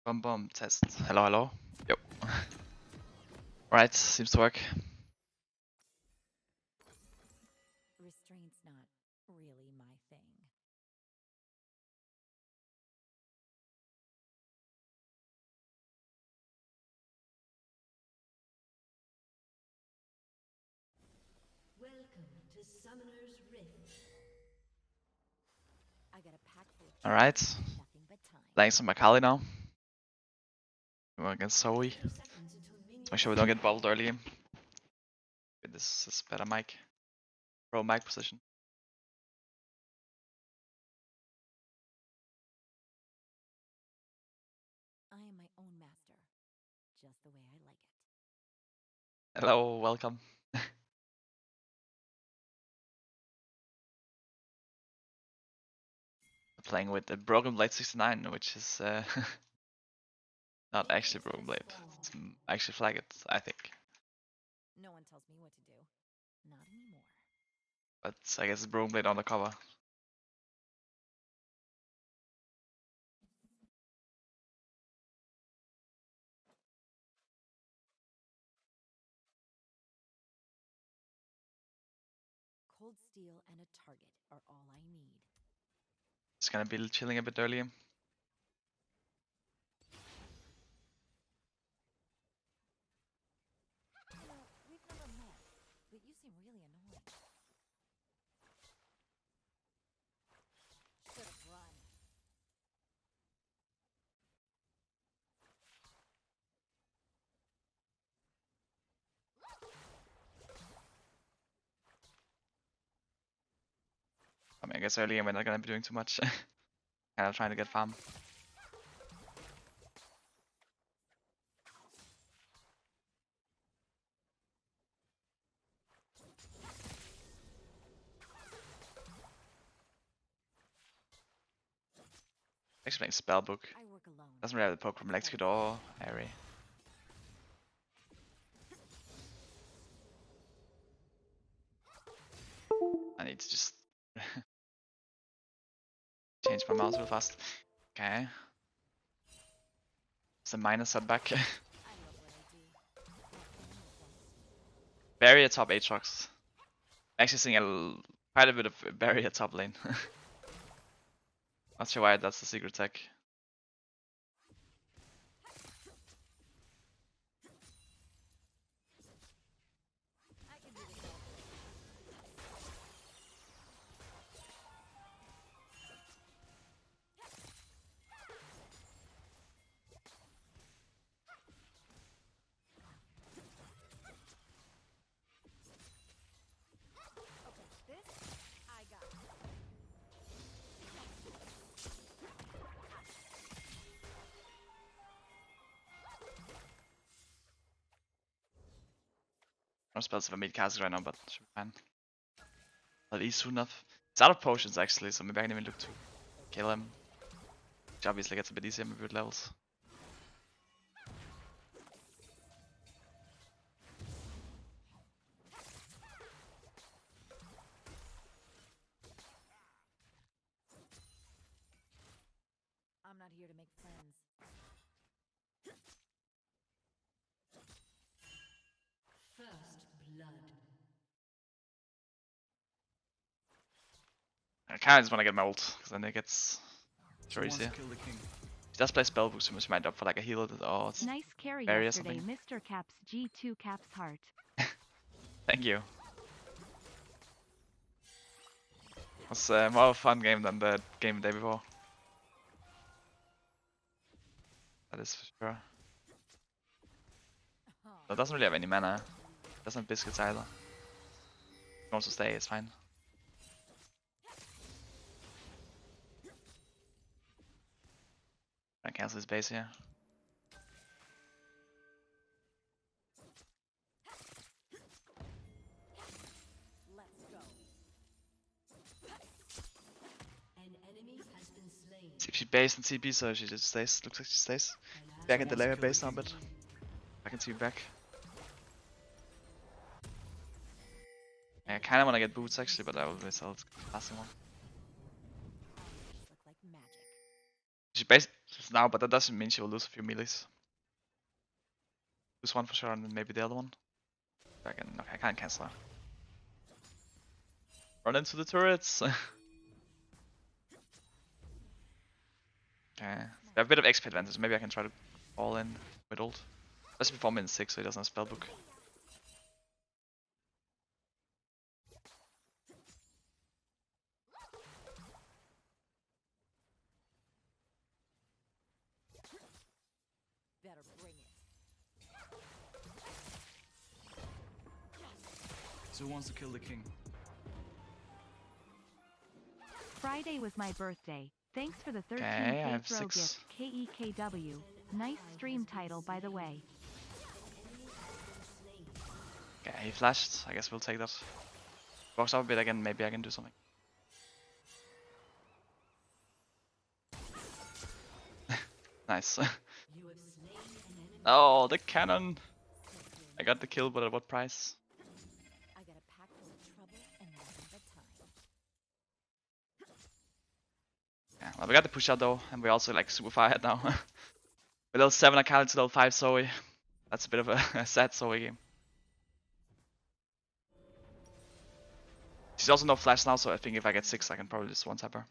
Bomb test. Hello, hello. Yep. Right, seems to work. Restraint's not really my thing. Welcome to Summoner's Rift. I got a pack full of Alright. nothing but time. Playing some Akali now. We're going against Zoe. 2 seconds until Let's minions make sure we don't get bubbled early. This is better mic. Pro mic position. I am my own master, just the way I like it. Hello, welcome. Playing with the Broken Blade 69, which is not actually Broken Blade. It's actually Flagged, I think. No one tells me what to do. Not anymore. But I guess it's Broken Blade on the cover. Cold steel and a target are all I need. It's gonna be chilling a bit early. You know, we've never met, but you seem really annoying. Should've run. I mean, I guess early we're not gonna be doing too much. Kind of trying to get farm. Actually playing Spellbook. I work alone. Doesn't really have the poke from Execute or Airy. I need to just change my mouse real fast. Okay. It's a minor setback. I love what I do. Barrier top Aatrox. Actually seeing quite a bit of barrier top lane. Not sure why that's the secret tech. I can do this all. Okay, this I got. No spells if I meet Kha'Zix right now, but should be fine. At least soon enough. It's out of potions actually, so maybe I can even look to kill him. Which obviously gets a bit easier with good levels. I'm not here to make friends. First blood. I kinda just wanna get my ult, because then it gets much easier. He does play Spellbook, so much might up for like a healer or it's Nice carry barrier or yesterday, something. Mr. Caps G2 Caps Heart. Thank you. It was more of a fun game than the game the day before. That is for sure. It doesn't really have any mana. Doesn't have biscuits either. He wants to stay, it's fine. I cancel his base here. Let's go. An enemy has been slain. See if she based in CP, so she just stays. Looks like she stays. Back in the layer base now a bit. I can see you back. I kinda wanna get boots actually, but I will miss out passing one. These look like magic. She based lose now, but that doesn't mean she will lose a few melees. Lose one for sure, and then maybe the other one. Okay, I can't cancel her. Run into the turrets! Okay. They have a bit of XP advantage, maybe I can try to all in with ult. Especially before min 6, so he doesn't have spellbook. Better bring it. So who wants to kill the king? Friday was my birthday. Thanks for the 13th Okay, I have throw 6. gift, KEKW. Nice stream title, by the way. Okay, he flashed. I guess we'll take that. Box up a bit again, maybe I can do something. Nice. You have slain an enemy. Oh, the cannon! I got the kill, but at what price? I got a pack full of trouble and nothing but time. Yeah, well, we got the push out though, and we're also like super far ahead now. With level 7 Akali to level 5 Zoe. That's a bit of a sad Zoe game. She's also no flash now, so I think if I get 6 I can probably just one-tap her.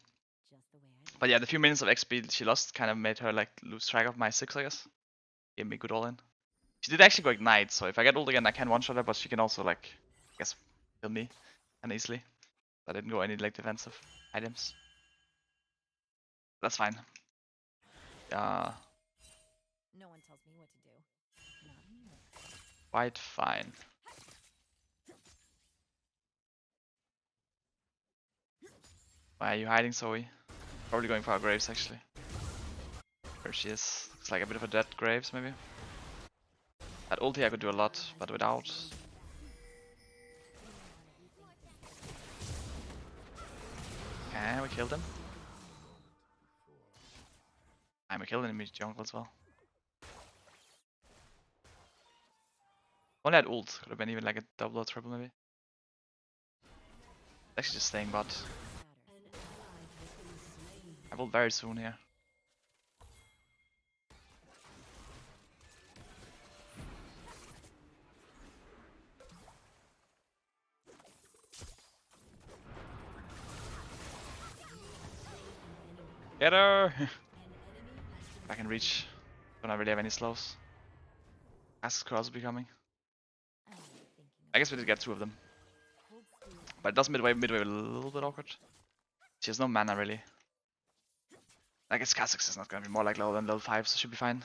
Just the way I But yeah, the few minutes of XP she lost kind of made her like lose track of my 6, I guess. Gave me good all in. She did actually go ignite, so if I get ult again I can one-shot her, but she can also like, I guess, kill me and easily. I didn't go any like defensive items. That's fine. Yeah, No one tells me what to do. Not anymore. quite fine. Why are you hiding, Zoe? Probably going for our Graves actually. There she is. Looks like a bit of a dead Graves maybe. At ulti I could do a lot, but without. Okay, we killed him. And we killed him in mid jungle as well. Only had ult, could have been even like a double or triple maybe. Actually just staying bot. Matter. An ally has been slain. I will very soon here. Get her! An enemy has I can reach. Don't really have any slows. Ask Cross will be coming. I'm not thinking I guess we did get 2 of them. hold still. But it does midway a little bit awkward. She has no mana really. I guess Kha'Zix is not gonna be more like low than level 5, so should be fine.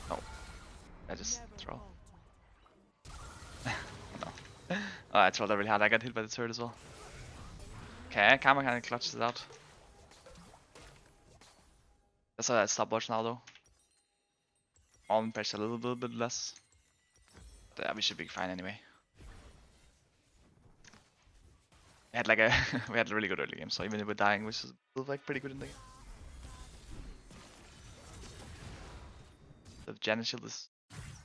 No. I just throw. No. Oh, I trolled that really hard. I got hit by the turret as well. Okay, Karma kinda clutches it out. That's why I stopwatch now though. On pressure a little bit less. But yeah, we should be fine anyway. We had like a we had a really good early game, so even if we're dying, which is like pretty good in the game. The Janus shield is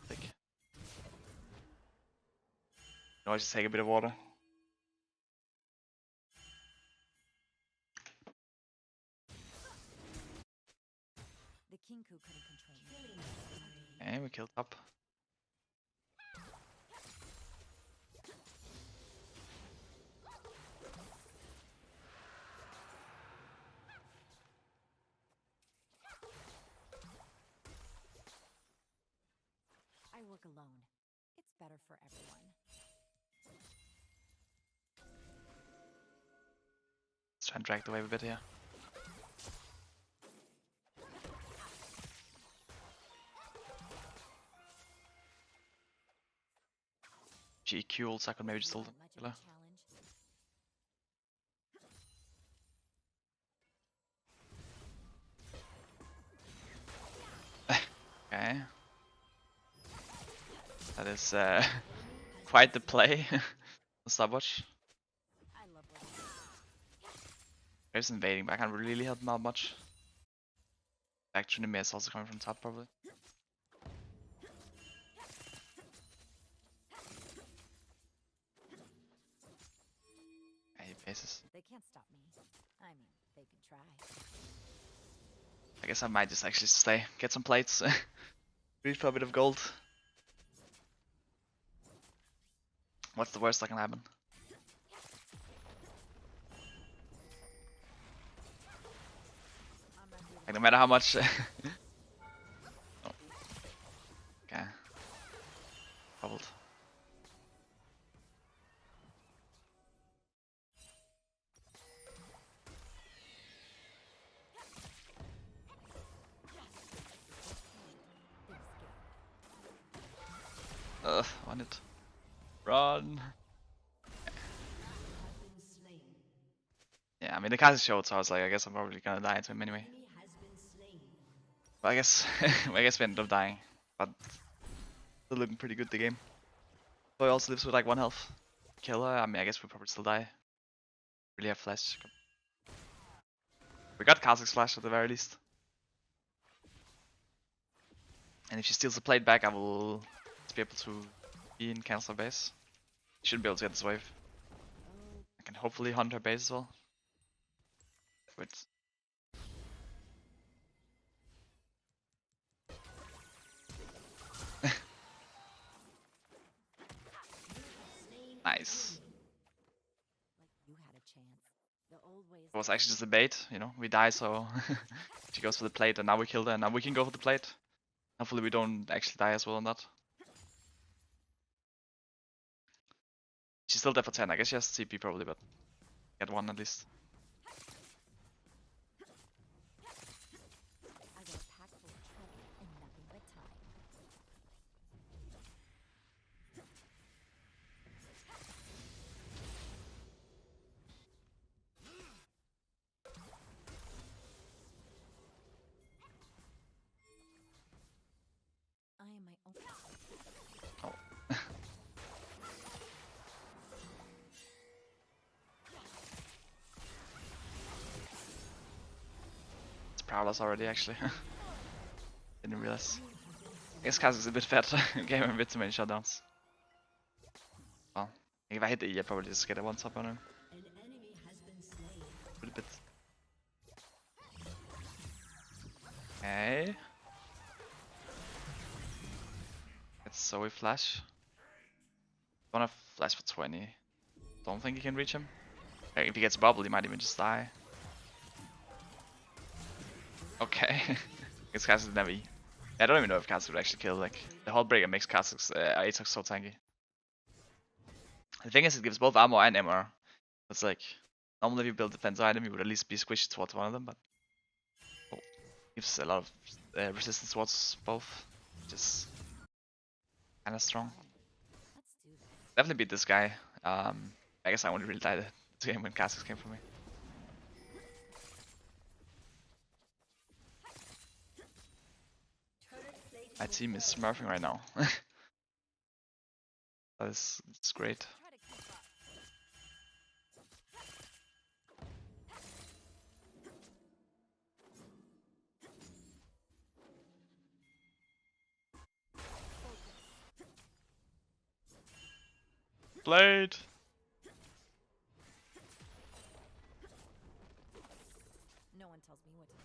thick. You always just take a bit of water. The Kinku couldn't control me. Okay, we killed top. I work alone. It's better for everyone. Let's try and drag the wave a bit here. GQ ults, I could maybe just ult Not much of kill a her. challenge. Okay. That is quite the play. Stopwatch. I love what I do. Graves invading, but I can't really help him out much. Back to the is also coming from top probably. Can't stop me. I mean, they could try. I guess I might just actually stay, get some plates, read for a bit of gold. What's the worst that can happen? Like no matter how much. Oh. Okay. Bubbled. Want it. Run. Yeah, I mean the Kha'Zix showed, so I was like, I guess I'm probably gonna die to him anyway. But I guess I guess we ended up dying. But still looking pretty good the game. So he also lives with like 1 health. Kill her, I mean I guess we'll probably still die. Really have flash. We got Kha'Zix flash at the very least. And if she steals the plate back, I will be able to be in cancel her base. Shouldn't be able to get this wave. I can hopefully hunt her base as well. Wait. Nice. Like you had a chance. The old ways. It was actually just a bait, you know, we die so she goes for the plate and now we killed her and now we can go for the plate. Hopefully we don't actually die as well on that. She's still there for 10, I guess she has TP probably, but get 1 at least. I got a pack full of trouble and nothing but time. I am my own. Oh. It's Prowlers already actually. Didn't realize. I guess Kha'Zix is a bit fat. Gave him a bit too many shutdowns. Well, if I hit the E, I probably just get a 1-tap on him. A bit. Okay. It's Zoe flash. Wanna flash for 20. Don't think he can reach him. Like, if he gets bubble, he might even just die. Okay. Guess Kha'Zix never E. I don't even know if Kha'Zix would actually kill. Like the whole breaker makes Kha'Zix Aatrox so tanky. The thing is, it gives both armor and MR. It's like normally if you build defense item, you would at least be squished towards one of them, but gives a lot of resistance towards both, which is kind of strong. Let's do this. Definitely beat this guy. I guess I only really died this game when Kha'Zix came for me. My team is smurfing right now. That's great. Try to keep up. Blade! No one tells me what to do.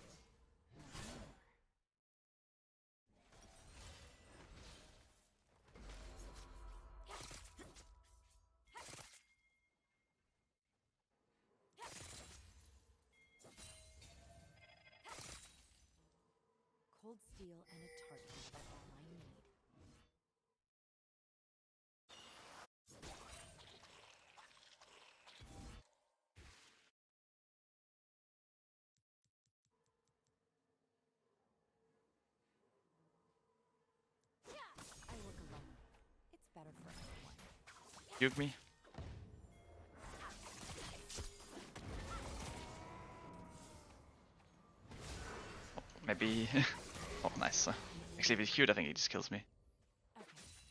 Cold steel and a target are all I need. I work alone. It's better for everyone. Juke me. Oh, maybe. Oh, nice. Actually, if it's cute, I think he just kills me. Okay,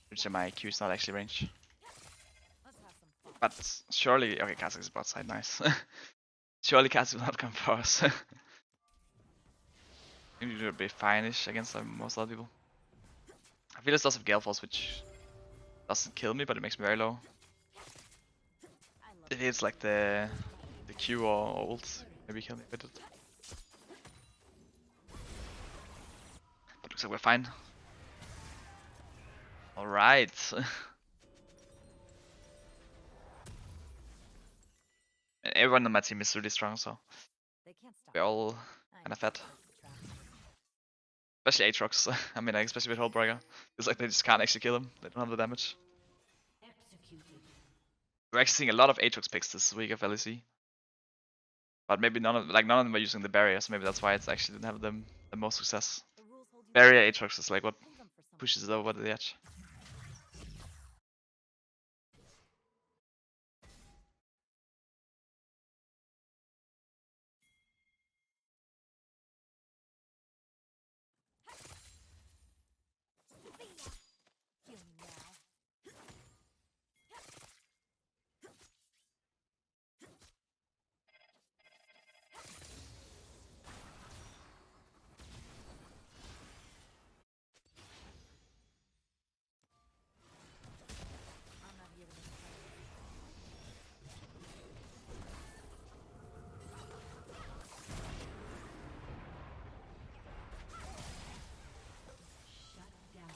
Which my Q is not actually range. let's have some fun. But surely, okay, Kha'Zix is bot side, nice. Surely Kha'Zix will not come for us. Maybe it'll be fine-ish against most other people. I feel it's lots of Gale Force, which doesn't kill me, but it makes me very low. I love It hits like the Q or ult. Maybe kill me with it. But looks like we're fine. Alright. And everyone on my team is really strong, so They can't stop. we're all I'm kind of fat. close to traffic. Especially Aatrox. I mean, like, especially with Hullbreaker. It's like they just can't actually kill him. They don't have the damage. Executed. We're actually seeing a lot of Aatrox picks this week of LEC. But maybe none of them were using the barrier, so maybe that's why it's actually didn't have the most success. The rules hold you Barrier Aatrox is like what hold them for someone. pushes it over the edge. Feel me now. I'm not here to make friends. Shut down.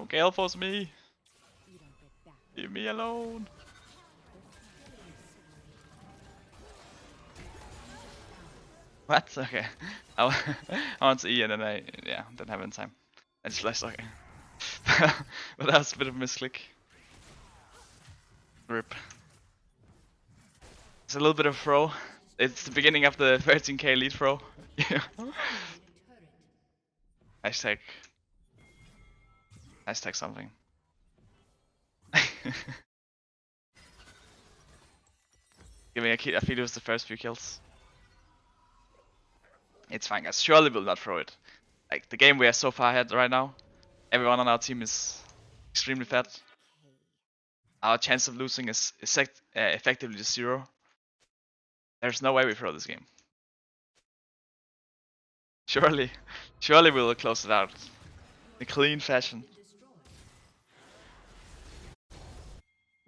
Okay, help us me. You don't get back. Leave me alone. What? Okay. I want to E and then I didn't have it in time. I just flashed, okay. But that was a bit of a misclick. RIP. It's a little bit of throw. It's the beginning of the 13k lead throw. Hashtag. Hashtag something. Giving a feed was the first few kills. It's fine, guys. Surely we'll not throw it. Like, the game we are so far ahead right now. Everyone on our team is extremely fat. Okay. Our chance of losing is effectively 0. There's no way we throw this game. Surely we will close it out in a clean fashion.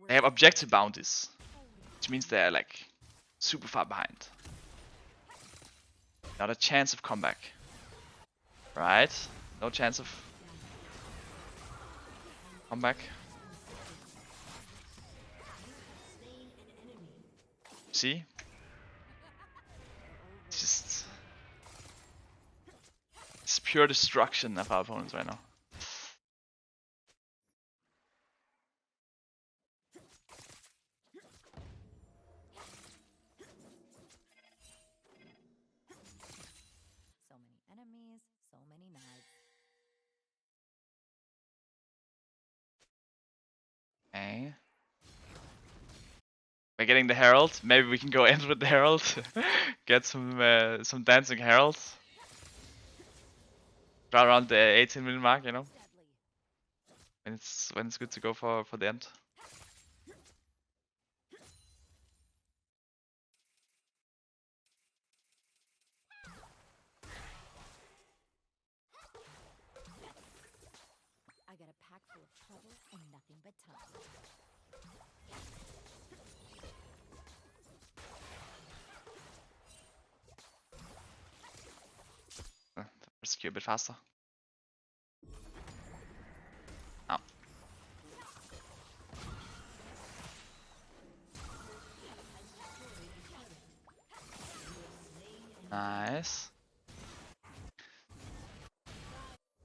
They have objective bounties, which means they're like super far behind. Not a chance of comeback. Right? No chance of comeback. See? It's pure destruction of our opponents right now. So many enemies, so many knives. Okay. We're getting the Herald. Maybe we can go end with the Herald. Get some dancing Heralds. Try around the 18-minute mark, you know. Deadly. When it's good to go for the end. I got a pack full of trouble and nothing but time. Rescue a bit faster. Oh. Nice.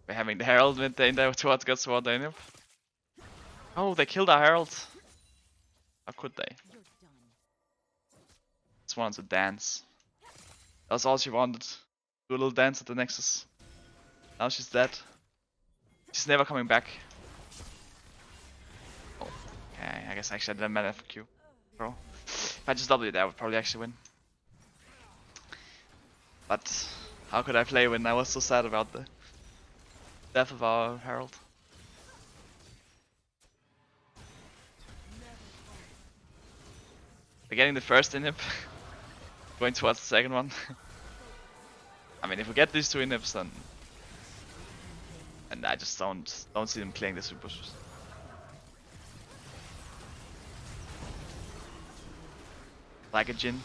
We're having the Herald with the India towards toward the Inip. Oh, they killed our Herald. How could they? You're done. Just wanted to dance. That's all she wanted. Do a little dance at the Nexus. Now she's dead. She's never coming back. Oh, okay, I guess actually I didn't matter for Q. Bro. If I just W there, I would probably actually win. But how could I play when I was so sad about the death of our Herald? We're getting the first inhib. Going towards the second one. I mean, if we get these 2 inhibs, then and I just don't see them clearing the super like a Jin.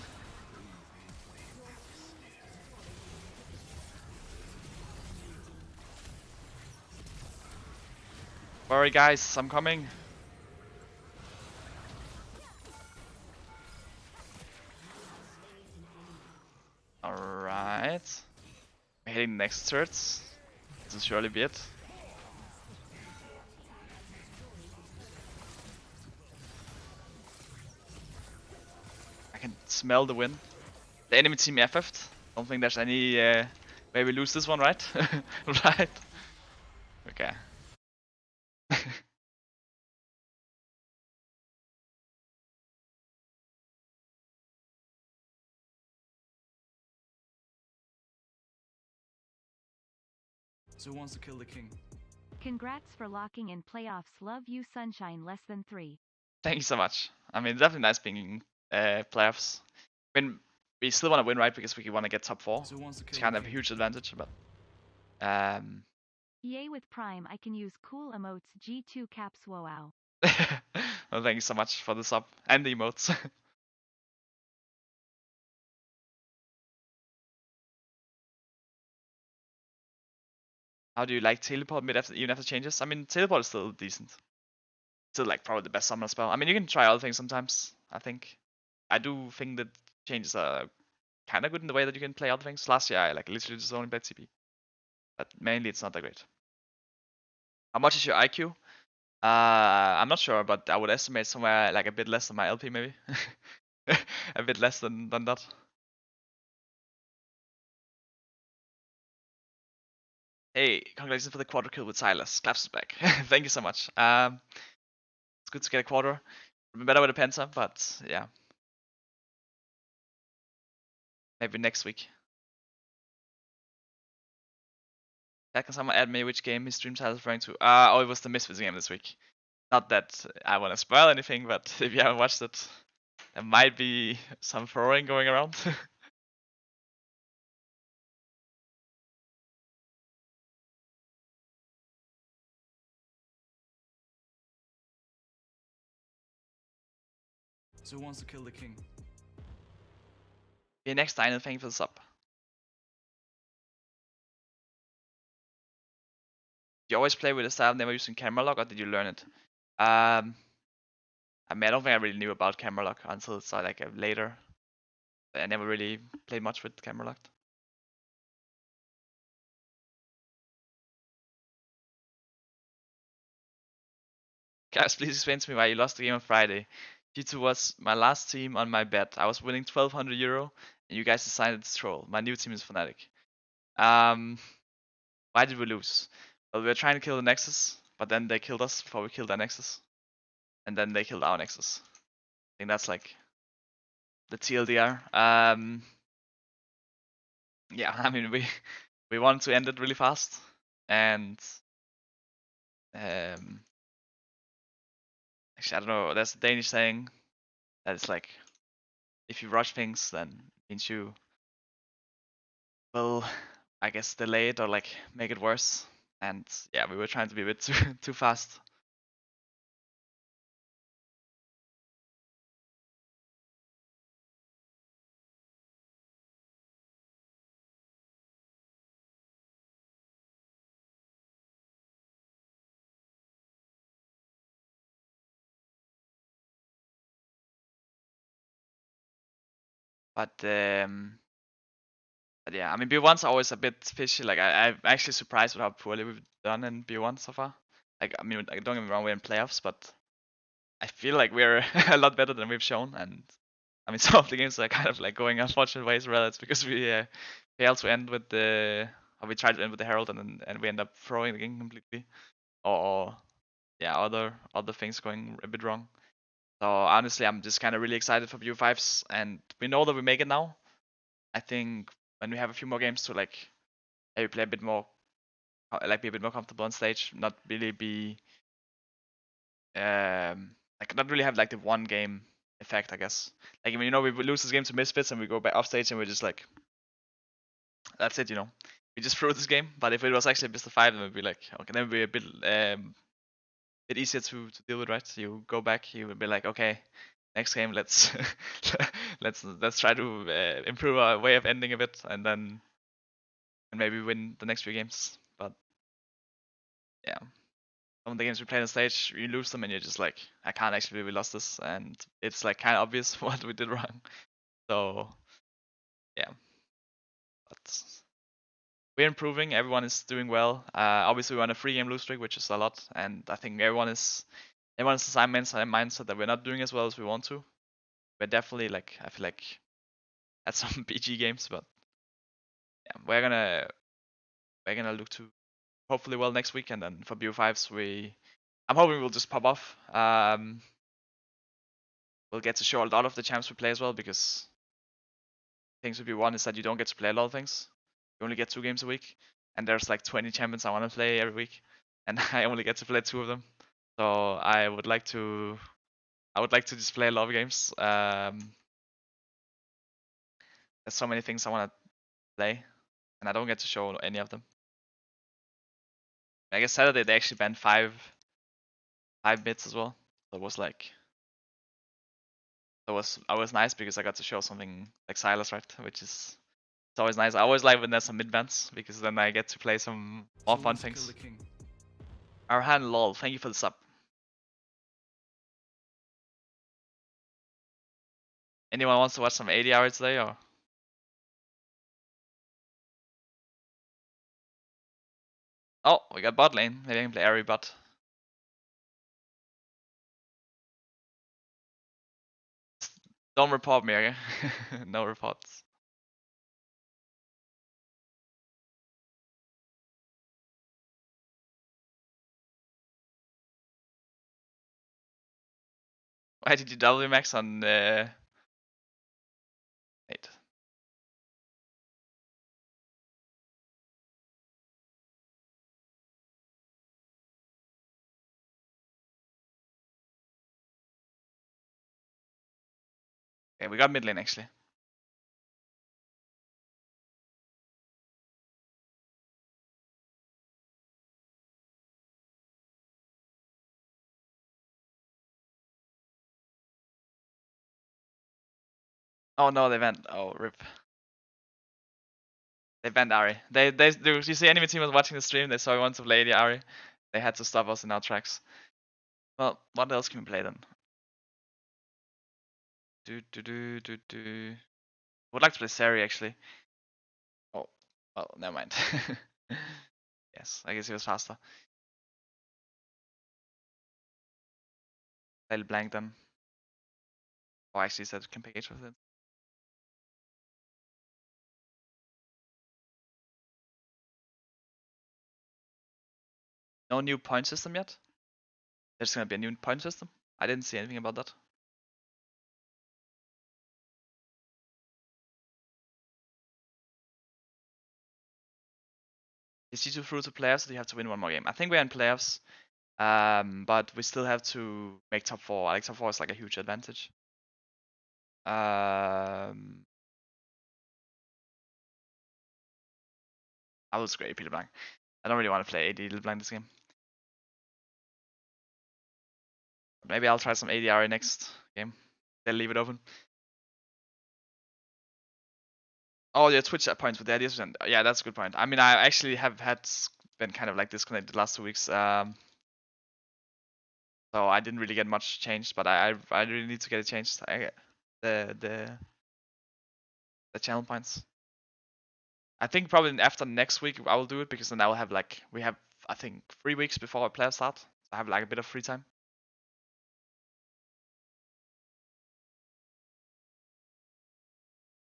Worry guys, I'm coming. Alright. We're hitting the next turrets. This will surely be it. I can smell the win. The enemy team FF'd. Don't think there's any way we lose this one, right? Right. Okay. So who wants to kill the king? Congrats for locking in playoffs. Love you, Sunshine. Less than 3. Thank you so much. I mean, definitely nice being in playoffs. We still want to win, right? Because we want to get top 4. So who wants to kill It's the kind of a king? huge advantage, but Yay with Prime. I can use cool emotes. G2 caps. Wow. well, thank you so much for the sub and the emotes. How do you like teleport mid after even after changes? I mean, teleport is still decent. Still like probably the best summoner spell. I mean, you can try other things sometimes. I think. I do think that changes are kind of good in the way that you can play other things. Last year I like literally just only played TP, but mainly it's not that great. How much is your IQ? I'm not sure, but I would estimate somewhere like a bit less than my LP maybe. A bit less than that. Hey, congratulations for the quarter kill with Silas. Claps is back. Thank you so much. It's good to get a quarter. Better with a Penta, but yeah. Maybe next week. Yeah, can someone add me which game his stream title is referring to? Oh, it was the Misfits game this week. Not that I want to spoil anything, but if you haven't watched it, there might be some throwing going around. So who wants to kill the king? Okay, next time, thank you for the sub. You always play with a style never using camera lock, or did you learn it? I mean, I don't think I really knew about camera lock until it's like later. I never really played much with camera locked. Guys, please explain to me why you lost the game on Friday. G2 was my last team on my bet. I was winning 1200 euro, and you guys decided to troll. My new team is Fnatic. Why did we lose? Well, we were trying to kill the Nexus, but then they killed us before we killed their Nexus. And then they killed our Nexus. I think that's like the TLDR. Yeah, I mean we wanted to end it really fast, and actually I don't know. There's a Danish saying that it's like if you rush things, then it means you will, I guess, delay it or like make it worse. And yeah, we were trying to be a bit too fast. But yeah, I mean B1's always a bit fishy. Like I'm actually surprised with how poorly we've done in B1 so far. Like I mean, don't get me wrong, we're in playoffs, but I feel like we're a lot better than we've shown. And I mean, some of the games are kind of like going unfortunate ways. Rather, it's because we failed to end with the, or we tried to end with the Herald, and we end up throwing the game completely, or yeah, other things going a bit wrong. So honestly, I'm just kind of really excited for BO5s, and we know that we make it now. I think when we have a few more games to like maybe play a bit more, like be a bit more comfortable on stage, not really be like not really have like the one game effect, I guess. Like I mean, you know, we lose this game to Misfits and we go back off stage and we're just like, that's it, you know. We just threw this game. But if it was actually a best of 5, then we'd be like, okay, then we'd be a bit easier to deal with, right? So you go back, you would be like, okay, next game, let's let's try to improve our way of ending a bit, and then maybe win the next few games. But yeah, some of the games we play on stage, you lose them, and you're just like, I can't actually believe we lost this, and it's like kind of obvious what we did wrong. So yeah, but we're improving. Everyone is doing well. Obviously, we're on a 3-game lose streak, which is a lot, and I think everyone's the same mindset that we're not doing as well as we want to. We're definitely like, I feel like at some PG games, but yeah, we're gonna look to hopefully well next week, and then for BO5s I'm hoping we'll just pop off. We'll get to show a lot of the champs we play as well, because things with B1 is that you don't get to play a lot of things. You only get 2 games a week, and there's like 20 champions I want to play every week, and I only get to play 2 of them. So I would like to just play a lot of games. There's so many things I want to play, and I don't get to show any of them. I guess Saturday they actually banned 5 mids as well. So it was like, I was nice because I got to show something like Silas, right? Which is, it's always nice. I always like when there's some mid bans, because then I get to play some more So fun wants to kill things. the king. Arhan lol, thank you for the sub. Anyone wants to watch some AD hours today, or? Oh, we got bot lane. Maybe I can play Ari bot. Don't report me, okay? No reports. Why did you W max on 8? Okay, we got mid lane actually. Oh no, they banned. Oh, rip. They banned Ari. You see, enemy team was watching the stream. They saw we wanted to play the Ari. They had to stop us in our tracks. Well, what else can we play then? Would like to play Sari actually. Oh, well, never mind. Yes, I guess he was faster. I'll blank them. Oh, actually, he said we can pick H with it. No new point system yet? There's gonna be a new point system? I didn't see anything about that. Is G2 through to playoffs, or do you have to win one more game? I think we're in playoffs, but we still have to make top 4. Like top 4 is like a huge advantage. I will scrape Peter Blanc. I don't really want to play AD LeBlanc this game. Maybe I'll try some ADR next game. They'll leave it open. Oh, yeah, Twitch at points with the ideas. Yeah, that's a good point. I mean, I actually have been kind of like disconnected the last 2 weeks. So I didn't really get much changed, but I really need to get it changed. The channel points. I think probably after next week I will do it, because then I will have like, we have I think 3 weeks before our playoffs start. So I have like a bit of free time.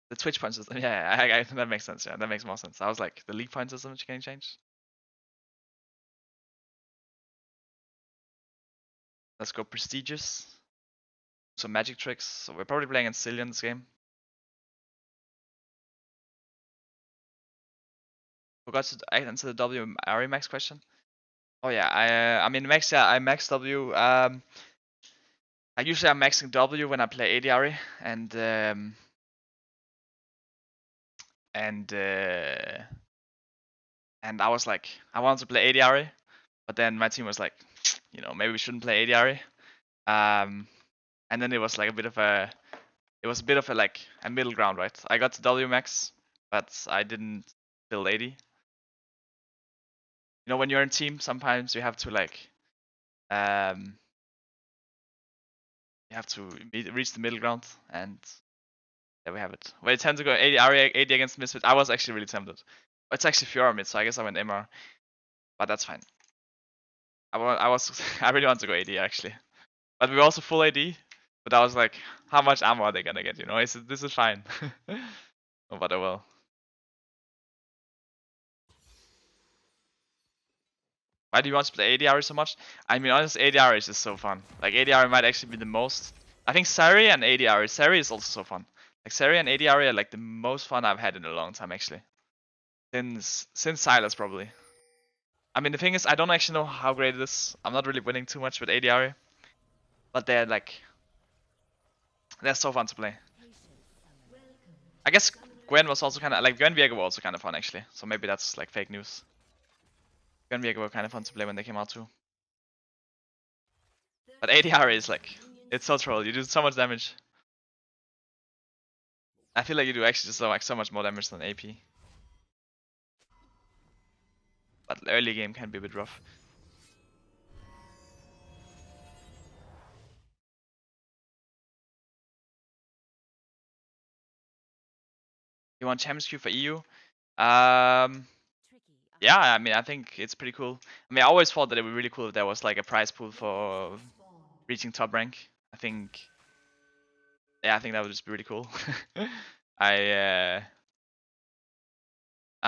The Twitch point system, yeah, that makes sense. Yeah, that makes more sense. I was like, the league point system which can change. Let's go prestigious. Some magic tricks. So we're probably playing Ancillion this game. Forgot to answer the W Ari max question. Oh yeah, I mean max. Yeah, I max W. I usually I'm maxing W when I play AD Ari, and I was like, I wanted to play AD Ari, but then my team was like, maybe we shouldn't play AD Ari. and then it was like a bit of a, like a middle ground, right? I got to W max, but I didn't build 80. You know, when you're in team, sometimes you have to like, you have to reach the middle ground, and there we have it. Well, I tend to go 80 Aria, 80 against Misfit. I was actually really tempted. It's actually Fiora mid, so I guess I went MR, but that's fine. I really want to go AD actually, but we were also full AD. But I was like, how much ammo are they gonna get? You know, this is fine. Oh, but I will. Why do you want to play ADR so much? I mean, honestly, ADR is just so fun. Like ADR might actually be the most. I think Sari and ADR. Sari is also so fun. Like Sari and ADR are like the most fun I've had in a long time actually. Since Silas probably. I mean, the thing is, I don't actually know how great it is. I'm not really winning too much with ADR, but they're so fun to play. I guess Gwen was also kind of like Gwen Viego was also kind of fun actually. So maybe that's like fake news. Gwen Viego were kind of fun to play when they came out too. But ADR is like, it's so troll. You do so much damage. I feel like you do actually just so much more damage than AP. But the early game can be a bit rough. You want Champions Queue for EU? Yeah, I mean, I think it's pretty cool. I mean, I always thought that it would be really cool if there was like a prize pool for reaching top rank. I think that would just be really cool. I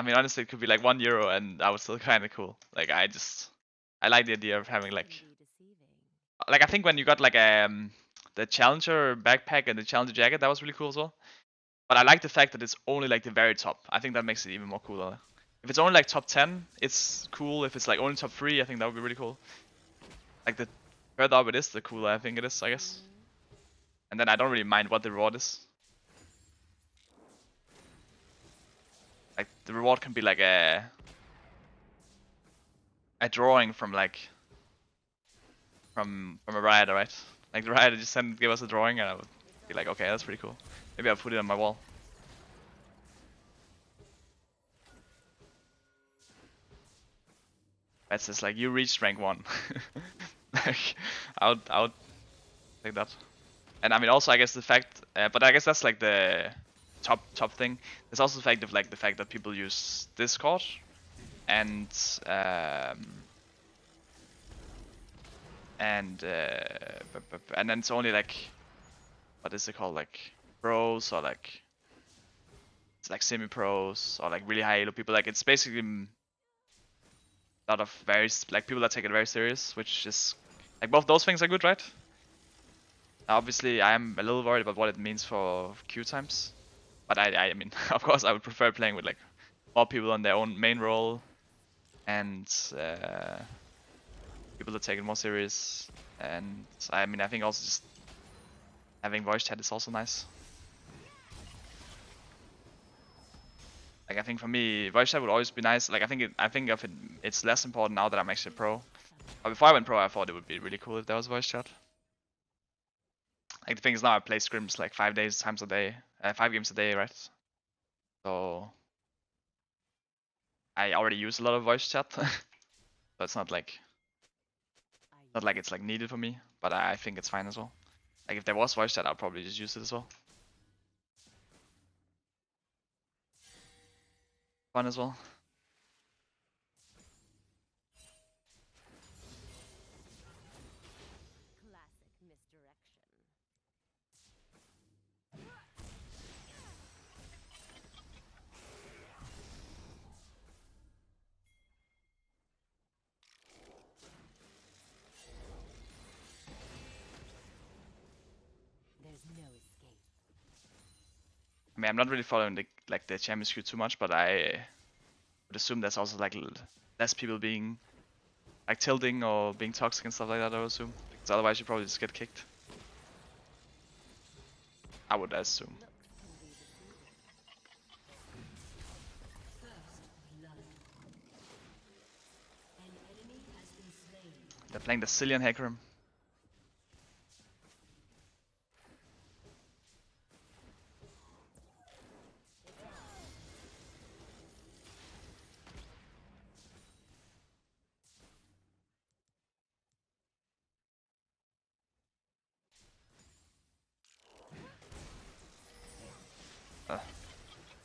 mean, honestly, it could be like €1 and I was still kind of cool. Like, I like the idea of having like I think when you got like the Challenger backpack and the Challenger jacket, that was really cool as well. But I like the fact that it's only like the very top. I think that makes it even more cooler. If it's only like top 10, it's cool. If it's like only top 3, I think that would be really cool. Like the further up it is, the cooler I think it is, I guess. And then I don't really mind what the reward is. Like the reward can be like a drawing from like from a rioter, right? Like the rioter just give us a drawing and I would be like, okay, that's pretty cool. Maybe I'll put it on my wall. That's just like you reached rank 1. Like I would take that. And I mean also I guess the fact, but I guess that's like the top thing. There's also the fact of like the fact that people use Discord and then it's only like, what is it called, like pros or like it's like semi-pros or like really high elo people. Like it's basically a lot of very like people that take it very serious, which is like both those things are good, right? Now, obviously, I am a little worried about what it means for queue times, but I mean, of course, I would prefer playing with like more people on their own main role and people that take it more serious. And I mean, I think also just having voice chat is also nice. Like I think for me, voice chat would always be nice. Like I think it's less important now that I'm actually pro. But before I went pro, I thought it would be really cool if there was voice chat. Like the thing is now I play scrims like 5 times a day, 5 games a day, right? So I already use a lot of voice chat, so it's not like it's like needed for me. But I think it's fine as well. Like if there was voice chat, I'll probably just use it as well. Fun as well. Classic misdirection. There's no escape. I mean, I'm not really following the Champions queue too much, but I would assume there's also like less people being like tilting or being toxic and stuff like that. I would assume, because otherwise you probably just get kicked. I would assume. They're playing the Cillian Hecarim.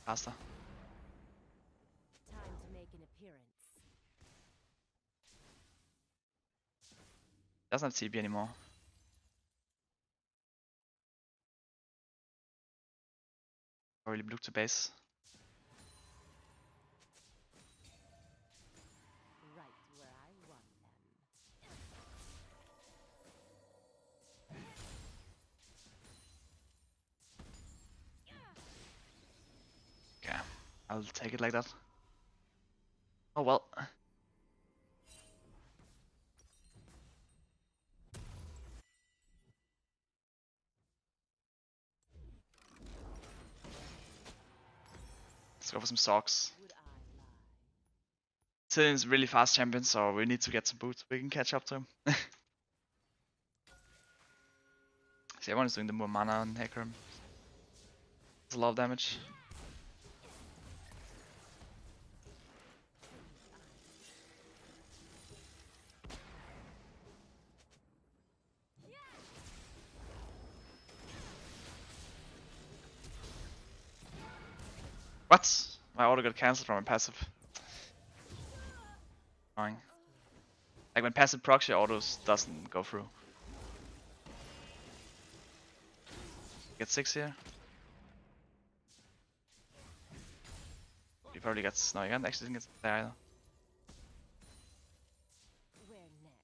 faster. Time to make an appearance. Doesn't have TP anymore. Probably blue to base. Right where I want them. Okay, I'll take it like that. Oh well. Let's go for some socks. Would I lie? Zillion's really fast champion, so we need to get some boots so we can catch up to him. See, everyone is doing the more mana on Hecarim. It's a lot of damage. What? My auto got cancelled from my passive. Annoying. Like when passive procs, your autos doesn't go through. Get 6 here. He probably gets. No, he actually didn't get there either. Where next?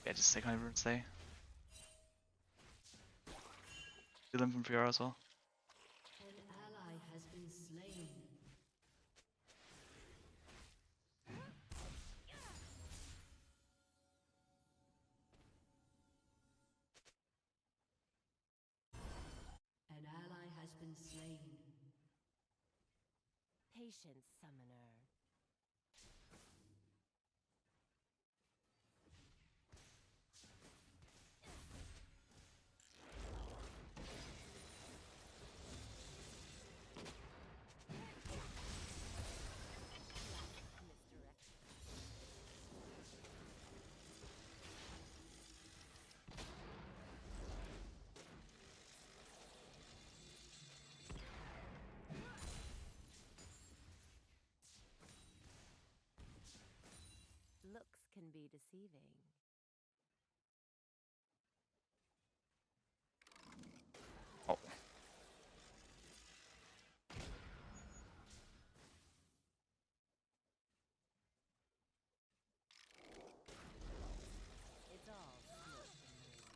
Yeah, just take 100 and stay. Steal him from Fiora as well. An ally has been slain. An ally has been slain. Patience, summoner. Misdirect. Looks can be deceiving. Oh. It's all smoke and mirrors.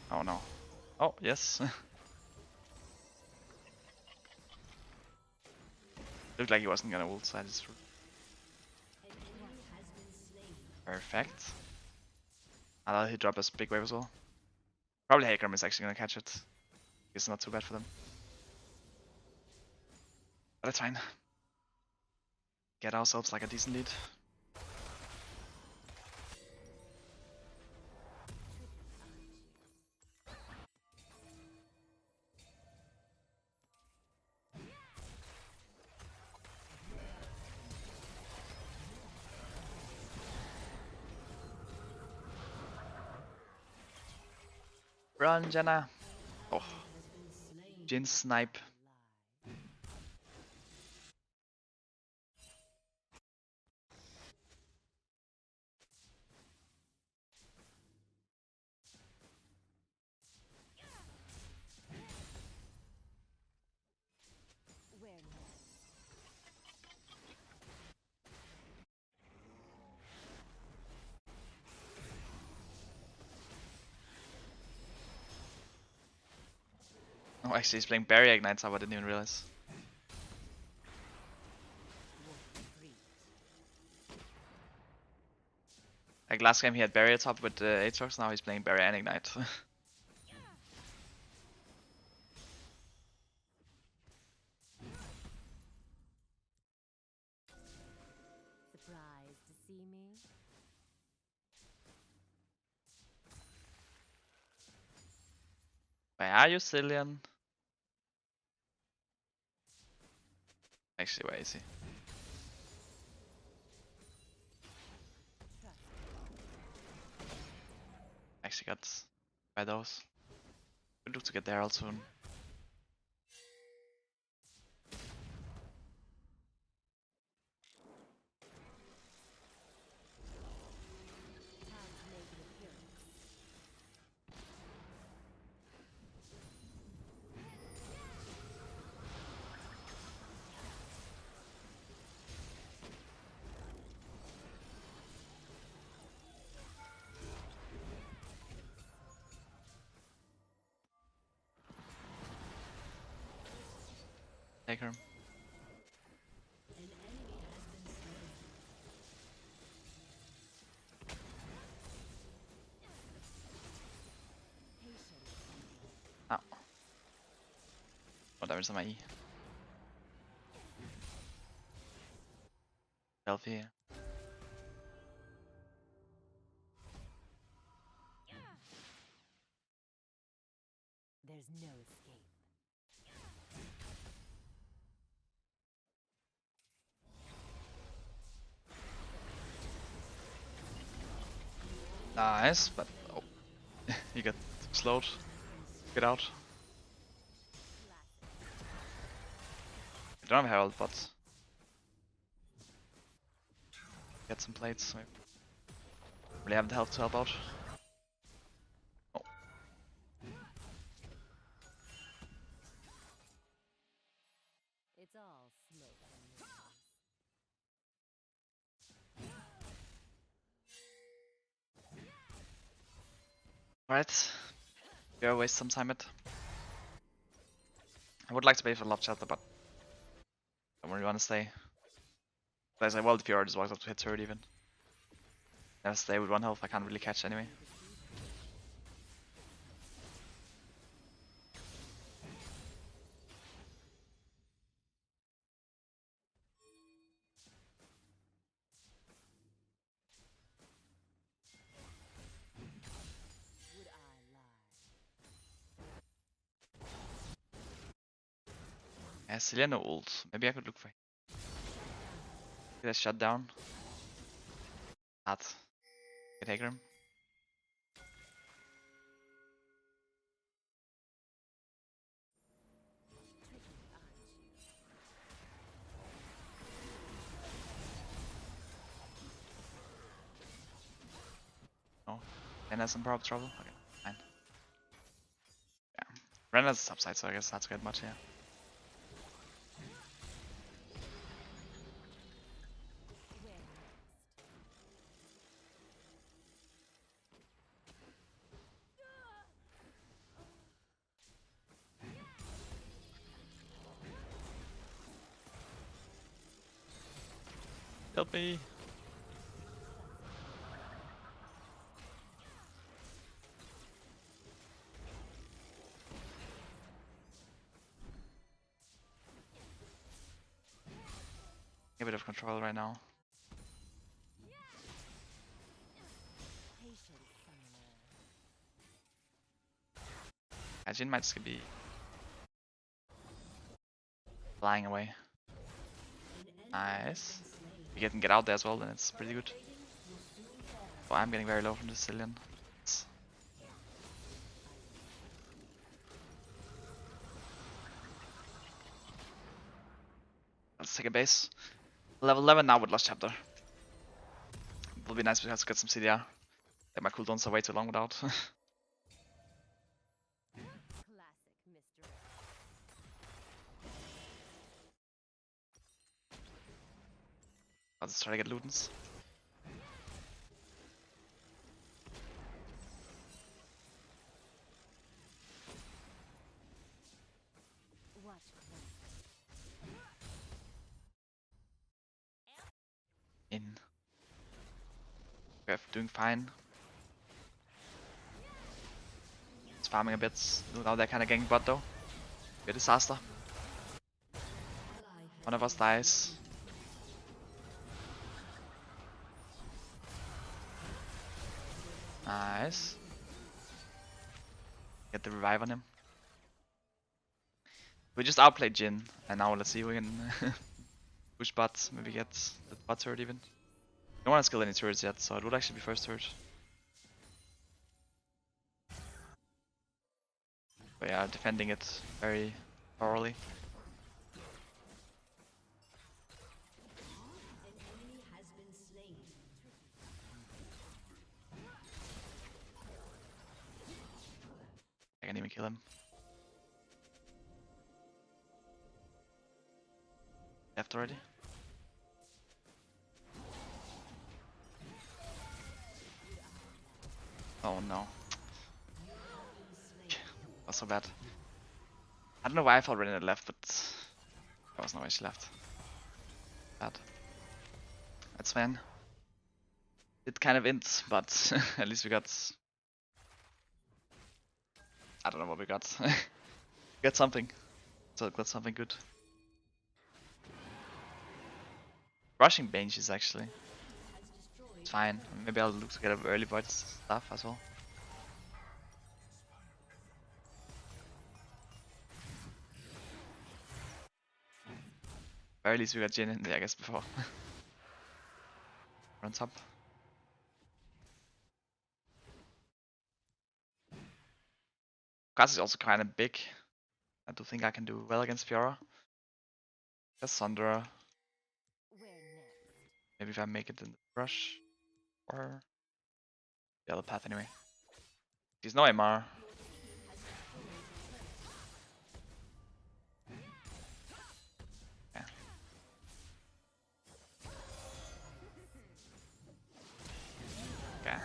Oh no. Oh, yes. Looked like he wasn't gonna ult, so I just. An enemy has been slain. Perfect. I'll let he drop us big wave as well. Probably Hecarim is actually gonna catch it. It's not too bad for them. But it's fine. Get ourselves like a decent lead. Run, Jenna. Oh, Jin snipe. Lie. Where next? Oh, actually, he's playing Barrier Ignite, so I didn't even realize. Retreat. Like last game, he had Barrier top with Aatrox, now he's playing Barrier and Ignite. Surprised to see me? Where are you, Cillian? actually way easy. Actually got by those. We'll look to get there also soon. Time to make an appearance. Take her. An enemy has been slain. Patience. Ow. No damage on my E. Healthy here. There's no escape. Nice, but oh, he got slowed. Get out. I don't have Herald, but get some plates. So I really have the health to help out. Oh, It's all smoke and mirrors. right. Go waste some time it. I would like to pay for love shelter, but I don't really want to stay. But I say, well, the PR just walks up to hit third even. If I stay with 1 health, I can't really catch anyway. Would I lie? Yeah, Cillian no ult. Maybe I could look for him. Get a shut down. That. Can take him. Tricky, aren't you? Oh, Ren has some trouble. Okay, fine. Yeah, Ren has the upside, so I guess that's good much, yeah. Where next? Help me. A bit of control right now. Patience, summoner. Jin might just be flying away. Nice. If you can get out there as well, then it's pretty good. Oh, I'm getting very low from the Cillian. Let's take a base. Level 11 now with Lost Chapter. It will be nice to get some CDR. Like my cooldowns are way too long without. Classic, Mr. X. I'll just try to get Ludens. Watch close. In. We're doing fine. It's farming a bit. Now they're kind of getting bot though. Be a disaster. One of us dies. Nice. Get the revive on him. We just outplayed Jin, and now let's see if we can push bot, maybe get the bot turret even. No one has killed any turrets yet, so it would actually be first turret. But yeah, defending it very thoroughly. I can even kill him. Left already. Oh no. That's so bad. I don't know why I thought Rennet left, but there was no way she left. Bad. That's fine. It kind of ends, but at least we got... I don't know what we got. We got something. So got something good. Rushing Banshees actually. It's fine. Maybe I'll look to get early void stuff as well. Or at least we got Jhin in there, I guess, before. On top. Grass is also kind of big. I do think I can do well against Fiora. Guess Sandra. Where next? Maybe if I make it in the brush. Or the other path anyway. There's no MR. Yeah. Okay.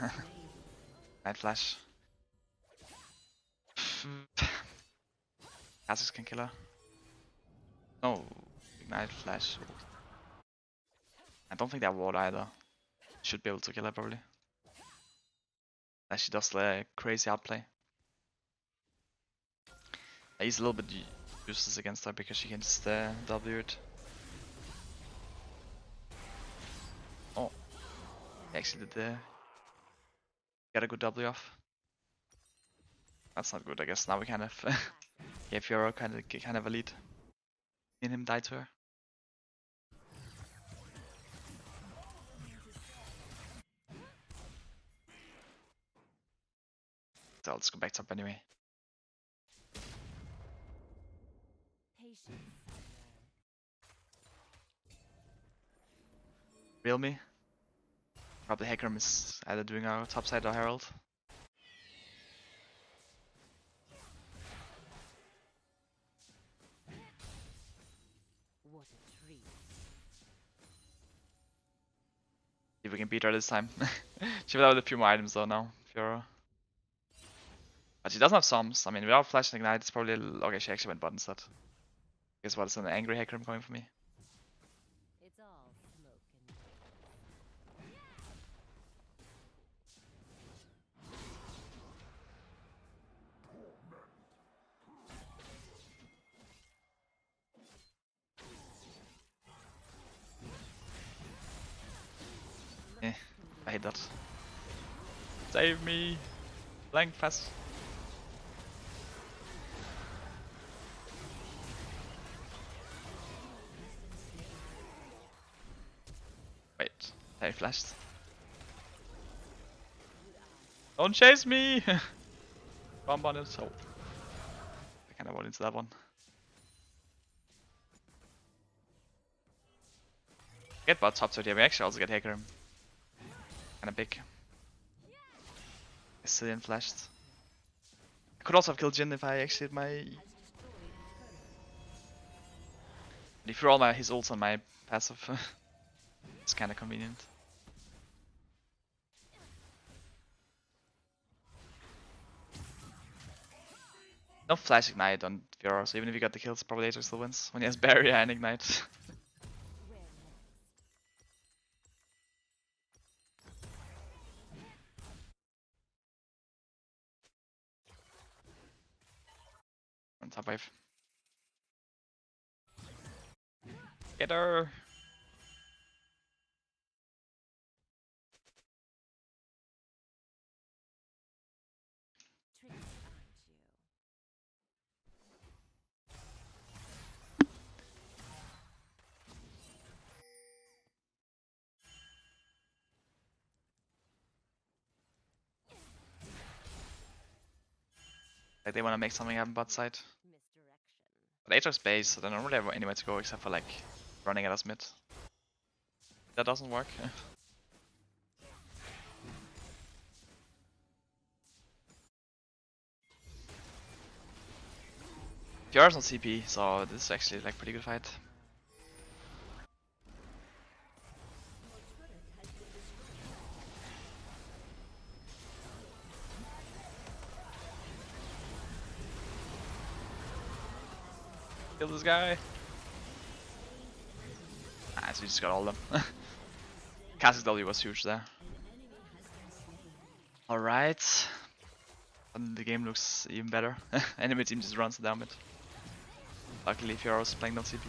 Night Flash. Cassis can kill her. No, Ignite Flash. I don't think they have ward either. Should be able to kill her probably. Unless she does the crazy outplay. He's a little bit useless against her because she can just W it. Oh, he actually did get a good W off. That's not good, I guess. Now we kind of gave Fiora kind of a lead. In him die to her. So let's go back top anyway. Patience. Real me. Probably Hecarim is either doing our top side or Herald. What a treat. See if we can beat her this time. She will have a few more items though now, Fiora. But she doesn't have Psalms. I mean, without Flash and Ignite, it's probably... Okay, she actually went bot instead. Guess what, it's an angry Hecarim coming for me. It's all smoke and I hate that. Save me! Blank fast. Wait, I flashed. Don't chase me! Bomb on it, so I kinda went into that one. Get bot top 30, we actually also get Hecarim. Kinda big. Sicilian flashed. I could also have killed Jhin if I actually hit my... But he threw all his ults on my passive. It's kinda convenient. No flash ignite on Fiora, so even if you got the kills, probably Aether still wins. When he has barrier and ignite. where next? On top wave. Get her! Tricky, aren't you? Like they want to make something happen bot side. Misdirection. But Aatrox base, so they don't really have anywhere to go except for like running at us mid. That doesn't work. Fior's on CP, so this is actually like pretty good fight. Kill this guy. Nice, we just got all of them. Cassie's W was huge there. Alright. And the game looks even better. Enemy team just runs down it. Luckily Fiora's playing on CP.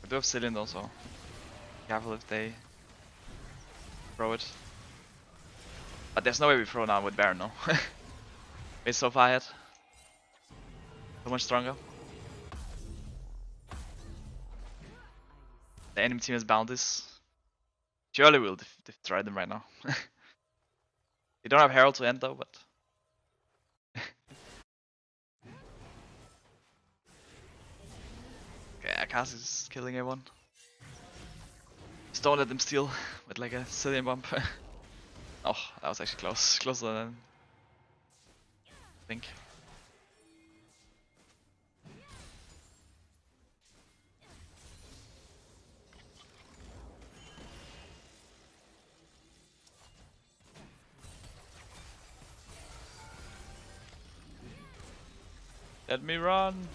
We do have Cillian though, so careful if they throw it. But there's no way we throw now with Baron, no. We're so far ahead. So much stronger. The enemy team has bounties. Surely we'll destroy them right now. They don't have Herald to end though, but... Okay, Akash is killing everyone. Just don't let them steal with like a Cillian bomb. Oh, that was actually close. Closer than I think. Let me run!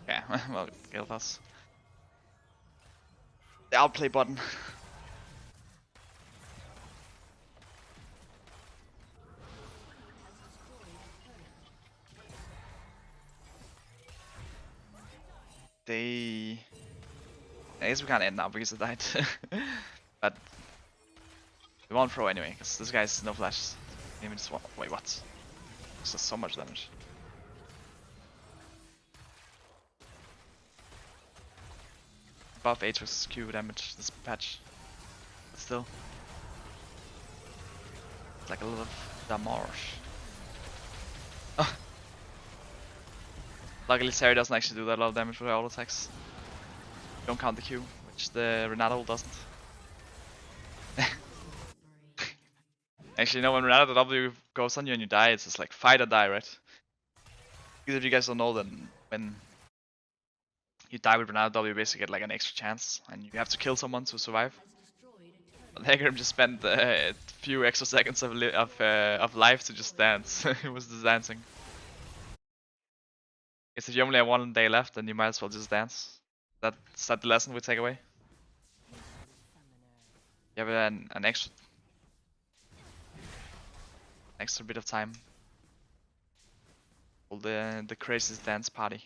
Okay, well, kill us. The outplay button. They... I guess we can't end now because it died. But we won't throw anyway, because this guy's no flashes. Maybe just one. Wait, what? This does so much damage. Above Aatrox's Q damage this patch. But still. It's like a lot of damage. Oh. Luckily Sari doesn't actually do that lot of damage with her auto attacks. Don't count the Q, which the Renata doesn't. Actually, no, when Renata W goes on you and you die, it's just like fight or die, right? Because if you guys don't know, then when you die with Renata W, you basically get like an extra chance, and you have to kill someone to survive. But Hecarim just spent a few extra seconds of life to just dance. It was just dancing. Guess if you only have 1 day left, then you might as well just dance. That's the lesson we take away. You have an extra bit of time. All the craziest dance party.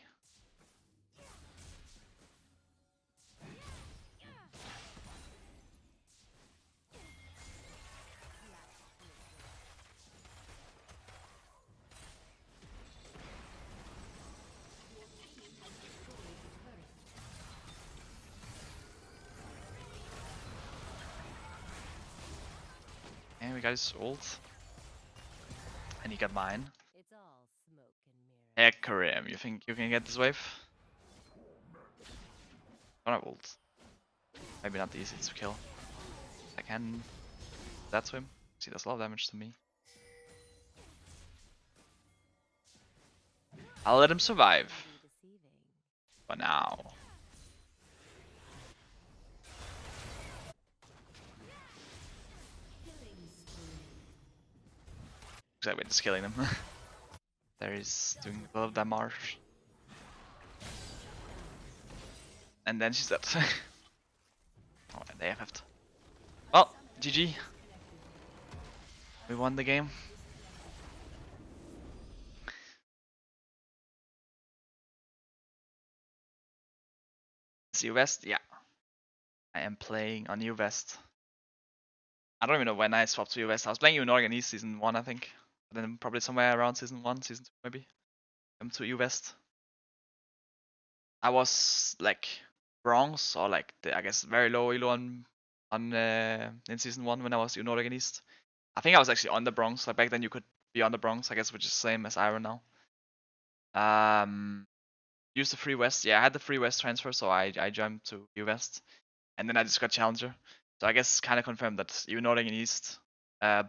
And we got his ult. And he got mine. It's all smoke and mirrors. Hecarim, you think you can get this wave? Don't have ult. Maybe not the easiest to kill. I can that swim. See, does a lot of damage to me. I'll let him survive. Be deceiving. For now. Exactly, just killing them. There he's doing a lot of damage. And then she's dead. Oh, and they FF'd. Well, GG. We won the game. See West? Yeah. I am playing on New West. I don't even know when I swapped to US. I was playing Unorgan East season 1, I think. then probably somewhere around season 1, season 2 maybe. To EU West. I was like bronze or like I guess very low elo on in season 1 when I was EU Nordic and East. I think I was actually on the bronze. Like back then you could be on the bronze, I guess, which is the same as Iron now. Used the free West. Yeah, I had the free West transfer, so I jumped to EU West, and then I just got challenger. So I guess kind of confirmed that EU Nordic and East,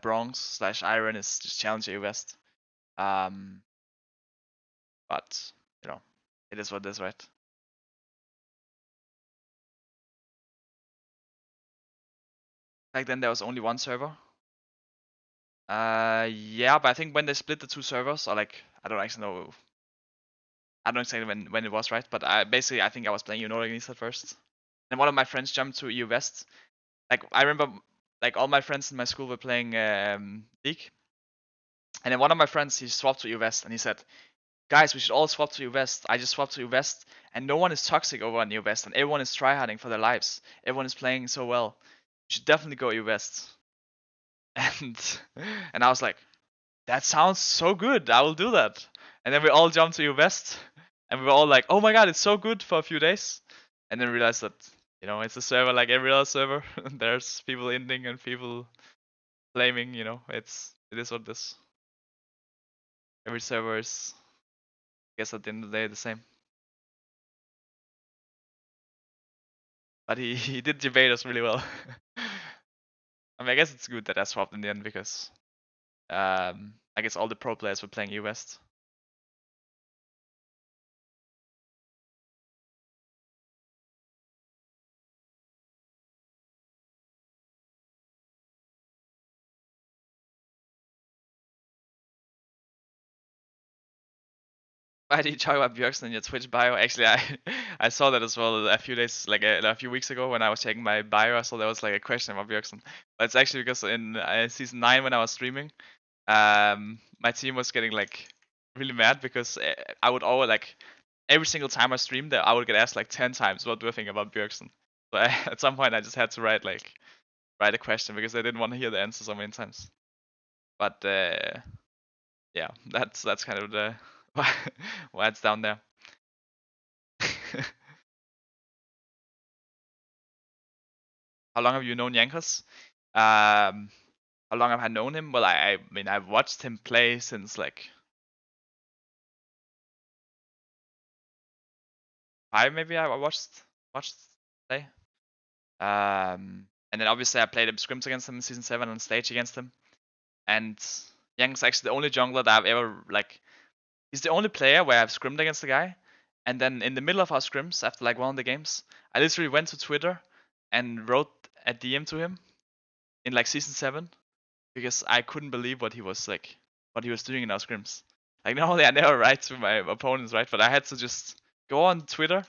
bronze / Iron is just challenger EU West. But you know, it is what it is, right? Back then there was only one server. Yeah, but I think when they split the 2 servers, or like I don't actually know. I don't exactly when it was, right? But I think I was playing EU Nordic and East at first. And one of my friends jumped to EU West. Like I remember, like all my friends in my school were playing League, and then one of my friends he swapped to EU West, and he said, "Guys, we should all swap to EU West." I just swapped to EU West, and no one is toxic over on EU West, and everyone is tryharding for their lives. Everyone is playing so well. You should definitely go EU West. And I was like, that sounds so good. I will do that. And then we all jumped to EU West, and we were all like, oh my god, it's so good for a few days. And then realized that, you know, it's a server like every other server. There's people ending and people flaming, you know, it is what it is. Every server is, I guess at the end of the day, the same. But he did debate us really well. I mean, I guess it's good that I swapped in the end because I guess all the pro players were playing EU West. Why do you talk about Bjergsen in your Twitch bio? Actually, I saw that as well a few days, like a few weeks ago when I was checking my bio. I saw there was like a question about Bjergsen. But it's actually because in season 9 when I was streaming, my team was getting like really mad because I would always like every single time I streamed, I would get asked like 10 times, "What do I think about Bjergsen?" So at some point I just had to write a question because I didn't want to hear the answer so many times. But yeah, that's kind of the why it's down there. How long have you known Jankos? How long have I known him? Well, I mean, I've watched him play since like 5 maybe. I watched play. And then obviously I played scrims against him in season 7 on stage against him. And Young's actually the only jungler that I've ever like. He's the only player where I've scrimmed against the guy. And then in the middle of our scrims, after like one of the games, I literally went to Twitter and wrote a DM to him in like season 7 because I couldn't believe what he was doing in our scrims. Like normally I never write to my opponents, right? But I had to just go on Twitter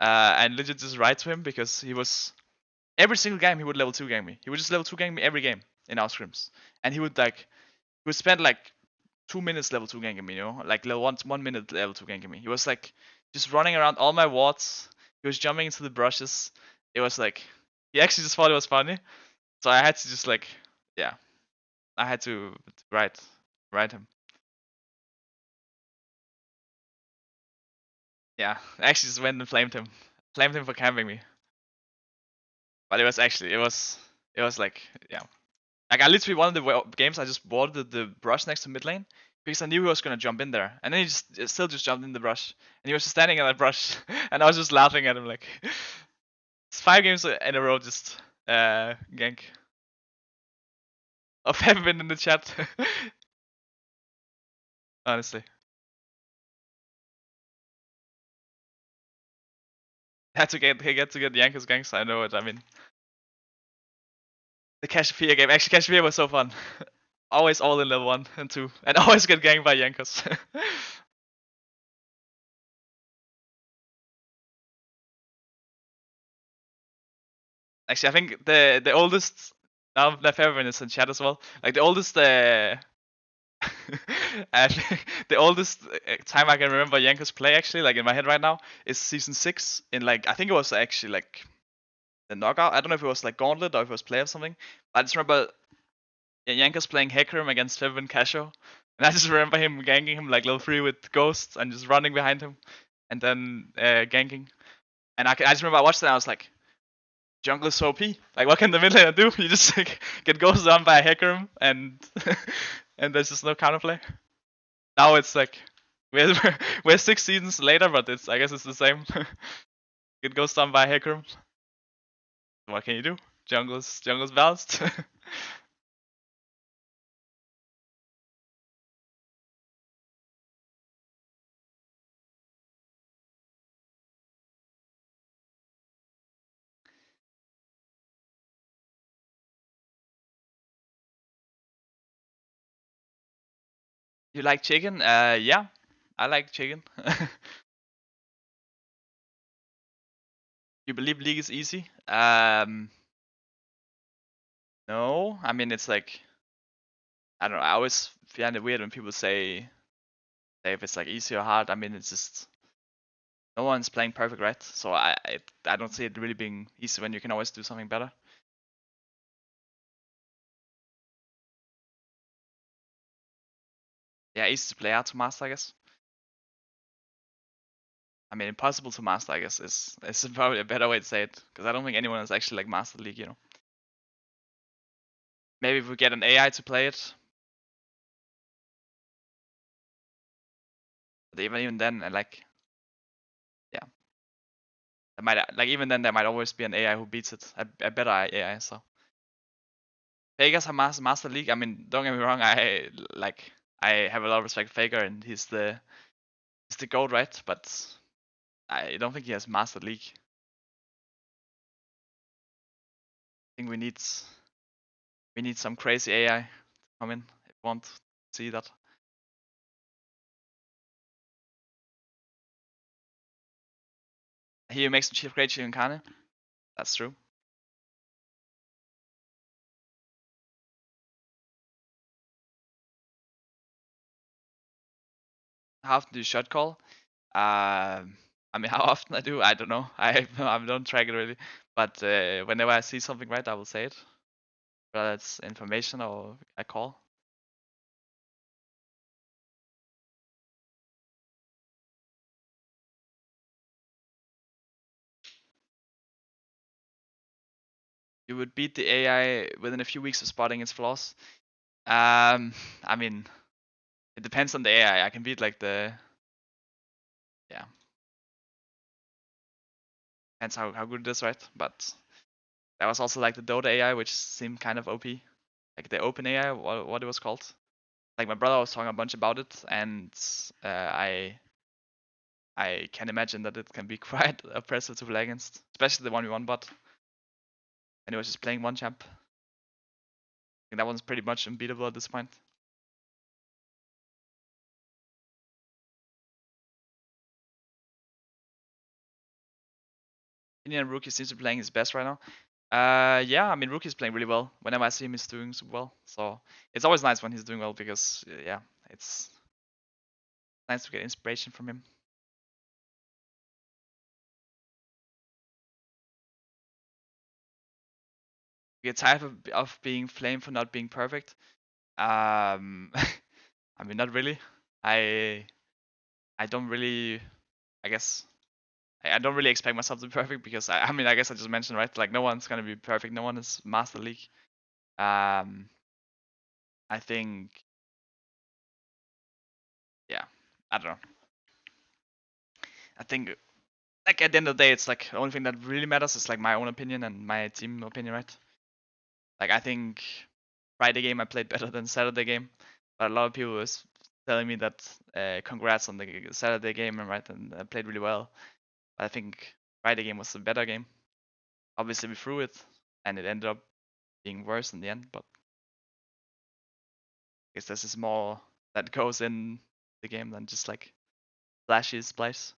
and legit just write to him because he was every single game he would level 2 gang me. He would just level 2 gang me every game in our scrims, and he would spend like 2 minutes level 2 ganking me, you know, like level 1 minute level 2 ganking me. He was like just running around all my wards. He was jumping into the brushes. It was like he actually just thought it was funny, so I had to just like I had to write him. Yeah, I actually just went and flamed him for camping me. But it was like like I literally one of the games I just warded the brush next to mid lane because I knew he was gonna jump in there, and then he still just jumped in the brush, and he was just standing in that brush, and I was just laughing at him like it's 5 games in a row just gank. Of heaven in the chat. Honestly. Had to get Jankos ganks, I know it, I mean. The Cassiopeia game. Actually, Cassiopeia was so fun. Always all in level 1 and 2. And always get ganked by Jankos. Actually, I think the oldest... Now Lefebvre is in chat as well. Like the oldest... the oldest time I can remember Jankos play, actually, like in my head right now, is season 6. In like... I think it was actually like... the knockout. I don't know if it was like Gauntlet or if it was play or something. I just remember Jankos playing Hecarim against Fev and Casio. And I just remember him ganking him like level 3 with ghosts and just running behind him and then ganking. And I just remember I watched it and I was like, jungle is so OP. Like, what can the mid laner do? You just like, get ghosted on by a Hecarim and and there's just no counterplay. Now it's like we're we're 6 seasons later, but I guess it's the same. Get ghosted on by a Hecarim. What can you do? Jungle's balanced. You like chicken? Yeah, I like chicken. You believe League is easy? No. I mean, it's like, I don't know. I always find it weird when people say if it's like easy or hard. I mean, it's just no one's playing perfect, right? So I don't see it really being easy when you can always do something better. Yeah, easy to play, hard to master, I guess. I mean, impossible to master, I guess, is probably a better way to say it, because I don't think anyone has actually like mastered League, you know. Maybe if we get an AI to play it, but even then, like, yeah, there might like even then there might always be an AI who beats it, a better AI. So Vegas have master League. I mean, don't get me wrong, I have a lot of respect for Faker, and he's the GOAT, right? But I don't think he has mastered League. I think we need some crazy AI to come in if we want to see that. He makes some great chicken carne. That's true. How often do you shot call? I mean, how often I do, I don't know. I don't track it really. But whenever I see something right, I will say it. Whether it's information or a call. You would beat the AI within a few weeks of spotting its flaws. I mean, it depends on the AI. I can beat like yeah. Depends how good it is, right? But that was also like the Dota AI, which seemed kind of OP. Like the Open AI, what it was called. Like my brother was talking a bunch about it, and I can imagine that it can be quite oppressive to play against, especially the 1v1 bot. And he was just playing one champ. I think that one's pretty much unbeatable at this point. Indian Rookie seems to be playing his best right now. Yeah, I mean Rookie's playing really well. Whenever I see him, he's doing super well. So it's always nice when he's doing well because yeah, it's nice to get inspiration from him. You get tired of being flamed for not being perfect. I mean, not really. I don't really. I guess I don't really expect myself to be perfect because I mean I guess I just mentioned, right, like no one's gonna be perfect. No one is Master League. I think, yeah, I don't know. I think like at the end of the day, it's like the only thing that really matters is like my own opinion and my team opinion, right? Like I think Friday game I played better than Saturday game, but a lot of people was telling me that congrats on the Saturday game, right? And I played really well. But I think Friday game was the better game. Obviously we threw it, and it ended up being worse in the end. But I guess there's more that goes in the game than just like flashy splice.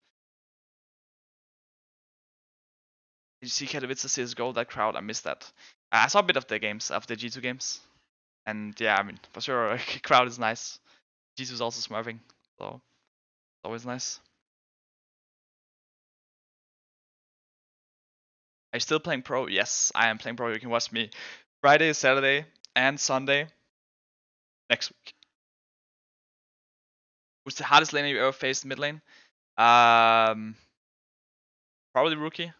Did you see Katowice CSGO? That crowd, I missed that. I saw a bit of the games, of the G2 games. And yeah, I mean, for sure, crowd is nice. G2 is also smurfing, so it's always nice. Are you still playing pro? Yes, I am playing pro. You can watch me Friday, Saturday, and Sunday next week. Who's the hardest laner you ever faced mid lane? Probably Rookie.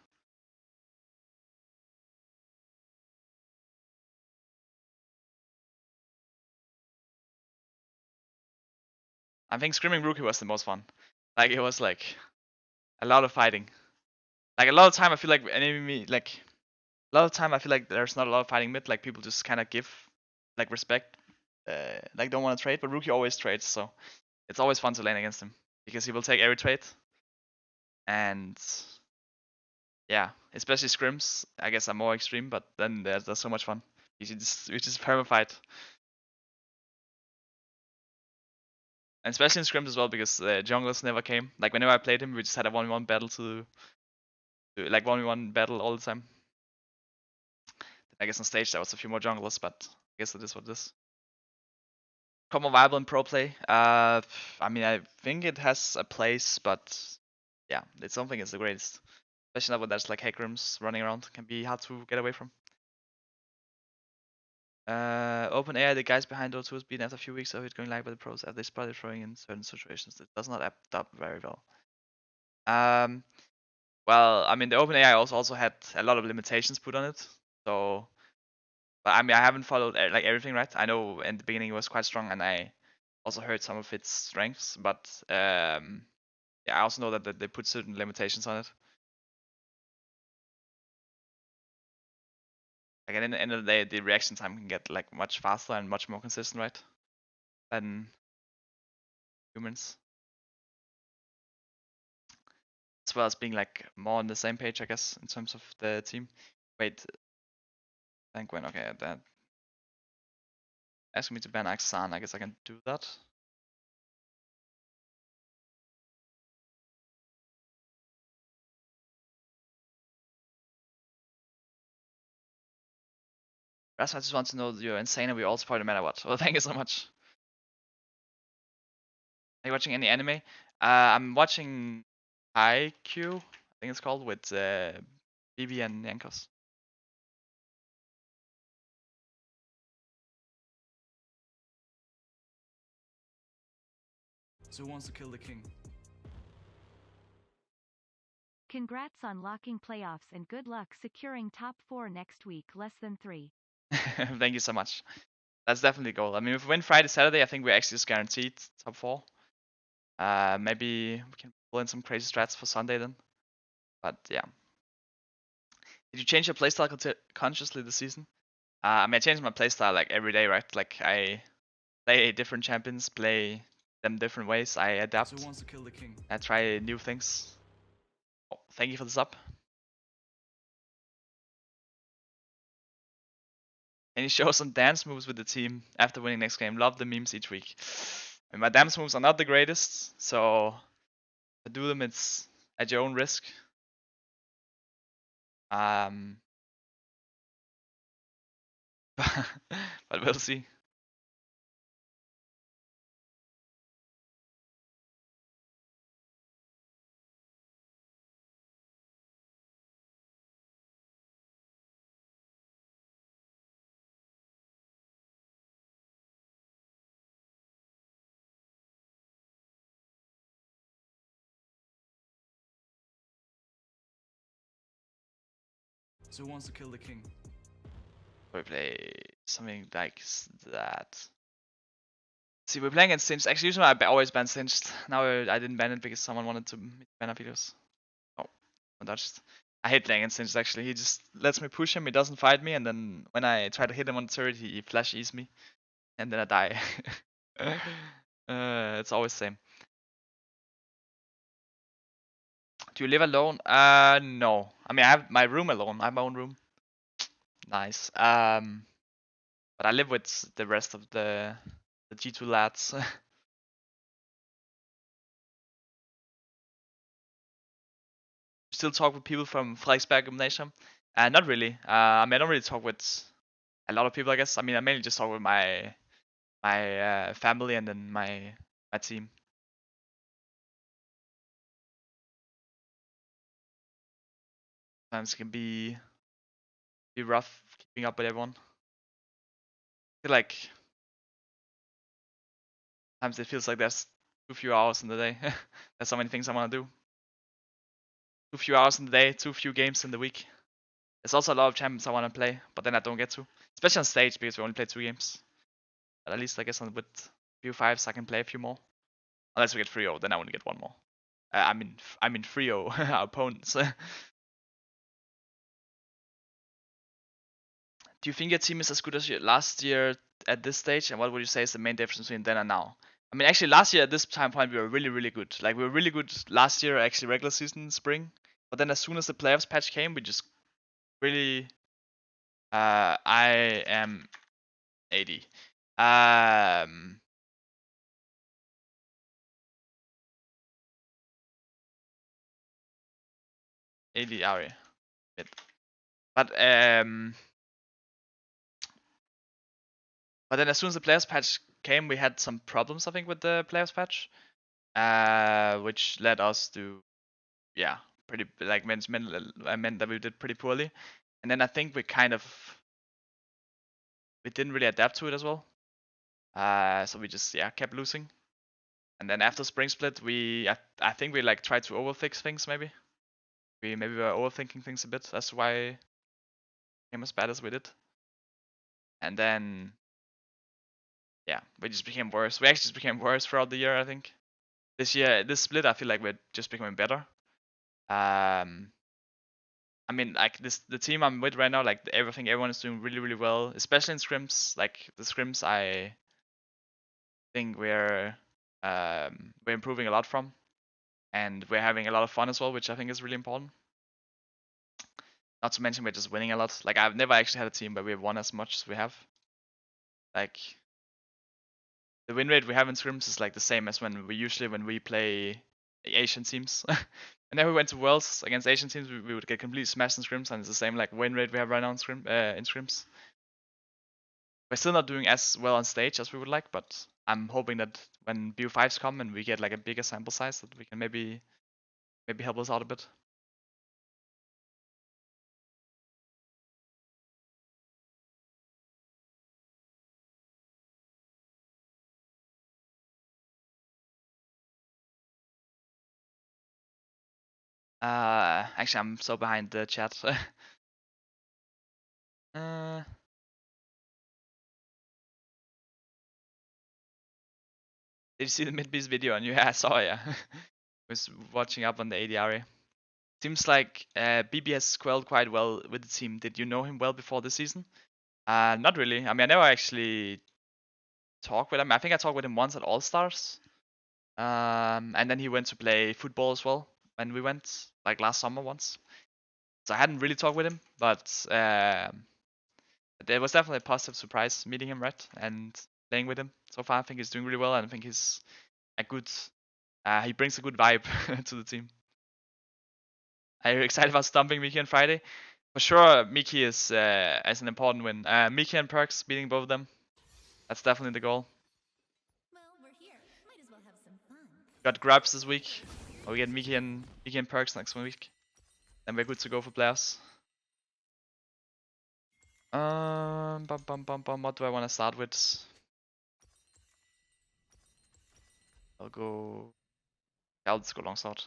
I think Screaming Rookie was the most fun. Like, it was like a lot of fighting. Like, a lot of time I feel like enemy, like, a lot of time I feel like there's not a lot of fighting mid. Like, people just kind of give, like, respect. Like, don't want to trade, but Rookie always trades, so it's always fun to lane against him. Because he will take every trade. And yeah, especially scrims, I guess are more extreme, but then there's so much fun. You just perma-fight. And especially in scrims as well, because the junglers never came. Like, whenever I played him, we just had a 1v1 battle like 1v1 battle all the time. I guess on stage there was a few more junglers, but I guess it is what it is. More viable in pro play. I mean, I think it has a place, but yeah, it's something it's the greatest. Especially now when there's like hackrooms running around, can be hard to get away from. OpenAI, the guys behind Dota 2 has been after a few weeks of it going live by the pros as they spotted throwing in certain situations. It does not apt up very well. Well, I mean, the OpenAI also had a lot of limitations put on it. So, but I mean, I haven't followed like everything, right? I know in the beginning it was quite strong, and I also heard some of its strengths. But yeah, I also know that they put certain limitations on it. Like at the end of the day, the reaction time can get like much faster and much more consistent, right? Than humans. As well as being like more on the same page, I guess, in terms of the team. Wait, thank when? Okay, that asking me to ban Axan. I guess I can do that. That's I just want to know that you're insane and we all support no matter what. Well, thank you so much. Are you watching any anime? I'm watching Haikyuu, I think it's called, with Bibi and Yankos. So who wants to kill the king? Congrats on locking playoffs and good luck securing top 4 next week, less than 3. Thank you so much. That's definitely a goal. I mean, if we win Friday, Saturday, I think we're actually just guaranteed top 4. Maybe we can pull in some crazy strats for Sunday then. But yeah. Did you change your playstyle consciously this season? I mean, I change my playstyle like every day, right? Like I play different champions, play them different ways. I adapt. So who wants to kill the king? I try new things. Oh, thank you for the sub. Can you show some dance moves with the team after winning next game? Love the memes each week. I mean, my dance moves are not the greatest, so to do them, it's at your own risk. But we'll see. So who wants to kill the king? We play something like that. See, we're playing against Singed. Actually, usually I always ban Singed. Now I didn't ban it because someone wanted to ban our videos. Oh, I dodged. I hate playing against Singed actually. He just lets me push him, he doesn't fight me, and then when I try to hit him on the turret, he flash E's me. And then I die. It's always the same. Do you live alone? No. I mean, I have my room alone. I have my own room. Nice. But I live with the rest of the G2 lads. Still talk with people from Frederiksberg Gymnasium? Not really. I mean, I don't really talk with a lot of people, I guess. I mean, I mainly just talk with my family and then my team. Sometimes it can be rough keeping up with everyone. I feel like sometimes it feels like there's too few hours in the day. There's so many things I want to do. Too few hours in the day, too few games in the week. There's also a lot of champions I want to play, but then I don't get to. Especially on stage because we only play 2 games. But at least I guess with BO5s I can play a few more. Unless we get 3-0, then I only get 1 more. I mean 3-0 our opponents. Do you think your team is as good as last year at this stage? And what would you say is the main difference between then and now? I mean, actually, last year at this time point we were really, really good. Like we were really good last year, actually regular season, spring. But then as soon as the playoffs patch came, we just really. I am 80. 80 Ari. But then as soon as the players patch came, we had some problems, I think, with the players patch, which led us to, yeah, pretty like meant that we did pretty poorly, and then I think we didn't really adapt to it as well, so we just kept losing, and then after spring split, I think we like tried to overfix things maybe. We were overthinking things a bit. That's why it became as bad as we did, and then. Yeah, we just became worse. We actually just became worse throughout the year, I think. This split, I feel like we're just becoming better. I mean, like the team I'm with right now, like everyone is doing really, really well, especially in scrims. Like the scrims, I think we're improving a lot from, and we're having a lot of fun as well, which I think is really important. Not to mention we're just winning a lot. Like I've never actually had a team where we've won as much as we have. Like the win rate we have in scrims is like the same as when we play Asian teams. Whenever we went to Worlds against Asian teams, we would get completely smashed in scrims, and it's the same like win rate we have right now in scrims. We're still not doing as well on stage as we would like, but I'm hoping that when BO5s come and we get like a bigger sample size, that we can maybe help us out a bit. Actually, I'm so behind the chat. Did you see the mid-beast video on you? Yeah, I saw it, yeah. Was watching up on the ADR. Seems like BB has quelled quite well with the team. Did you know him well before the season? Not really. I mean, I never actually talked with him. I think I talked with him once at All Stars. And then he went to play football as well when we went, like last summer once. So I hadn't really talked with him, but there was definitely a positive surprise meeting him, right? And playing with him so far. I think he's doing really well, and I think he's a good. He brings a good vibe to the team. Are you excited about stomping Miki on Friday? For sure, Miki is as an important win. Miki and Perks beating both of them. That's definitely the goal. Well, we're here. Might as well have some fun. Got grabs this week. Or we get Miki and Perks next week. Then we're good to go for playoffs. What do I want to start with? I'll just go longsword.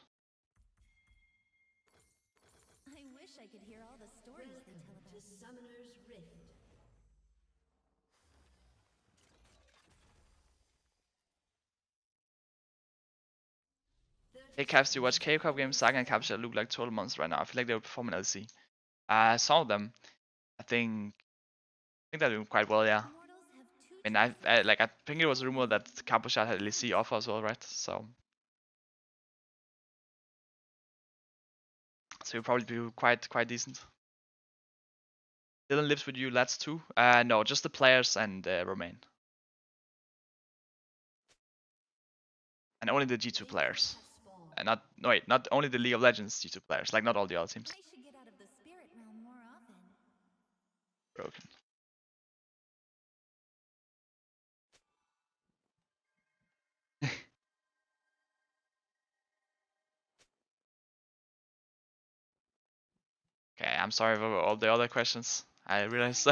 I wish I could hear all the stories they tell about to Summoner's Rift. Hey Caps, do you watch K-Cup games? Saga and Capture look like total monsters right now. I feel like they will perform in LC. Some of them, I think they're doing quite well, yeah. Immortals have two I mean, I think it was a rumor that Capuchat had LC offer as well, right? So you'll probably be quite decent. Dylan lives with you lads too? No, just the players and Romain. And only the G2 players. And not only the League of Legends G2 players, like not all the other teams. I should get out of the spirit realm more often. Broken. Okay, I'm sorry for all the other questions. I realized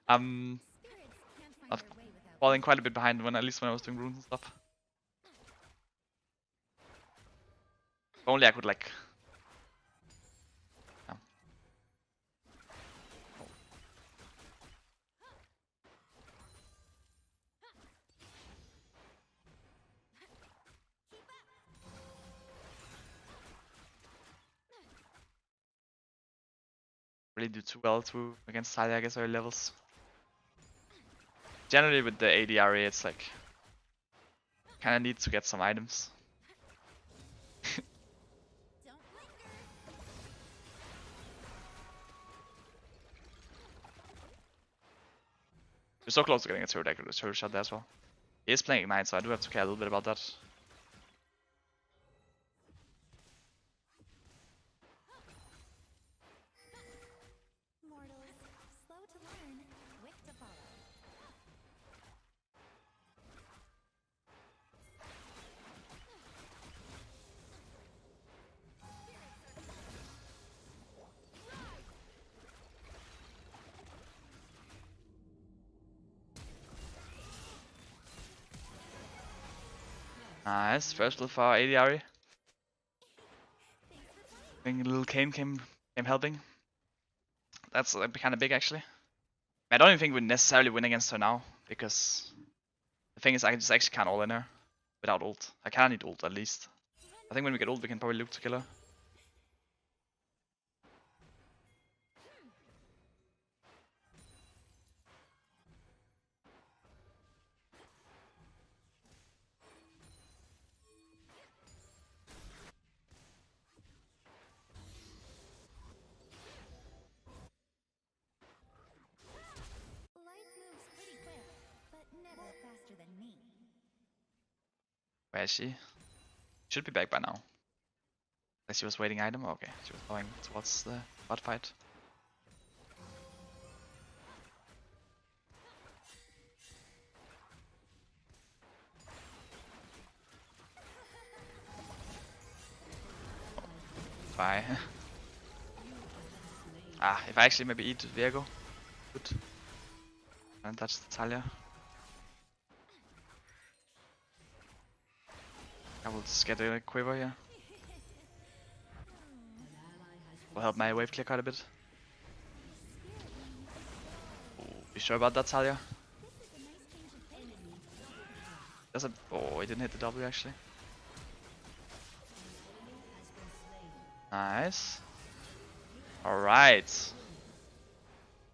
I'm Spirits can't find not their way without falling quite a bit behind at least when I was doing runes and stuff. If only I could like. Yeah. Really do too well too against Talia, I guess, early levels. Generally with the ADRA, it's like kind of need to get some items. Don't linger. We're so close to getting a turret shot there as well. He is playing Ignite, so I do have to care a little bit about that. Mortals, slow to learn, quick to follow. Nice, first blood for ADRA. I think little Kane came helping. That's kind of big actually. I don't even think we necessarily win against her now, because the thing is I just actually can't ult in her without ult. I kinda need ult at least. I think when we get ult we can probably look to kill her. Life moves pretty quick, but never faster than me. Where is she? Should be back by now. Unless she was waiting item? Okay, she was going towards the bot fight. Bye. If I actually maybe eat Viego. Good. And touch the Talia. I will just get a quiver here. Will help my wave clear quite a bit. Ooh, be sure about that, Talia. There's a. Oh, he didn't hit the W actually. Nice. Alright.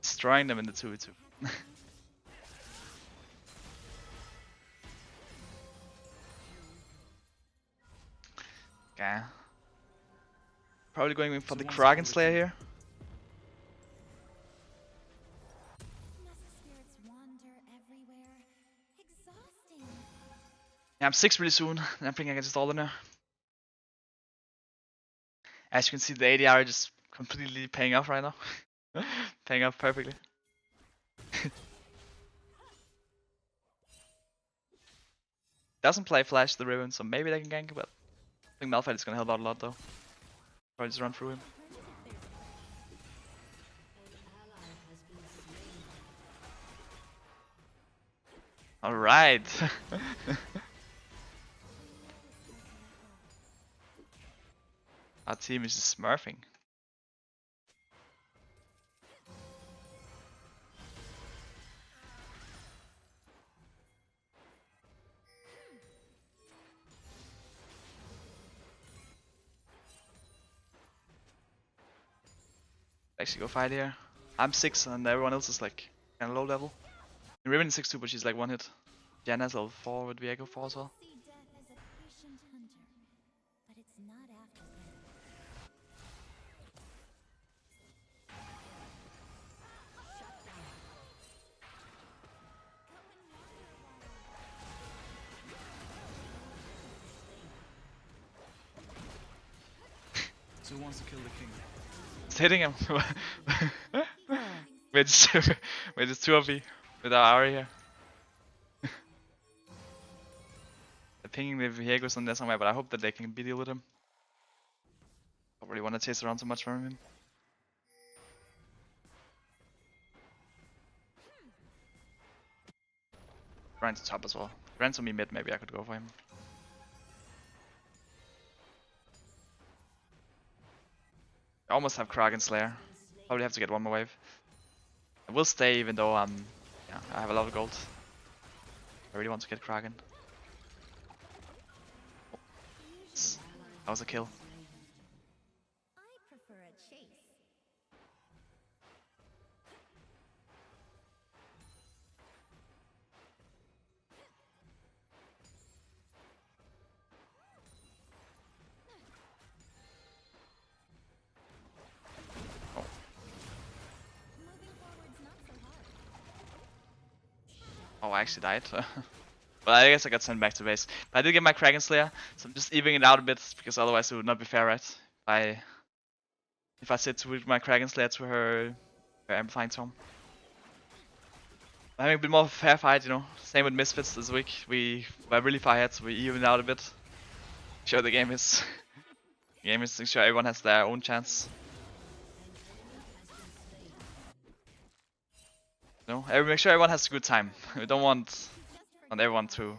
Destroying them in the 2v2. Okay. Probably going for the Kraken Slayer here. Nessa spirits wander everywhere. Exhausting. Yeah, I'm 6 really soon, and I'm thinking I can just ult in her. As you can see, the ADR just completely paying off right now. Paying off perfectly. Doesn't play Flash the Ribbon, so maybe they can gank, but I think Malphite is gonna help out a lot though. Probably just run through him. Alright. Our team is just smurfing. Actually go fight here. I'm 6 and everyone else is like kinda low level. Ribbon is 6 too, but she's like 1 hit. Janna's level 4 with Viego 4 as well. See death as a patient hunter, but it's not after death. So who wants to kill the king? It's hitting him. we're just 2 of me with our Ari here. They're pinging the Viegos on there somewhere, but I hope that they can deal with him. I don't really want to chase around so much from him. Ryan to top as well. Ryan's on me mid, maybe I could go for him. I almost have Kraken Slayer. Probably have to get one more wave. I will stay even though yeah, I have a lot of gold. I really want to get Kraken. That was a kill. I prefer a chase. Moving forward's not so hard. Oh, I actually died. Well, I guess I got sent back to base. But I did get my Kraken Slayer, so I'm just evening it out a bit, because otherwise it would not be fair, right? If I sit with my Kraken Slayer to her Amplifying Tome. I'm having a bit more of a fair fight, you know. Same with Misfits this week. We were really far ahead, so we evened out a bit. Sure, the game is... game is to sure everyone has their own chance. No, make sure everyone has a good time. We don't want everyone to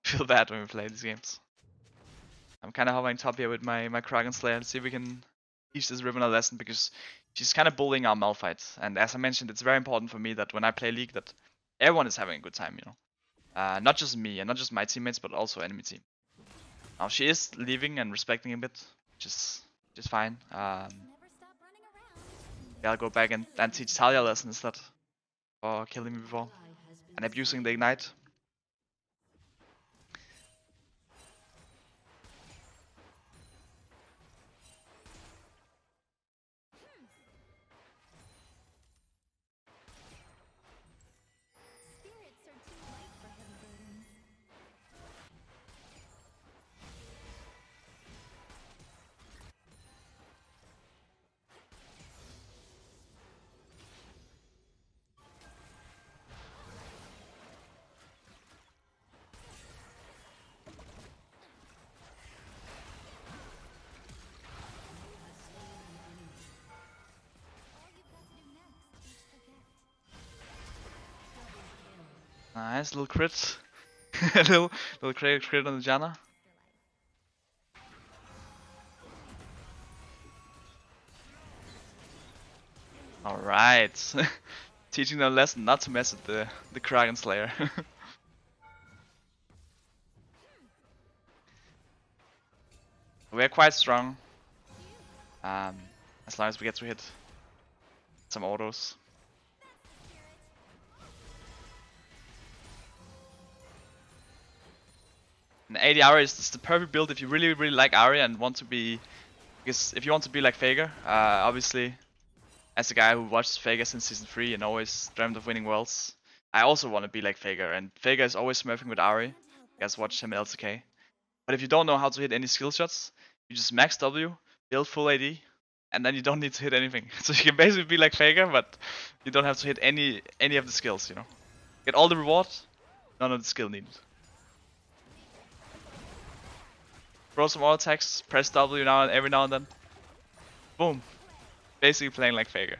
feel bad when we play these games. I'm kind of hovering top here with my Kraken Slayer to see if we can teach this Riven a lesson, because she's kind of bullying our Malphite. And as I mentioned, it's very important for me that when I play League that everyone is having a good time, you know. Not just me and not just my teammates, but also enemy team. Now she is leaving and respecting a bit, which is fine. Never stop running around. Yeah, I'll go back and teach Talia a lesson instead. For killing me before. And abusing the Ignite. Spirits are too light for heavy burdens. All you've got to do next is forget. Nice, little crit. little crit on the Janna. Alright. Teaching them a lesson not to mess with the Kraken Slayer. We're quite strong. As long as we get to hit some autos. And AD Ahri is the perfect build if you really like Ahri and want to be, because if you want to be like Faker, obviously, as a guy who watched Faker since season 3 and always dreamt of winning worlds, I also want to be like Faker, and Faker is always smurfing with Ahri. You guys watch him LCK. But if you don't know how to hit any skill shots, you just max W, build full AD, and then you don't need to hit anything. So you can basically be like Faker, but you don't have to hit any of the skills, you know. Get all the reward, none of the skill needed. Throw some auto attacks, press W every now and then. Boom. Basically playing like Faker.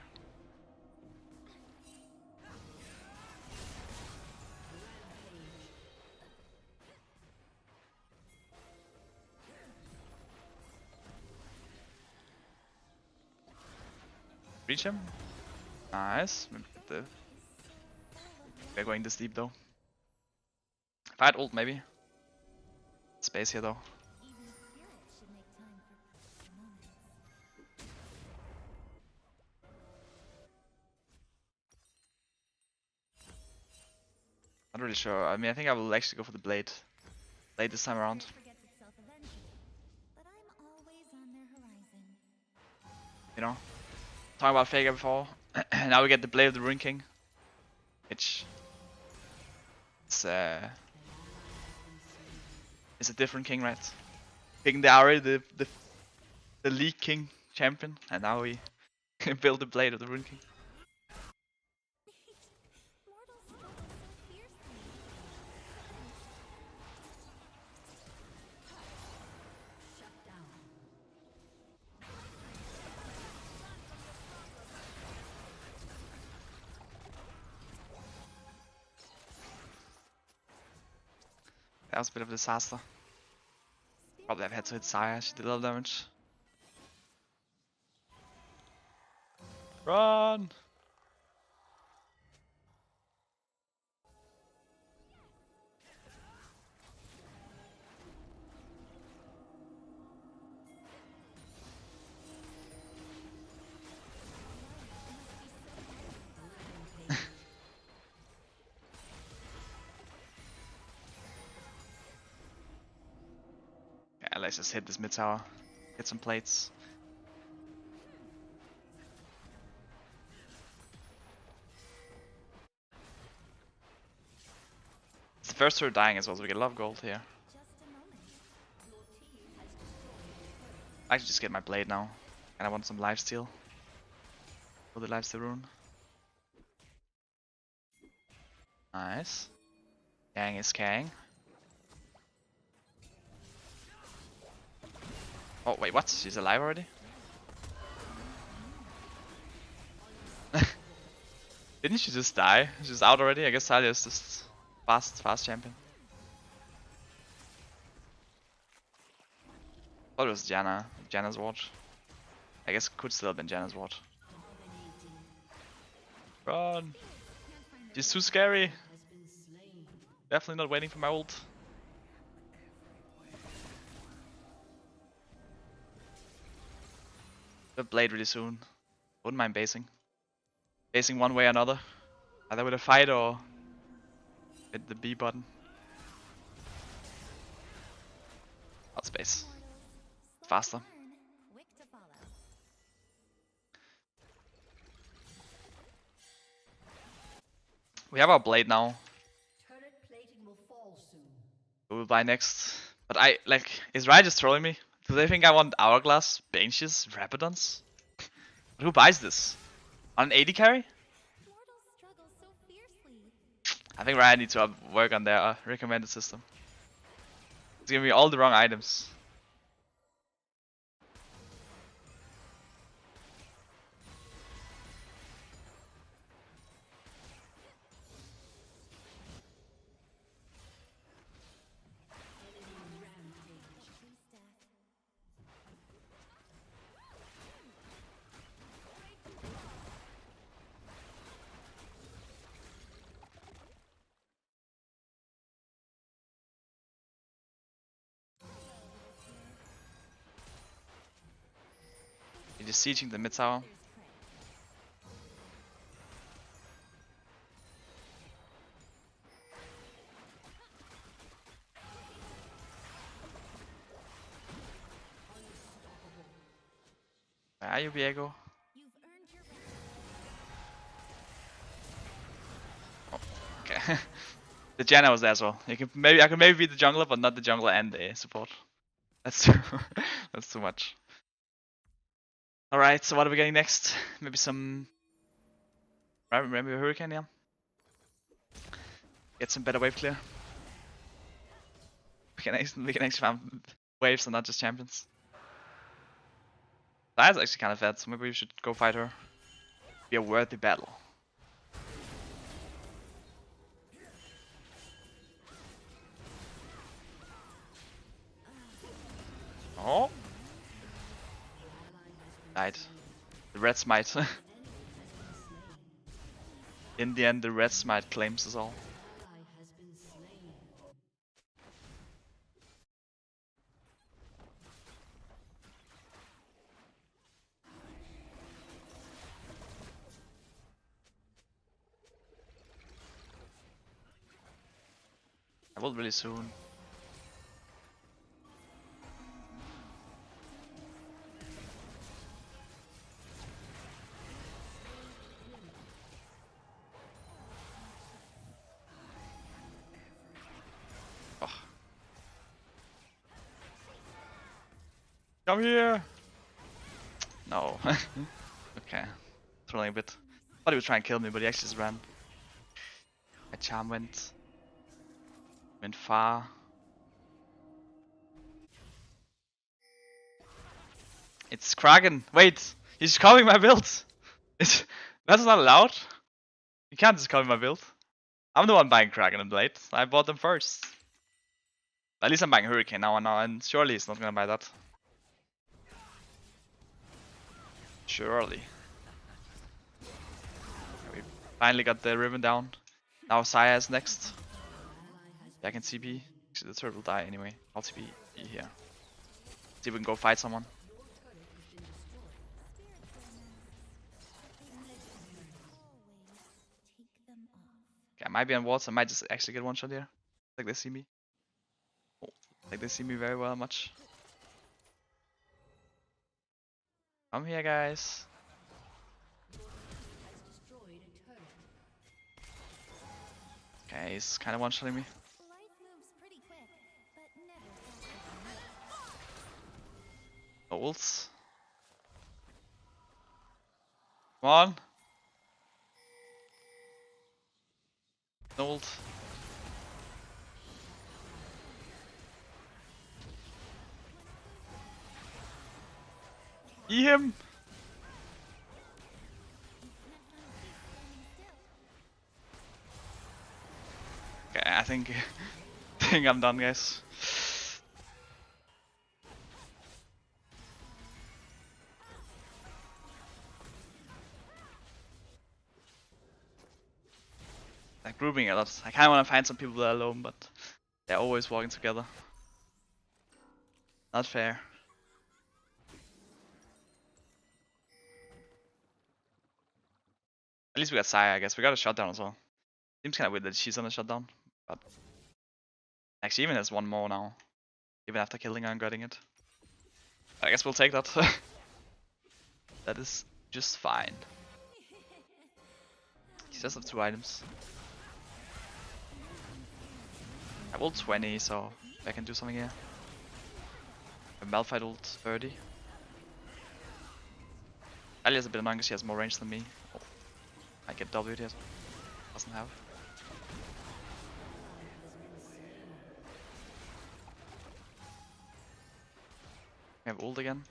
Reach him. Nice. We're going this deep though. If I had ult maybe. Space here though. Even spirits should make time for moments. Not really sure. I mean, I think I will actually go for the blade. Blade this time around. Forgets itself eventually, but I'm always on their horizon. You know? Talking about Faker before. Now we get the Blade of the Ruin King. Which... It's a different king, right? Picking the Ahri, the League King champion. And now we build the Blade of the Ruin King. Mortals struggle so fiercely. Shut down. That was a bit of a disaster. Probably have had to hit Saya, she did a lot of damage. Run! Yeah, let's just hit this mid tower. Get some plates. It's the first turret dying as well, so we get a lot of gold here. I should just get my blade now. And I want some lifesteal. For the lifesteal rune. Nice. Yang is carrying. Oh wait, what? She's alive already? Didn't she just die? She's out already? I guess Talia is just fast champion. Thought it was Janna's watch. I guess it could still have been Janna's watch. Run! She's too scary! Definitely not waiting for my ult. The blade really soon. Wouldn't mind basing. Basing one way or another. Either with a fight or hit the B button. Outspace. Faster. Quick to follow. We have our blade now. Turret plating will fall soon. We will buy next. But is Riot just trolling me? Do they think I want Hourglass, Benches, Rapidons? But who buys this? On an 80 carry? Mortals struggle so fiercely. I think Riot needs to work on their recommended system. It's giving me all the wrong items. You're just sieging the mid tower. Where are you, Viego? You've earned your Oh, okay. The Janna was there as well. I could maybe be the jungler, but not the jungler and the support. That's too that's too much. Alright, so what are we getting next? Maybe some maybe a hurricane, yeah. Get some better wave clear. We can actually farm waves and not just champions. That's actually kind of bad, so maybe we should go fight her. Be a worthy battle. Oh! Died. The red smite. In the end, the red smite claims us all. Ally has been slain. I will really soon. Oh. Come here! No. Okay. Trolling a bit. Thought he would try and kill me, but he actually just ran. My charm went far. It's Kraken. Wait, he's copying my build. That's not allowed. You can't just copy my build. I'm the one buying Kraken and Blade. I bought them first. At least I'm buying Hurricane now, and surely he's not gonna buy that. Surely. Finally got the Riven down. Now Saya is next. I can CP. Actually, the turret will die anyway. I'll TP here. See if we can go fight someone. Okay, I might be on walls. I might just actually get one shot here. Like they see me. Oh, like they see me very well much. Come here, guys. Okay, he's kind of one-shotting me. Life moves pretty quick, but never faster. Ults. Come on. No ult. Eat him. Okay, I think I'm done, guys. Like grouping a lot. I kind of want to find some people that are alone, but they're always walking together. Not fair. At least we got Saya, I guess. We got a shutdown as well. Seems kind of weird that she's on a shutdown, but actually even has one more now, even after killing her and getting it. I guess we'll take that. That is just fine. He does have 2 items. I have ult 20, so I can do something here. A Malphite ult 30. Alia's a bit annoying because she has more range than me. Oh, I get W'd here. Doesn't have. I have ult again.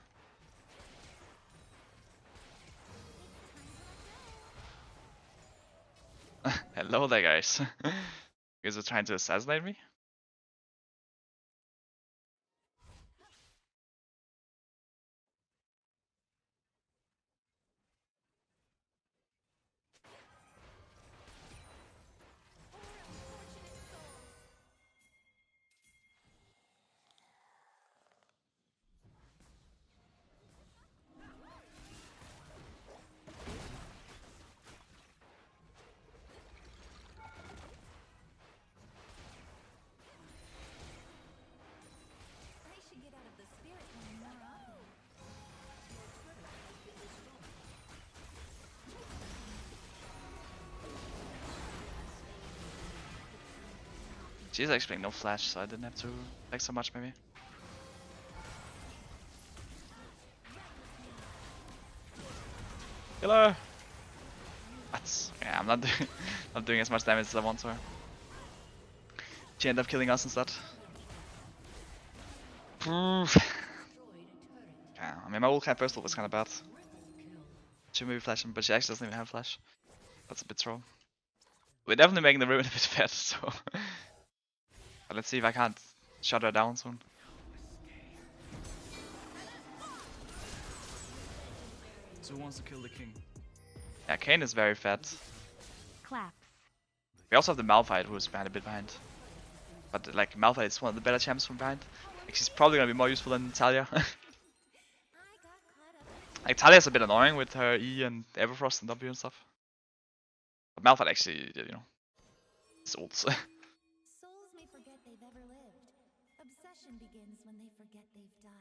Hello there, guys. You guys are trying to assassinate me? I should get out of the spirit one more often. She's actually no flash, so I didn't have to like so much maybe. Kill her! What? Yeah, I'm not doing, not doing as much damage as I want to her. She ended up killing us instead. Yeah, I mean my ult kind of was kind of bad. She maybe flash him, but she actually doesn't even have flash. That's a bit troll. We're definitely making the Riven a bit fat, so... But let's see if I can't shut her down soon. So who wants to kill the king? Yeah, Kayn is very fat. Claps. We also have the Malphite who is behind a bit behind. But like Malphite is one of the better champs from behind. Like, she's probably gonna be more useful than Talia. I got caught up. Like Talia's a bit annoying with her E and Everfrost and W and stuff. But Malphite actually, you know, it's ults. Souls may forget they've ever lived. Obsession begins when they forget they've died.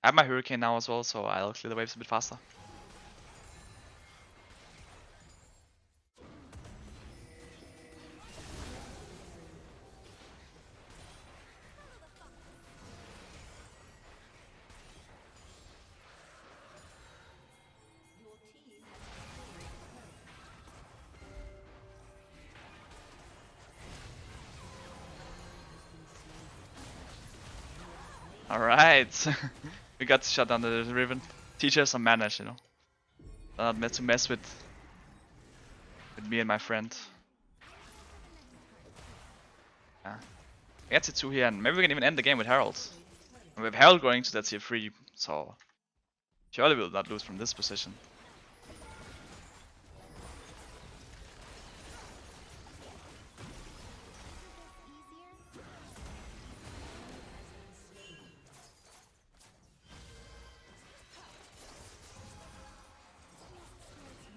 I have my Hurricane now as well, so I'll clear the waves a bit faster. Alright, we got to shut down the Riven. Teach us some manners, you know. They're not meant to mess with me and my friend. Yeah. I get to 2 here, and maybe we can even end the game with Herald. And we have Herald going to that tier 3, so Surely we'll not lose from this position.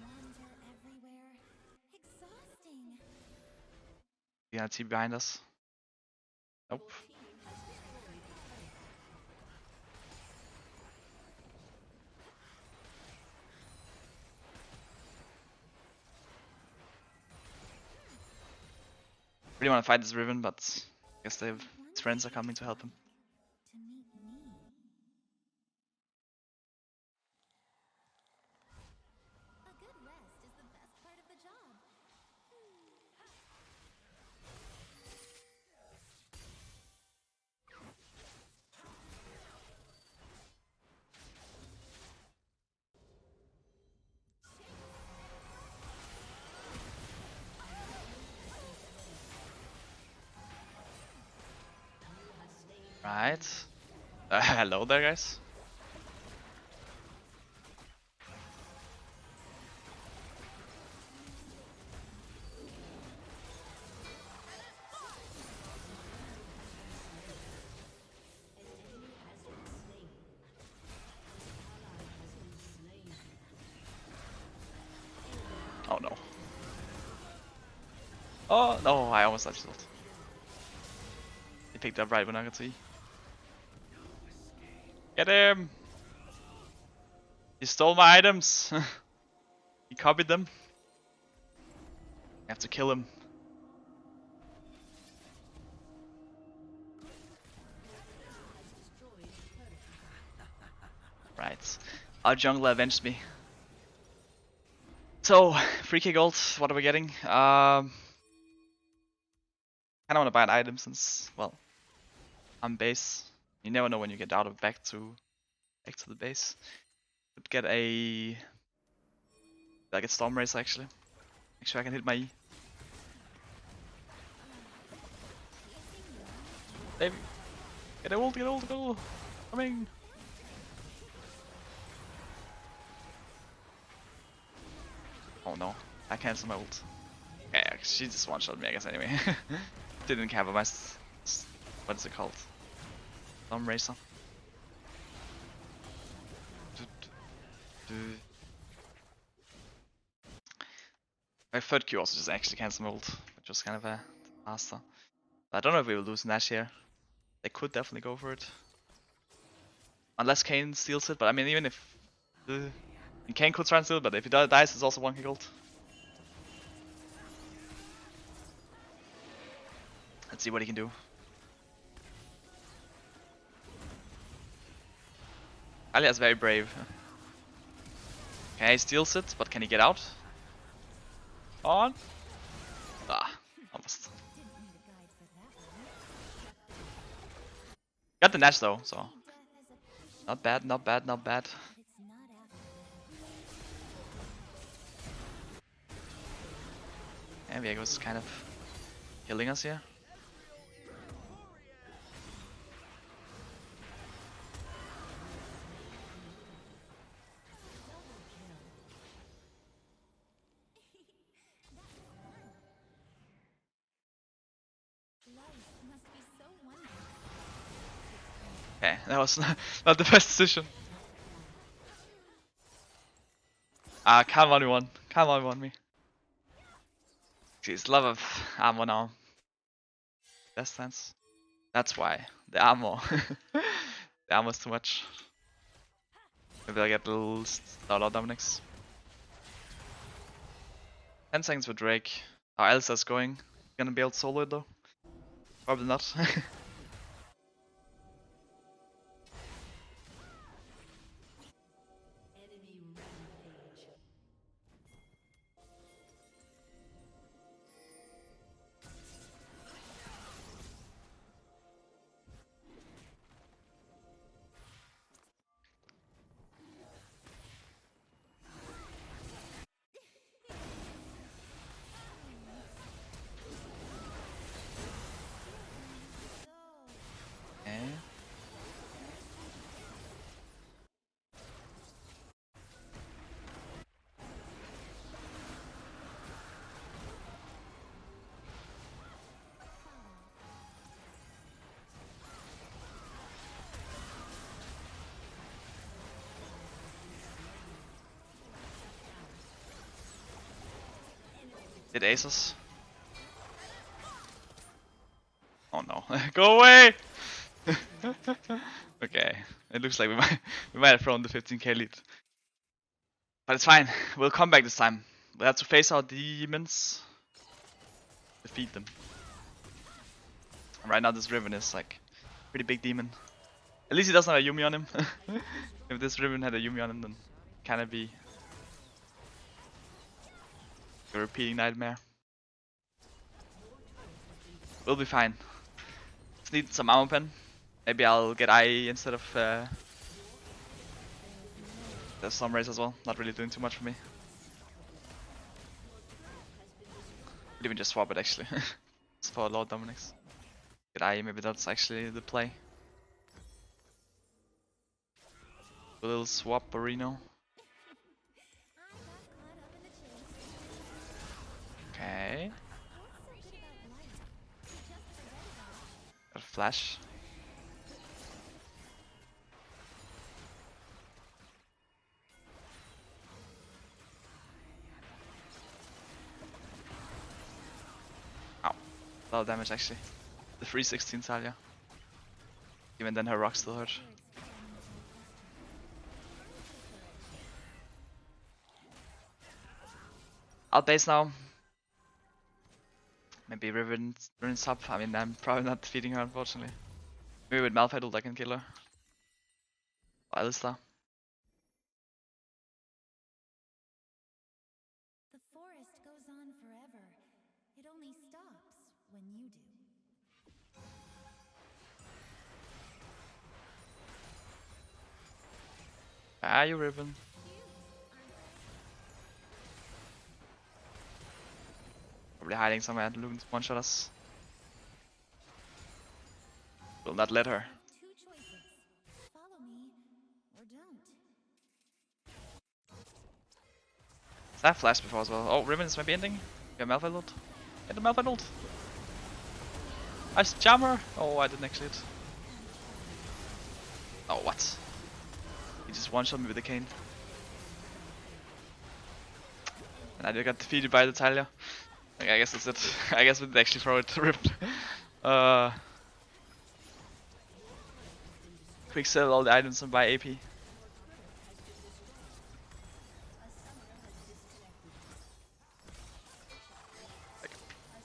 Wander everywhere. Exhausting. Yeah, team behind us. Nope. Really want to fight this Riven, but I guess his friends are coming to help him. To meet me. A good rest is the best part of the job. Right. Hello there, guys. Oh no. Oh no, I almost touched it. He picked up right when I could see. Get him! He stole my items! He copied them. I have to kill him. Right. Our jungler avenged me. So, 3k gold, what are we getting? Kinda wanna buy an item since, well, I'm base. You never know when you get out of back to the base. Could get a Storm Race actually. Make sure I can hit my E. Dave, get ult, get ult, get ult. Coming. Oh no, I cancelled my ult. Okay, she just one-shot me I guess anyway. Didn't cover my what is it called? Storm Racer. My third Q also just actually cancelled my ult, which was kind of a disaster. I don't know if we will lose Nash here. They could definitely go for it. Unless Kayn steals it, but I mean even if Kayn could try and steal it, but if he dies it's also 1k gold. Let's see what he can do. Alia's very brave. Okay, he steals it, but can he get out? On. Ah, almost. Didn't need a guide for that one. Got the Nash though, so Death as a patient, not bad, not bad, not bad. but it's not after. And Viego's kind of killing us here. Life must be so wonderful. Okay, that was not the best decision. Can't 1v1. Can't 1v1 me. Jeez, love of armor now. Best sense. That's why. The armor. The armor's too much. Maybe I'll get a little Starlord Dominix. 10 seconds for Drake. How Elsa's going? Gonna be able to solo it though? Probably not. Enemy rampage. So Did Asus? Oh no. Go away! Okay. It looks like we might have thrown the 15k lead. But it's fine. We'll come back this time. We'll have to face our demons. Defeat them. And right now this Riven is like pretty big demon. At least he doesn't have a Yuumi on him. If this Riven had a Yuumi on him, then can it be a repeating nightmare? We'll be fine. Just need some armor pen. Maybe I'll get IE instead of the Storm Race as well. Not really doing too much for me. Could even just swap it actually. It's for Lord Dominic's. Get IE, maybe that's actually the play. A little swap Barino. Okay. Got a flash. Ow. A lot of damage actually. The 316 Talia. Even then her rock still hurt. I'll base now. Maybe Riven's up. I mean, I'm probably not defeating her, unfortunately. Maybe with Malphite ult I can kill her. Or Alistar. The forest goes on forever. It only stops when you do. Are you Riven? Probably hiding somewhere and looking to one-shot us. Will not let her. Two choices. Follow me or don't. That flash before as well. Oh, Riven is maybe ending. Yeah, Malphite ult. Get the Malphite ult. I jam her. Oh, I didn't actually hit. Oh, what? He just one-shot me with the cane. And I just got defeated by the Talia. Okay, I guess that's it. I guess we did actually throw it to Riven. Quick sell all the items and buy AP. Like,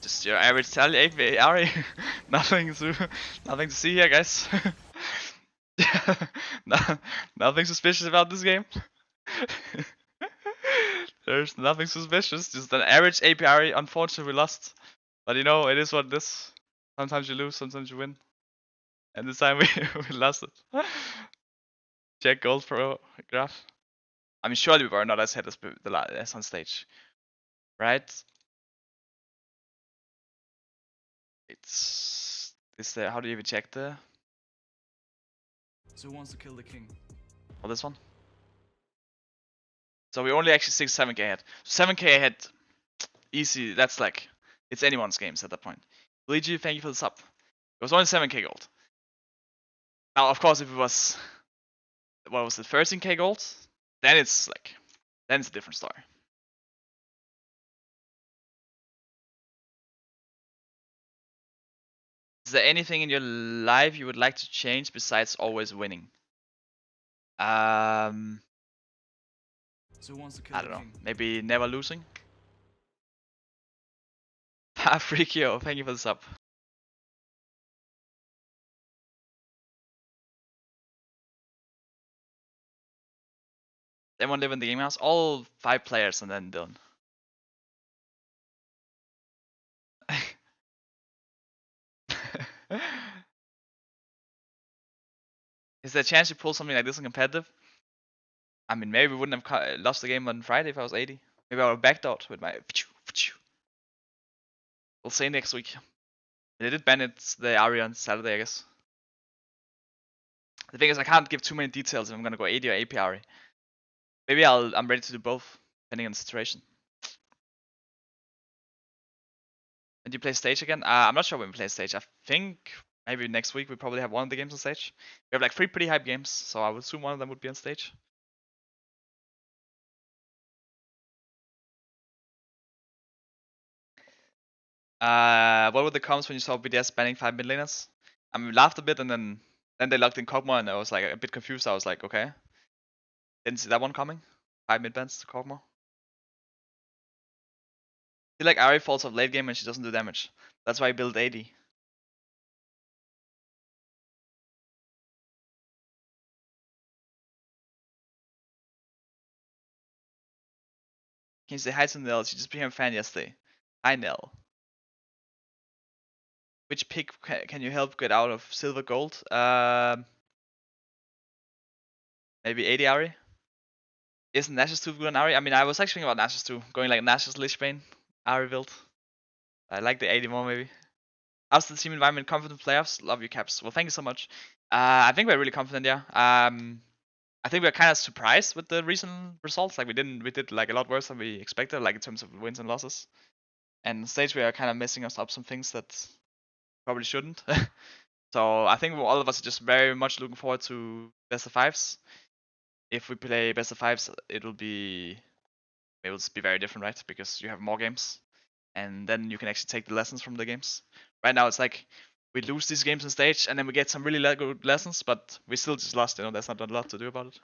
just your average Talia AP Ari. nothing to see here, guys. Nothing suspicious about this game. There's nothing suspicious, just an average APR. Unfortunately, we lost. But you know, it is what it is. Sometimes you lose, sometimes you win. And this time we lost it. Check gold for a graph. I mean, surely we were not as head as on stage. Right? It's... Is there, how do you even check the... So who wants to kill the king? Oh, this one? So we only actually 7k ahead. 7k ahead, easy. That's like, it's anyone's games at that point. Luigi, thank you for the sub. It was only 7k gold. Now, of course, if it was, what was it, 13k gold? Then it's like, then it's a different story. Is there anything in your life you would like to change besides always winning? So who wants to kill I the don't know. king? Maybe never losing? Freakio, thank you for the sub. Anyone live in the game house? All 5 players and then done. Is there a chance you pull something like this in competitive? I mean, maybe we wouldn't have lost the game on Friday if I was 80. Maybe I would have backdoured with my... We'll see next week. They did ban it, the Aria on Saturday, I guess. The thing is, I can't give too many details if I'm gonna go 80 or AP Ari. Maybe I'm ready to do both, depending on the situation. And you play stage again? I'm not sure when we play stage. I think maybe next week we probably have one of the games on stage. We have like 3 pretty hype games, so I would assume one of them would be on stage. What were the comments when you saw BDS banning 5 mid laners? I mean, we laughed a bit, and then they locked in Kog'Maw, and I was like a bit confused. I was like, okay, didn't see that one coming. 5 mid bans to Kog'Maw. I feel like Ahri falls off late game and she doesn't do damage. That's why I build 80. Can you say hi to Nell? She just became a fan yesterday. Hi Nell. Which pick can you help get out of silver gold? Maybe 80 Ahri? Isn't Nash's 2 good on Ahri? I mean, I was actually thinking about Nash's 2. Going like Nash's Lich Bane. Ahri build. I like the 80 more maybe. How's the team environment? Confident playoffs? Love you, Caps. Well, thank you so much. I think we're really confident, yeah. I think we're kind of surprised with the recent results. Like we did like a lot worse than we expected, like in terms of wins and losses. And stage we are kind of messing us up some things that probably shouldn't. So I think all of us are just very much looking forward to best of fives. If we play best of fives, it will be very different, right? Because you have more games, and then you can actually take the lessons from the games. Right now, it's like we lose these games on stage, and then we get some really good lessons, but we still just lost. You know, there's not a lot to do about it.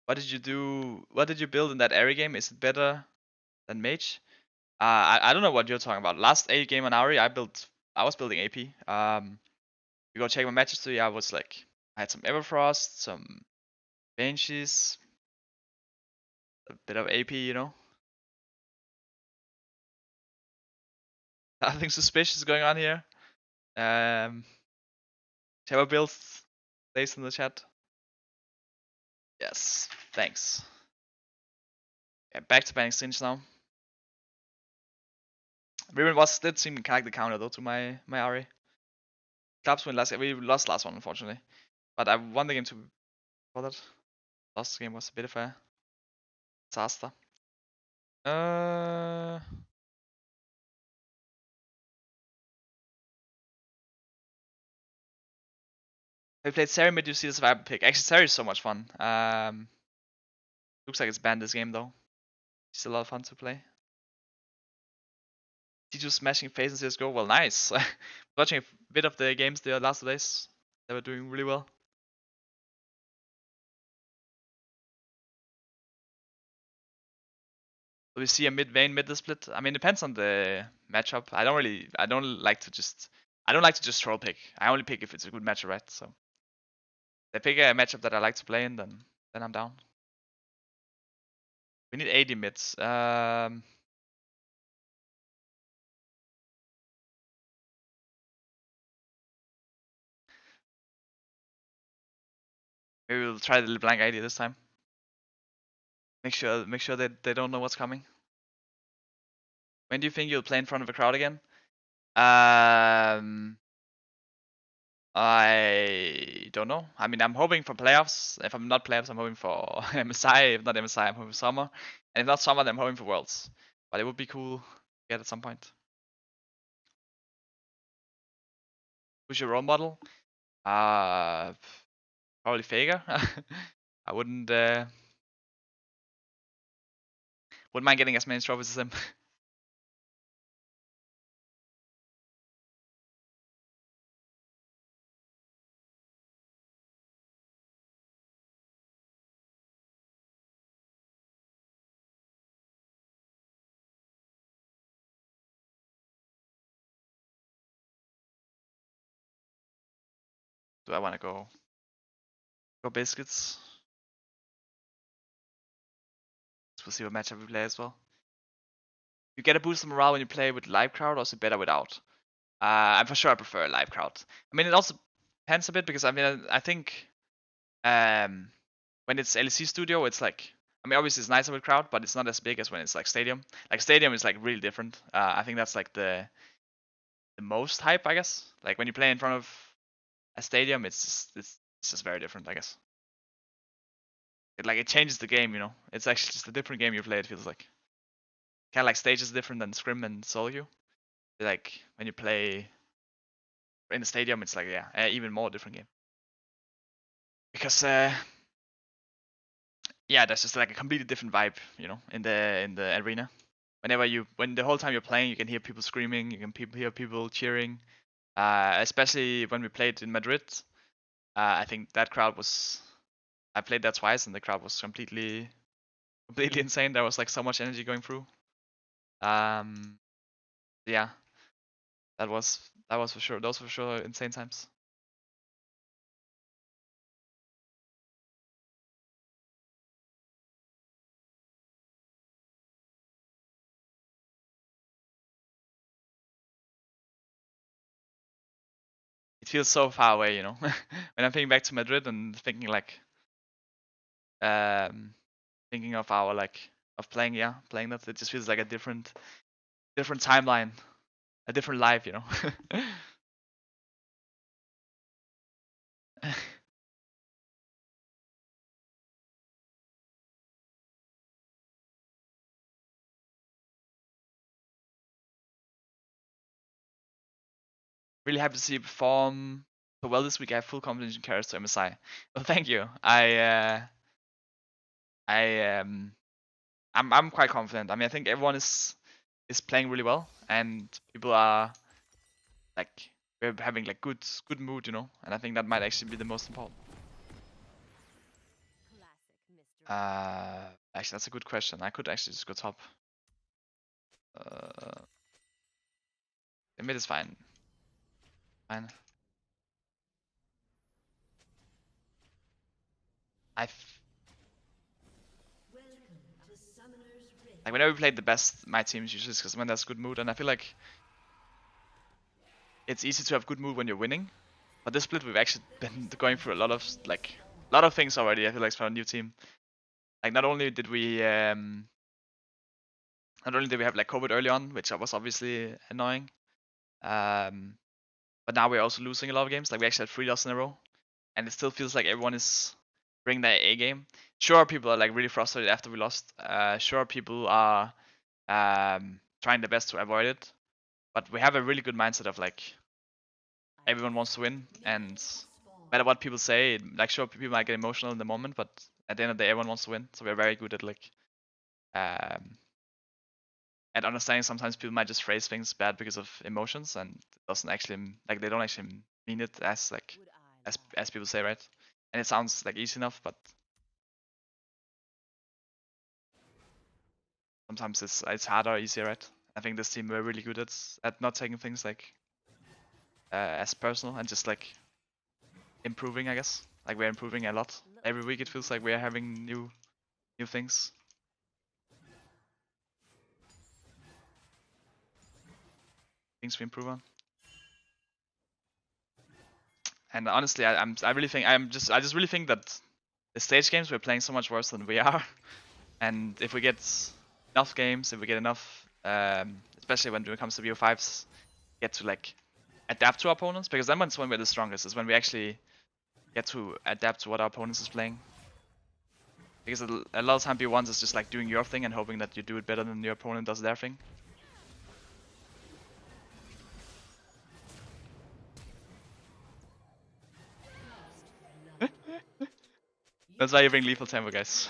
What did you do? What did you build in that Ahri game? Is it better than Mage? I don't know what you're talking about. Last A game on Ahri, I was building AP. You go check my matches today. I had some Everfrost, some Banshees, a bit of AP, you know. Nothing suspicious going on here. Java builds plays in the chat. Yes, thanks. Yeah, back to banning Stinch now. Riven did seem kind of like the counter though to my Ahri. Clubs win we lost last one unfortunately, but I won the game for that. Last game was a bit of a disaster. We played Sari mid, you see the survivor pick. Actually, Sari is so much fun. Looks like it's banned this game though. It's a lot of fun to play. T2 smashing face in CSGO. Well, nice. Watching a bit of the games the last 2 days. They were doing really well. Do we see a mid vayne mid split? I mean, it depends on the matchup. I don't like to just troll pick. I only pick if it's a good matchup, right? So if they pick a matchup that I like to play in, then I'm down. We need 80 mids. Maybe we'll try the LeBlanc ID this time. Make sure that they don't know what's coming. When do you think you'll play in front of a crowd again? I don't know. I mean, I'm hoping for playoffs. If I'm not playoffs, I'm hoping for MSI. If not MSI, I'm hoping for summer. And if not summer, then I'm hoping for worlds. But it would be cool to get at some point. Who's your role model? Probably Fager. I wouldn't mind getting as many trophies as him. Do I want to go biscuits? We'll see what matchup we play as well. You get a boost of morale when you play with live crowd, or is it better without? I'm for sure I prefer a live crowd. I mean, it also depends a bit because I mean, I think when it's LEC studio, it's like, I mean, obviously it's nicer with crowd, but it's not as big as when it's like stadium. Like stadium is like really different. I think that's like the most hype, I guess. Like when you play in front of a stadium, it's just very different, I guess. It changes the game, you know. It's actually just a different game you play. It feels like kind of like stage is different than scrim and solo queue. Like when you play in the stadium, it's like even more different game. because yeah, there's just like a completely different vibe, you know, in the arena. When the whole time you're playing, you can hear people screaming, you can hear people cheering. Especially when we played in Madrid, I think that crowd was. I played that twice, and the crowd was completely insane. There was like so much energy going through. Yeah, that was for sure. Those were for sure insane times. It feels so far away, you know. When I'm thinking back to Madrid and thinking like, thinking of our like of playing, yeah, playing that, it just feels like a different timeline, a different life, you know. Really happy to see you perform so well this week. I have full confidence in Karis to MSI. Well, thank you. I'm quite confident. I mean, I think everyone is playing really well, and people are like we're having like good mood, you know. And I think that might actually be the most important. Actually, that's a good question. I could actually just go top. The mid is fine. Fine. Like whenever we played the best, my teams usually because when there's good mood, and I feel like it's easy to have good mood when you're winning. But this split, we've actually been going through a lot of things already. I feel like for a new team, like not only did we have like COVID early on, which was obviously annoying, but now we're also losing a lot of games. Like we actually had 3 losses in a row, and it still feels like everyone is bringing their A game. Sure, people are like really frustrated after we lost. Sure, people are trying their best to avoid it, but we have a really good mindset of like everyone wants to win, and no matter what people say, like sure people might get emotional in the moment, but at the end of the day, everyone wants to win. So we're very good at like at understanding sometimes people might just phrase things bad because of emotions, and it doesn't actually like they don't actually mean it as like as people say, right? And it sounds like easy enough, but sometimes it's harder or easier, right? I think this team we're really good at not taking things like as personal and just like improving, I guess. Like we're improving a lot. Every week it feels like we're having new things. Things we improve on. And honestly, I really think I just really think that the stage games we're playing so much worse than we are. And if we get enough games, if we get enough, especially when it comes to BO5s, get to like adapt to our opponents, because then when we're the strongest is when we actually get to adapt to what our opponents is playing. Because a lot of time B1s is just like doing your thing and hoping that you do it better than your opponent does their thing. That's why you bring lethal tempo, guys.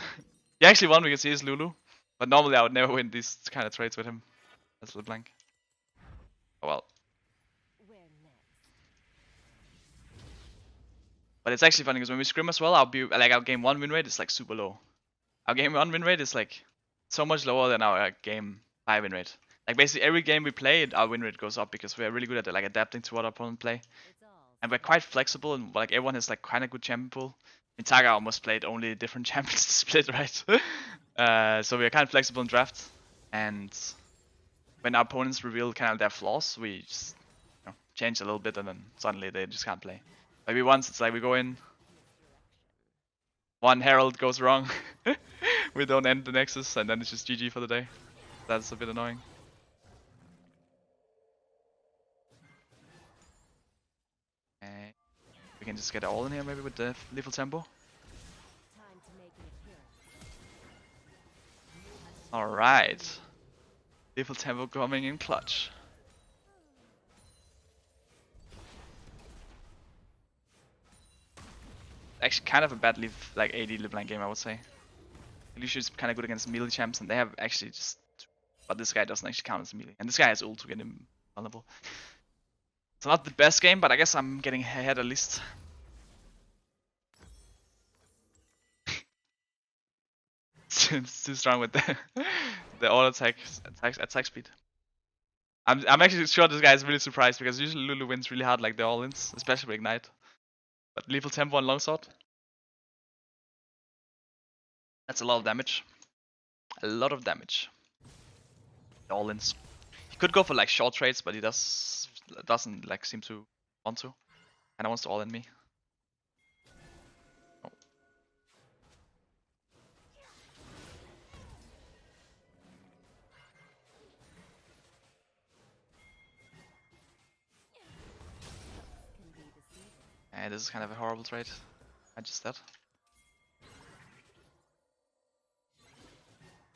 The actually one we can see is Lulu, but normally I would never win these kind of trades with him. That's LeBlanc. Oh well. But it's actually funny because when we scrim as well, our game 1 win rate is like super low. Our game 1 win rate is like so much lower than our game 5 win rate. Like basically every game we play, our win rate goes up because we're really good at like adapting to what our opponent play. And we're quite flexible, and like everyone has like kind of good champion pool. Intaga almost played only different champions to split, right? So we're kind of flexible in draft, and when our opponents reveal kind of their flaws, we just change a little bit, and then suddenly they just can't play. Maybe once it's like we go in, one Herald goes wrong, we don't end the Nexus, and then it's just GG for the day. That's a bit annoying. We can just get all in here maybe with the lethal tempo. Alright. Lethal tempo coming in clutch. actually kind of a bad like AD LeBlanc game, I would say. Lucio is kind of good against melee champs, and they have actually just. But this guy doesn't actually count as melee, and this guy has ult to get him vulnerable. It's not the best game, but I guess I'm getting ahead at least. It's too strong with the auto attack speed. I'm actually sure this guy is really surprised because usually Lulu wins really hard like the all-ins, especially with Ignite. But lethal tempo and longsword. That's a lot of damage. A lot of damage. All-ins. He could go for like short trades, but he doesn't like seem to want to. And wants to all-in me. Oh. And this is kind of a horrible trade. I just that.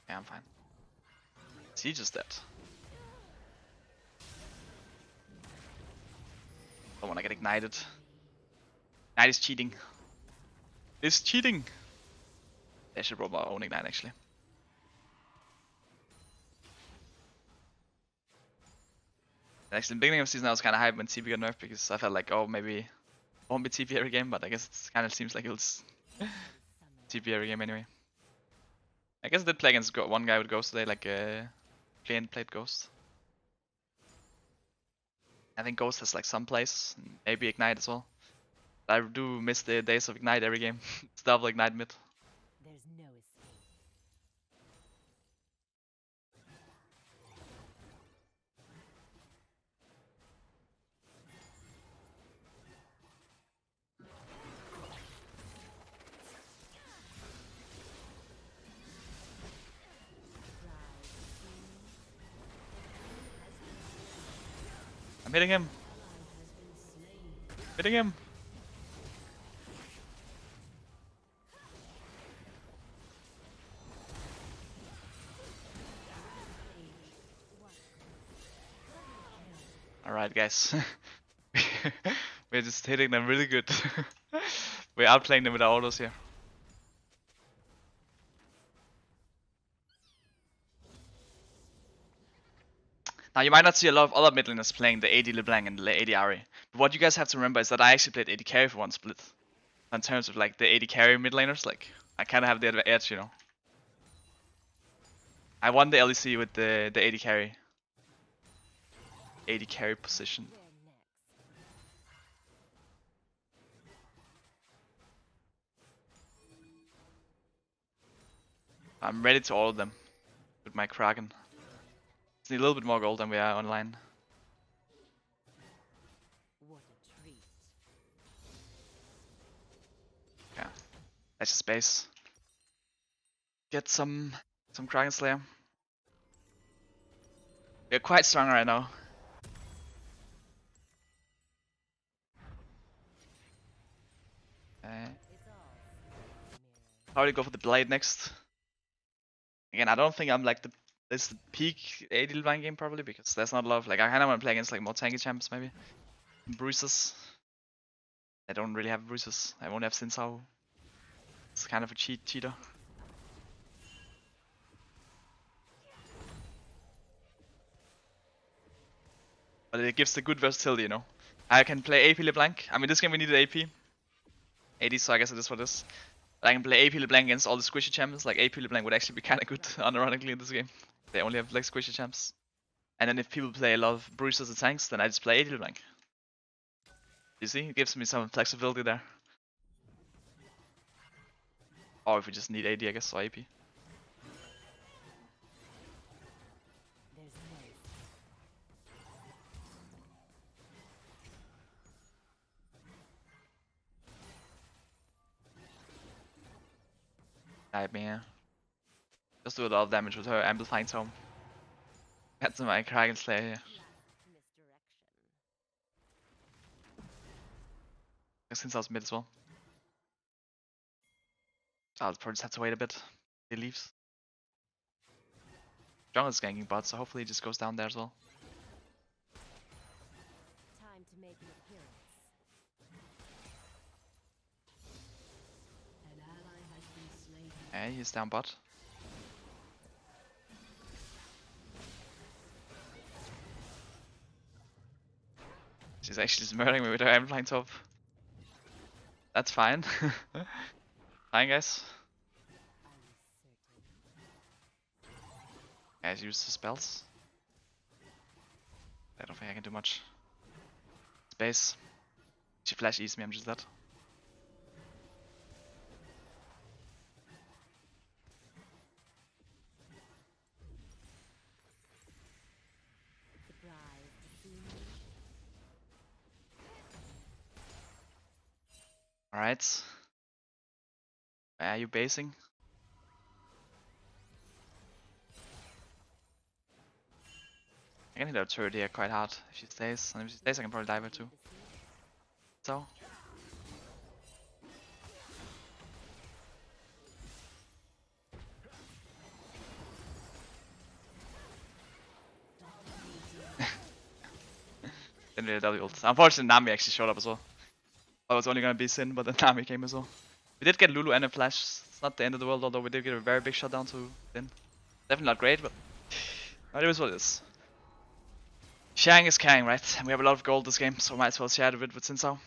Yeah, I'm fine. He just dead. Don't wanna get ignited. Ignite is cheating. It's cheating! I should roll my own Ignite actually. Actually, in the beginning of the season I was kinda hyped when TP got nerfed because I felt like, oh, maybe it won't be TP every game, but I guess it kinda seems like it'll TP every game anyway. I guess I did play against one guy with Ghost today, like played Ghost. I think Ghost has like some plays, maybe Ignite as well. But I do miss the days of Ignite every game. It's double Ignite mid. There's no escape. I'm hitting him. Hitting him. Alright guys. We're just hitting them really good. We're outplaying them with our autos here. Now you might not see a lot of other mid laners playing the AD LeBlanc and the AD Ahri, but what you guys have to remember is that I actually played AD carry for one split. In terms of like the AD carry mid laners, like I kind of have the edge, you know. I won the LEC with the AD carry. AD carry position. I'm ready to all of them with my Kraken. Just need a little bit more gold than we are online. What a treat. Yeah, that's just base. Get some Kraken Slayer. We're quite strong right now. Probably go for the Blade next. Again, I don't think I'm like this is the peak AD LeBlanc game probably because there's not a lot of like I kinda wanna play against like more tanky champs maybe. Bruises. I don't really have bruises. I only have Xin Zhao. It's kind of a cheater. But it gives the good versatility, you know. I can play AP LeBlanc. I mean this game we needed AP. AD, so I guess it is what it is. But I can play AP LeBlanc against all the squishy champs. Like AP LeBlanc would actually be kinda good unironically in this game. They only have like squishy champs. And then if people play a lot of bruisers and tanks, then I just play AD LeBlanc. You see, it gives me some flexibility there. Or if we just need AD, I guess, or AP. There's no escape. I mean, just do a lot of damage with her amplifying tome. That's my Kraken Slayer here. Since I was mid as well. So I'll probably just have to wait a bit. He leaves. Jungle's ganking bot, so hopefully he just goes down there as well. Time to make an appearance. Okay, he's down bot. She's actually just murdering me with her Amplifying top. That's fine. Fine, guys. Guys, use the spells. I don't think I can do much. Space. She flash eats me, I'm just dead. Alright. Where are you basing? I can hit her turret here quite hard if she stays. And if she stays I can probably dive her too. So. Didn't really double ult. Unfortunately Nami actually showed up as well. I was only gonna be Sin, but then Nami came as well. We did get Lulu and a flash. It's not the end of the world, although we did get a very big shot down to Sin. Definitely not great, but it is what it is. Sharing is caring, right? And we have a lot of gold this game, so might as well share it a bit with Xin Zhao.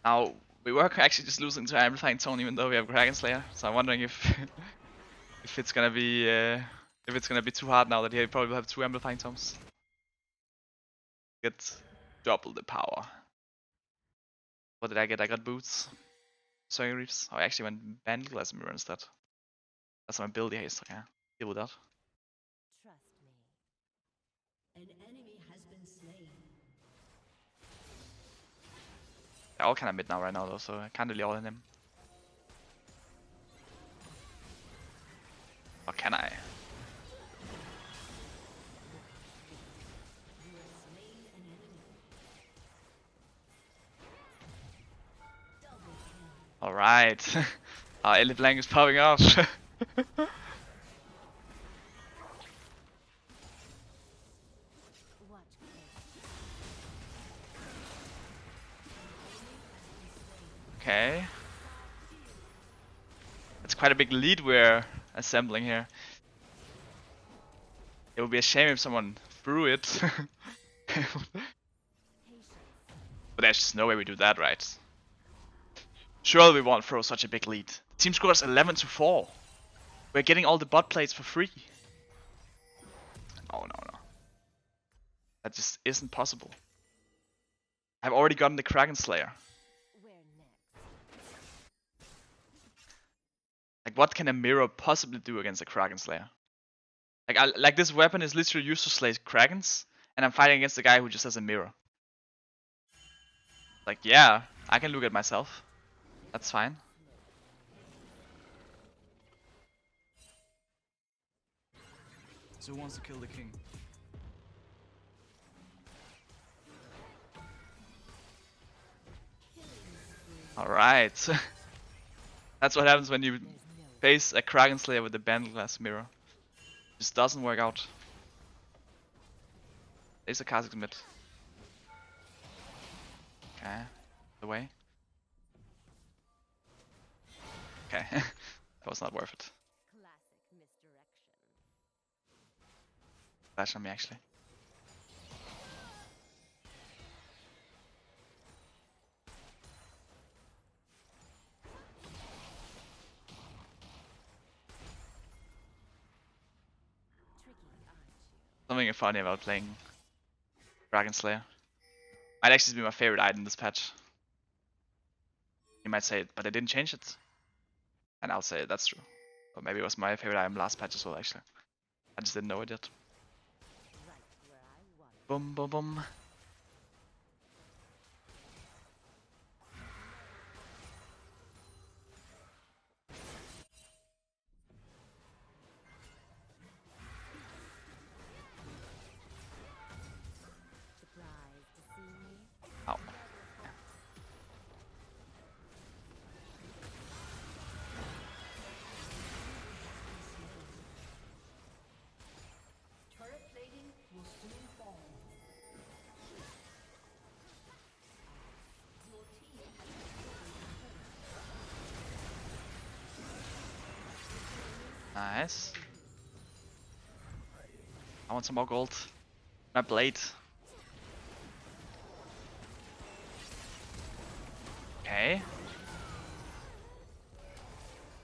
Now, we were actually just losing to Amplifying Tone even though we have Dragon Slayer, so I'm wondering if if it's gonna be too hard now that he probably will have 2 Amplifying Tomes. Get double the power. What did I get? I got boots. Soaring Reefs. Oh, I actually went Bandglass Mirror instead. That's my build haste, okay. Deal with that. Trust me. An enemy has been slain. They're all kinda mid now right now though, so I can't really all in him. Or can I? Alright. Our Elite Blank is popping off. Okay. That's quite a big lead we're assembling here. It would be a shame if someone threw it. But there's just no way we do that, right? Surely we won't throw such a big lead. The team scores 11-4. We're getting all the bot plates for free. Oh no. That just isn't possible. I've already gotten the Kraken Slayer. Like, what can a mirror possibly do against a Kraken Slayer? Like this weapon is literally used to slay Krakens, and I'm fighting against a guy who just has a mirror. Like, yeah, I can look at myself. That's fine. So who wants to kill the king? Alright. That's what happens when you face a Kraken Slayer with a Bandglass mirror. Just doesn't work out. There's a Kha'Zix mid. Okay, the way. Okay, that was not worth it. Flash on me actually. Something funny about playing Dragon Slayer. Might actually be my favorite item this patch. You might say it, but I didn't change it. And I'll say it, that's true. Or maybe it was my favorite item last patch as well actually. I just didn't know it yet. Boom boom boom. Ow. Nice. I want some more gold. My blade. Okay.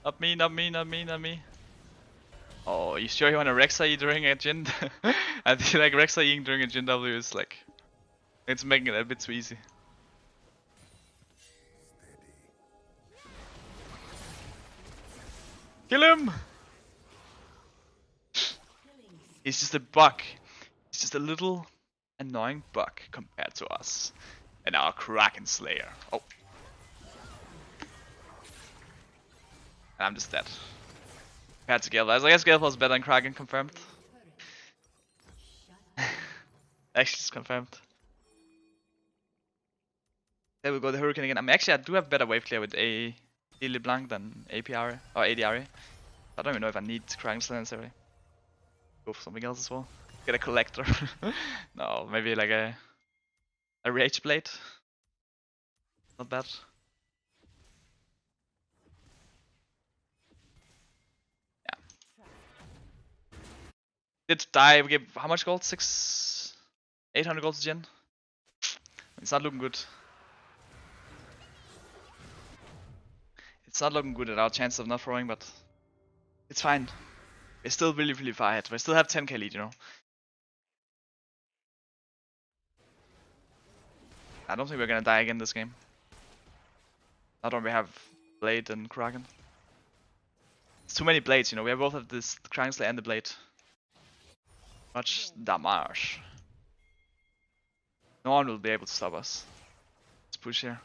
Not me, not me, not me, not me. Oh, you sure you want a Rek'Sai during a Jin? I feel like Rek'Sai during a Jin W is like... It's making it a bit too easy. Kill him! He's just a bug. He's just a little annoying bug compared to us. And our Kraken Slayer. Oh. And I'm just dead. Compared to Gale. I guess Gale was better than Kraken, confirmed. Actually, it's confirmed. There we go, the Hurricane again. I do have better wave clear with a LeBlanc than APR or ADR. I don't even know if I need Kraken Slayer necessarily. Go for something else as well. Get a collector. No, maybe like a Rage Blade. Not bad. Yeah. Did die. We gave how much gold? 800 gold to Jin. It's not looking good. It's not looking good at our chance of not throwing, but it's fine. We're still really, really far ahead. We still have 10k lead, you know. I don't think we're gonna die again this game. Not when we have Blade and Kraken. It's too many blades, you know. We both have this Kraken Slayer and the Blade. Much damage. No one will be able to stop us. Let's push here.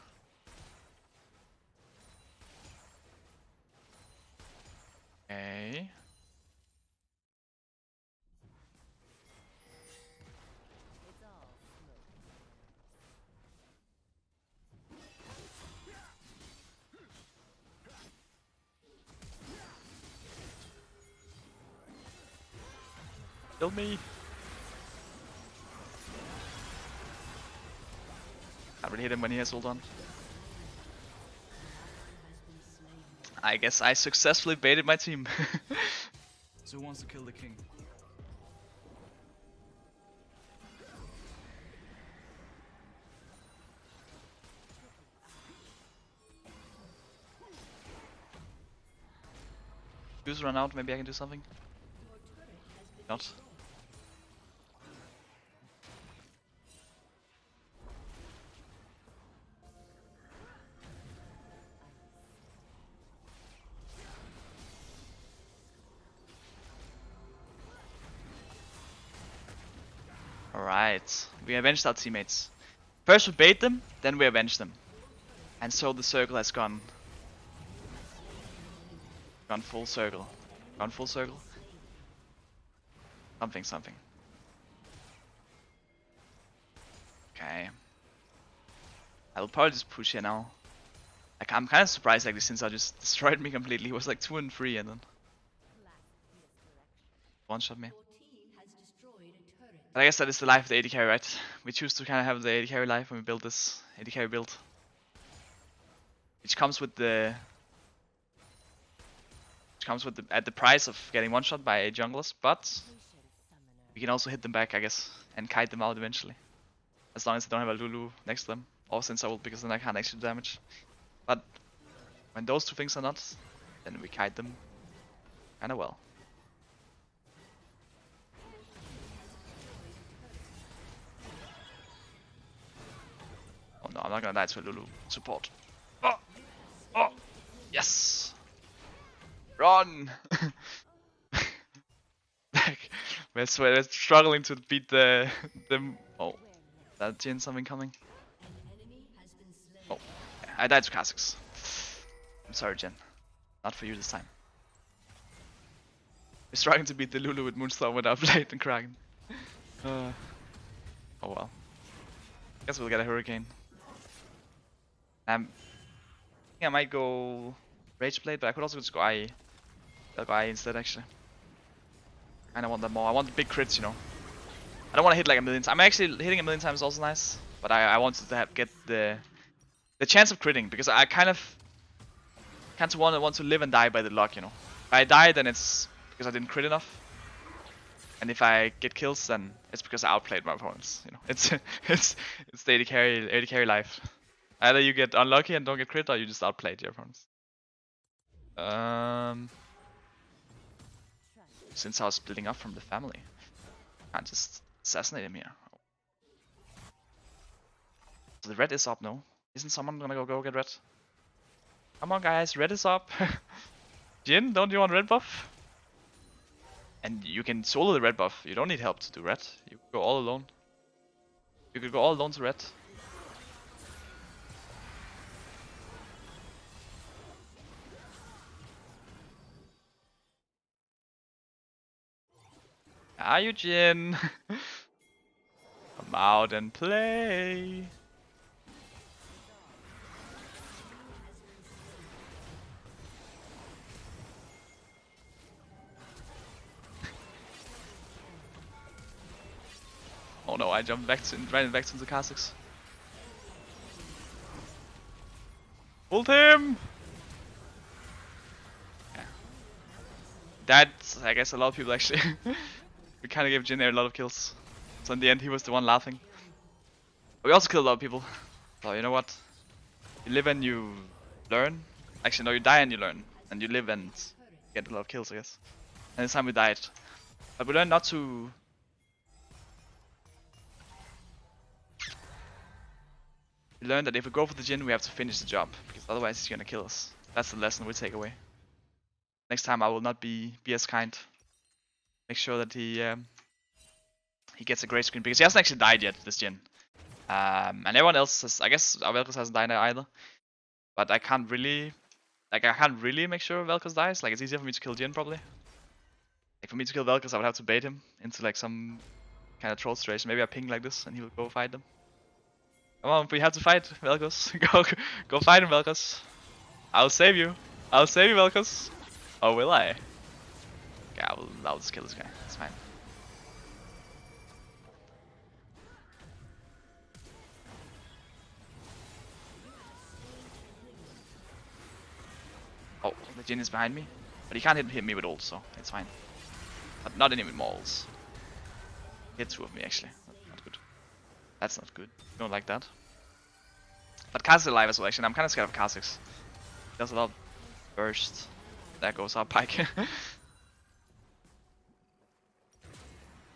Okay. Kill me. Can't really hit him when he has ult on. I guess I successfully baited my team. So who wants to kill the king? Use run out, maybe I can do something. Not. Alright, we avenged our teammates. First we bait them, then we avenge them. And so the circle has gone full circle. Gone full circle. Something. Okay. I will probably just push here now. Like, I'm kind of surprised actually since I just destroyed me completely. He was like 2 and 3 and then one-shot me. But I guess that is the life of the AD carry, right? We choose to kind of have the AD carry life when we build this AD carry build. Which comes with the at the price of getting one-shot by junglers, but we can also hit them back, I guess, and kite them out eventually. As long as they don't have a Lulu next to them. Or since I will, because then I can't actually do damage. But when those two things are not, then we kite them kinda well. Oh no, I'm not gonna die to a Lulu support. Oh! Oh! Yes! Run! Like, we're struggling to beat the oh, that Jin something coming. Oh, I died to Kha'Zix. I'm sorry, Jin. Not for you this time. We're struggling to beat the Lulu with Moonstorm without Blade and Kraken. Oh well. Guess we'll get a Hurricane. I think I might go Rage Blade, but I could also just go IE. I'll go IE instead, actually. I kinda want that more. I want the big crits, you know. I don't want to hit like a million times. I'm actually hitting a million times is also nice, but I wanted to get the chance of critting, because I kind of want to live and die by the luck, you know. If I die, then it's because I didn't crit enough. And if I get kills, then it's because I outplayed my opponents. You know, it's the AD carry life. Either you get unlucky and don't get crit, or you just outplayed your opponents. Since I was splitting up from the family, I can't just assassinate him here. So the red is up, no? Isn't someone gonna go get red? Come on, guys, red is up. Jin, don't you want red buff? And you can solo the red buff. You don't need help to do red. You can go all alone. You could go all alone to red. Are you Jin? Come out and play. Oh no, I jumped back to ran back to the Kha'Zix. Ult him! Yeah. That's, I guess, a lot of people actually. We kinda gave Jin a lot of kills. So in the end he was the one laughing. But we also killed a lot of people. So you know what? You live and you learn. Actually no, you die and you learn. And you live and get a lot of kills, I guess. And this time we died. But we learned not to... We learned that if we go for the Jin, we have to finish the job, because otherwise he's gonna kill us. That's the lesson we take away. Next time I will not be as kind. Make sure that he gets a great screen, because he hasn't actually died yet, this Jin. And everyone else has, I guess Vel'Koz hasn't died either. But I can't really make sure Vel'Koz dies. Like, it's easier for me to kill Jin probably. Like, for me to kill Vel'Koz, I would have to bait him into like some kind of troll situation. Maybe I ping like this and he will go fight them. Come on, we have to fight, Vel'Koz. Go fight him, Vel'Koz. I'll save you. I'll save you, Vel'Koz. Or will I? Okay, I'll just kill this guy. It's fine. Oh, the Jin is behind me. But he can't hit me with ult, so it's fine. But not any with more ults. He hit two of me, actually. Not good. That's not good. Don't like that. But Kha'Zix is alive as well, actually. I'm kind of scared of Kha'Zix. He does a lot of burst. There goes our pike. If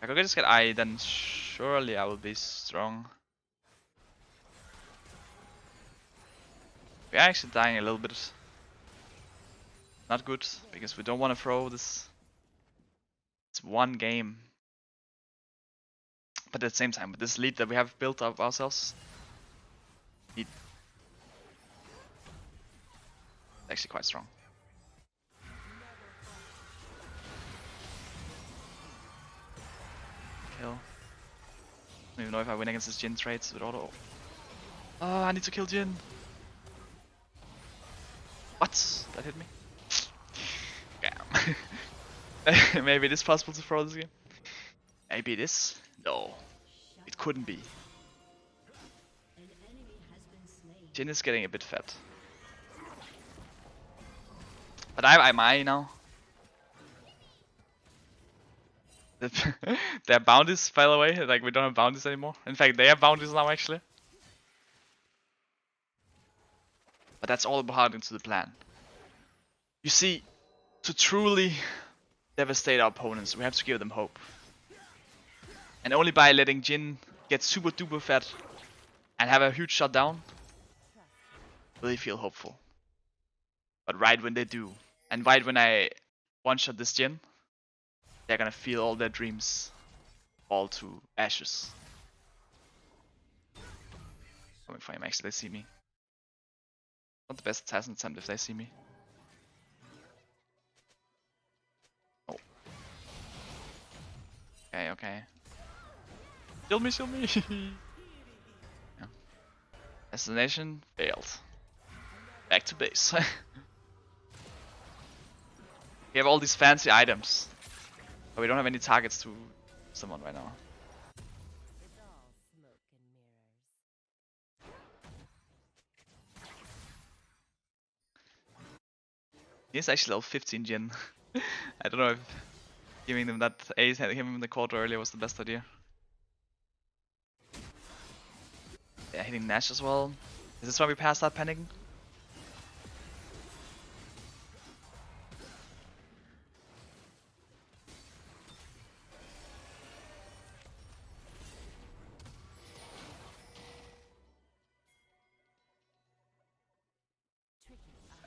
I could just get I, then surely I will be strong. We're actually dying a little bit. Not good, because we don't want to throw this. It's one game. But at the same time, with this lead that we have built up ourselves, it's actually quite strong. Kill. I don't even know if I win against this Jin trades with auto. Oh, I need to kill Jin. What? That hit me? Damn. Maybe it is possible to throw this game. Maybe it is. No. It couldn't be. Jin is getting a bit fat. But I have I now. Their bounties fell away, like we don't have bounties anymore. In fact, they have bounties now actually. But that's all about into the plan. You see, to truly devastate our opponents, we have to give them hope. And only by letting Jin get super duper fat and have a huge shutdown will they feel hopeful. But right when they do, and right when I one-shot this Jin, they're gonna feel all their dreams fall to ashes. Coming for him, actually, they see me. Not the best assassin attempt if they see me. Oh. Okay, okay. Shield me, shield me! Yeah. Assassination failed. Back to base. We have all these fancy items. But we don't have any targets to someone right now. It's all smoke and mirrors. He's actually level 15 Jin. I don't know if Giving them that ace, him in the quarter earlier was the best idea. Yeah, hitting Nash as well. Is this why we passed that panicking?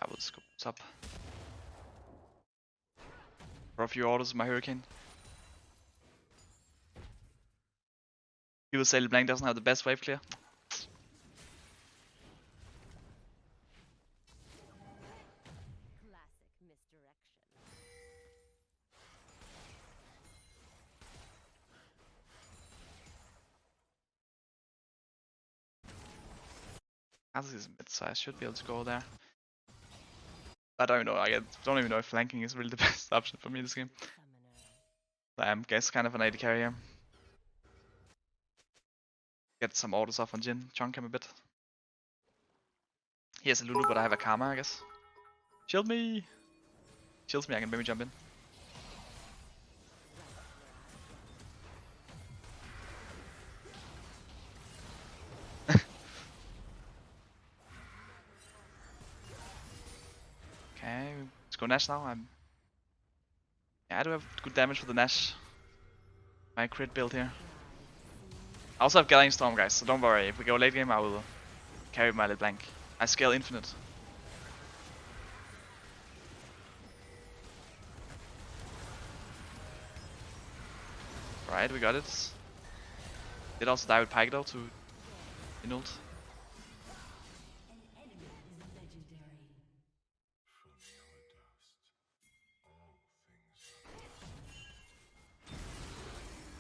I will scoop this up. For a few orders, my Hurricane. People say LeBlanc doesn't have the best wave clear. Classic misdirection. As is mid, so I should be able to go there. I don't know. I don't even know if flanking is really the best option for me in this game. Summoner. I am guess kind of an AD carry here. Get some orders off on Jhin, chunk him a bit. He has a Lulu, but I have a Karma, I guess. Shield me! Shields me, I can maybe jump in. Okay, let's go Nash now. Yeah, I do have good damage for the Nash. My crit build here. I also have Galling Storm, guys, so don't worry. If we go late game, I will carry my LeBlanc. I scale infinite. Right, we got it. Did also die with Pyke though to ult.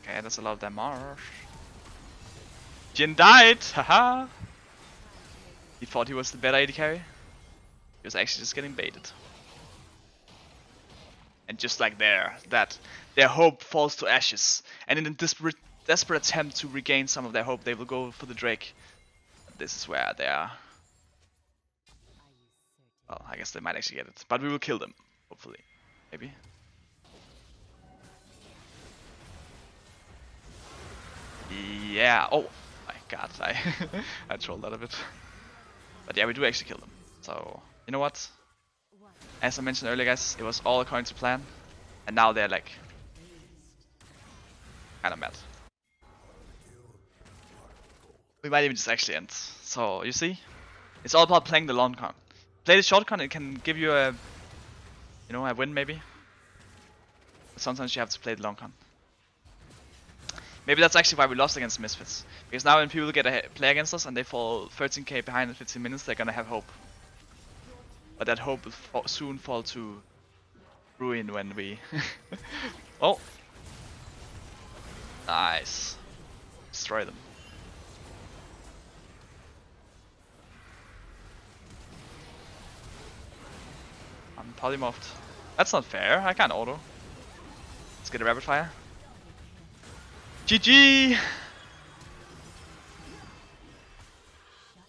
Okay, that's a lot of damage. Jhin died! Haha! He thought he was the better AD carry. He was actually just getting baited. And just like their hope falls to ashes. And in a desperate attempt to regain some of their hope, they will go for the Drake. This is where they are. Well, I guess they might actually get it. But we will kill them. Hopefully. Maybe. Yeah. Oh my god. I trolled that a bit. But yeah, we do actually kill them. So, you know what? As I mentioned earlier, guys, it was all according to plan. And now they're like kind of mad. We might even just actually end. So, you see? It's all about playing the long con. Play the short con, it can give you a, you know, a win maybe. But sometimes you have to play the long con. Maybe that's actually why we lost against Misfits. Because now when people get a play against us and they fall 13k behind in 15 minutes, they're gonna have hope. But that hope will soon fall to ruin when we... Oh! Nice. Destroy them. I'm polymorphed. That's not fair, I can't auto. Let's get a rapid fire. GG!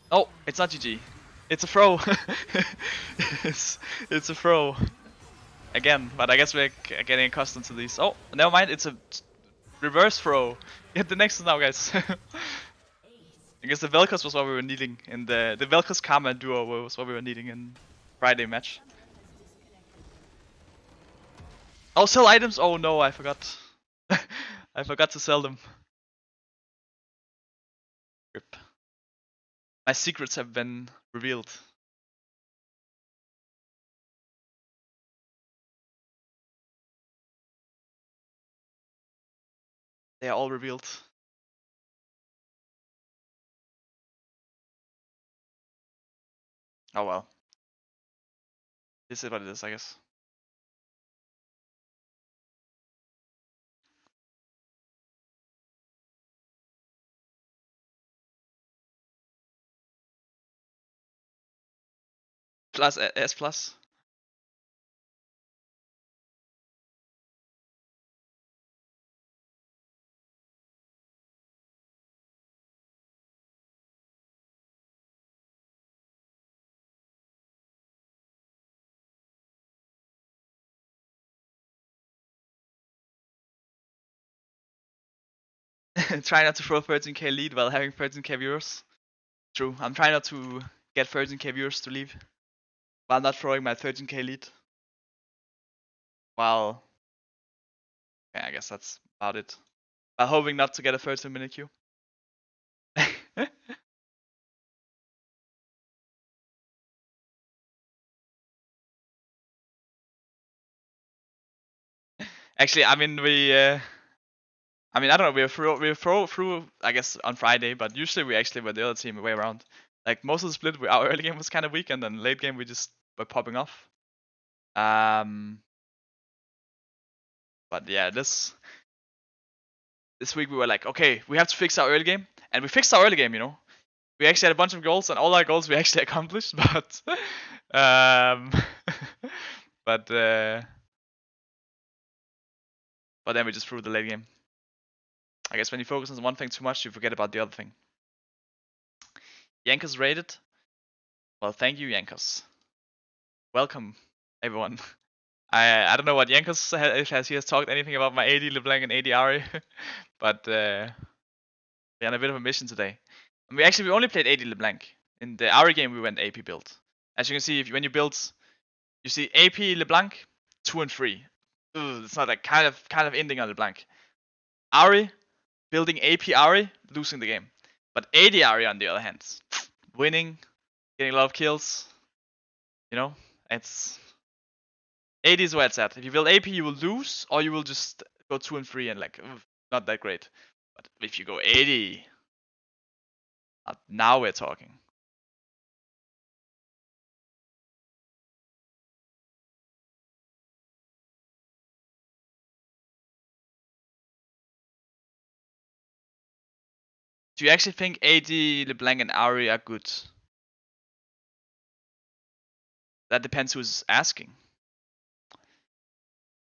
Oh, it's not GG. It's a throw. it's a throw. Again, but I guess we're getting accustomed to these. Oh, never mind, it's a reverse throw. Get the Nexus now, guys. I guess the Vel'Koz was what we were needing in the Vel'Koz Karma duo was what we were needing in Friday match. Oh, sell items? Oh no, I forgot. I forgot to sell them. Rip. My secrets have been revealed. They are all revealed. Oh well. This is what it is, I guess. Plus S plus. try not to throw 13k lead while having 13k viewers. True, I'm trying not to get 13k viewers to leave while not throwing my 13k lead. While, yeah, I guess that's about it. While hoping not to get a 13-minute queue. Actually, I mean, I don't know, we through, I guess, on Friday, but usually we actually were the other team way around. Like, most of the split, our early game was kind of weak, and then late game we just were popping off. But yeah, this week we were like, okay, we have to fix our early game, and we fixed our early game, you know. We actually had a bunch of goals, and all our goals we actually accomplished, but but then we just threw the late game. I guess when you focus on one thing too much, you forget about the other thing. Yankos rated. Well, thank you, Yankos. Welcome, everyone. I don't know what Yankos has. He has talked anything about my AD LeBlanc and AD Ari, but we're on a bit of a mission today. And we only played AD LeBlanc. In the Ari game, we went AP build. As you can see, when you build, you see AP LeBlanc 2 and 3. Ugh, it's not like kind of ending on LeBlanc. Ari building AP Ari, losing the game. But AD Ari on the other hand, winning, getting a lot of kills. You know, it's AD is where it's at. If you build AP, you will lose, or you will just go 2 and 3 and like not that great. But if you go AD, now we're talking. Do you actually think AD, LeBlanc, and Ari are good? That depends who's asking.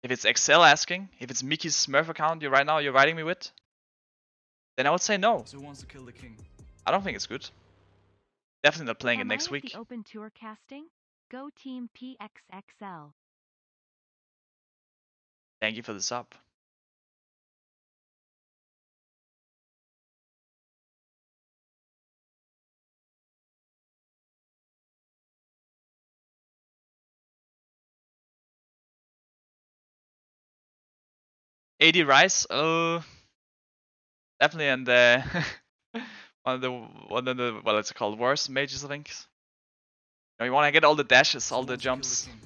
If it's Excel asking, if it's Mickey's Smurf account you're writing me with, then I would say no. So who wants to kill the king? I don't think it's good. Definitely not playing it next Am I at week. the Open Tour casting? Go Team PXXL. Thank you for the sub. AD Rice, definitely, and one of the what it's called, worst mages, I think. You know, you want to get all the dashes, So all who the wants to kill jumps, king?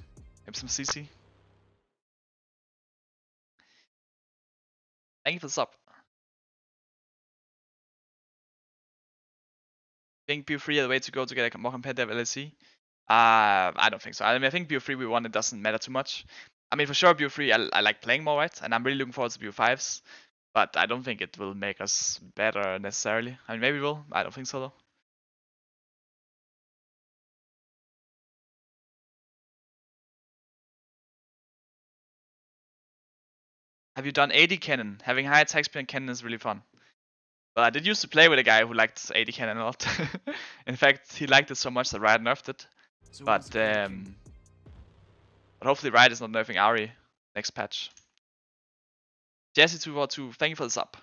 maybe some CC. Thank you for the sub. Think BO3 are the way to go to get a more competitive LSC? I don't think so. I mean, I think BO3 we won, it doesn't matter too much. I mean, for sure, BO3 I like playing more, right? And I'm really looking forward to BO5s. But I don't think it will make us better necessarily. I mean, maybe it will. I don't think so though. Have you done AD Cannon? Having high attack speed and cannon is really fun. Well, I did used to play with a guy who liked AD Cannon a lot. In fact, he liked it so much that Riot nerfed it. So who wants But to kill the king? hopefully Riot is not nerfing Ari next patch. Jesse242, thank you for the sub.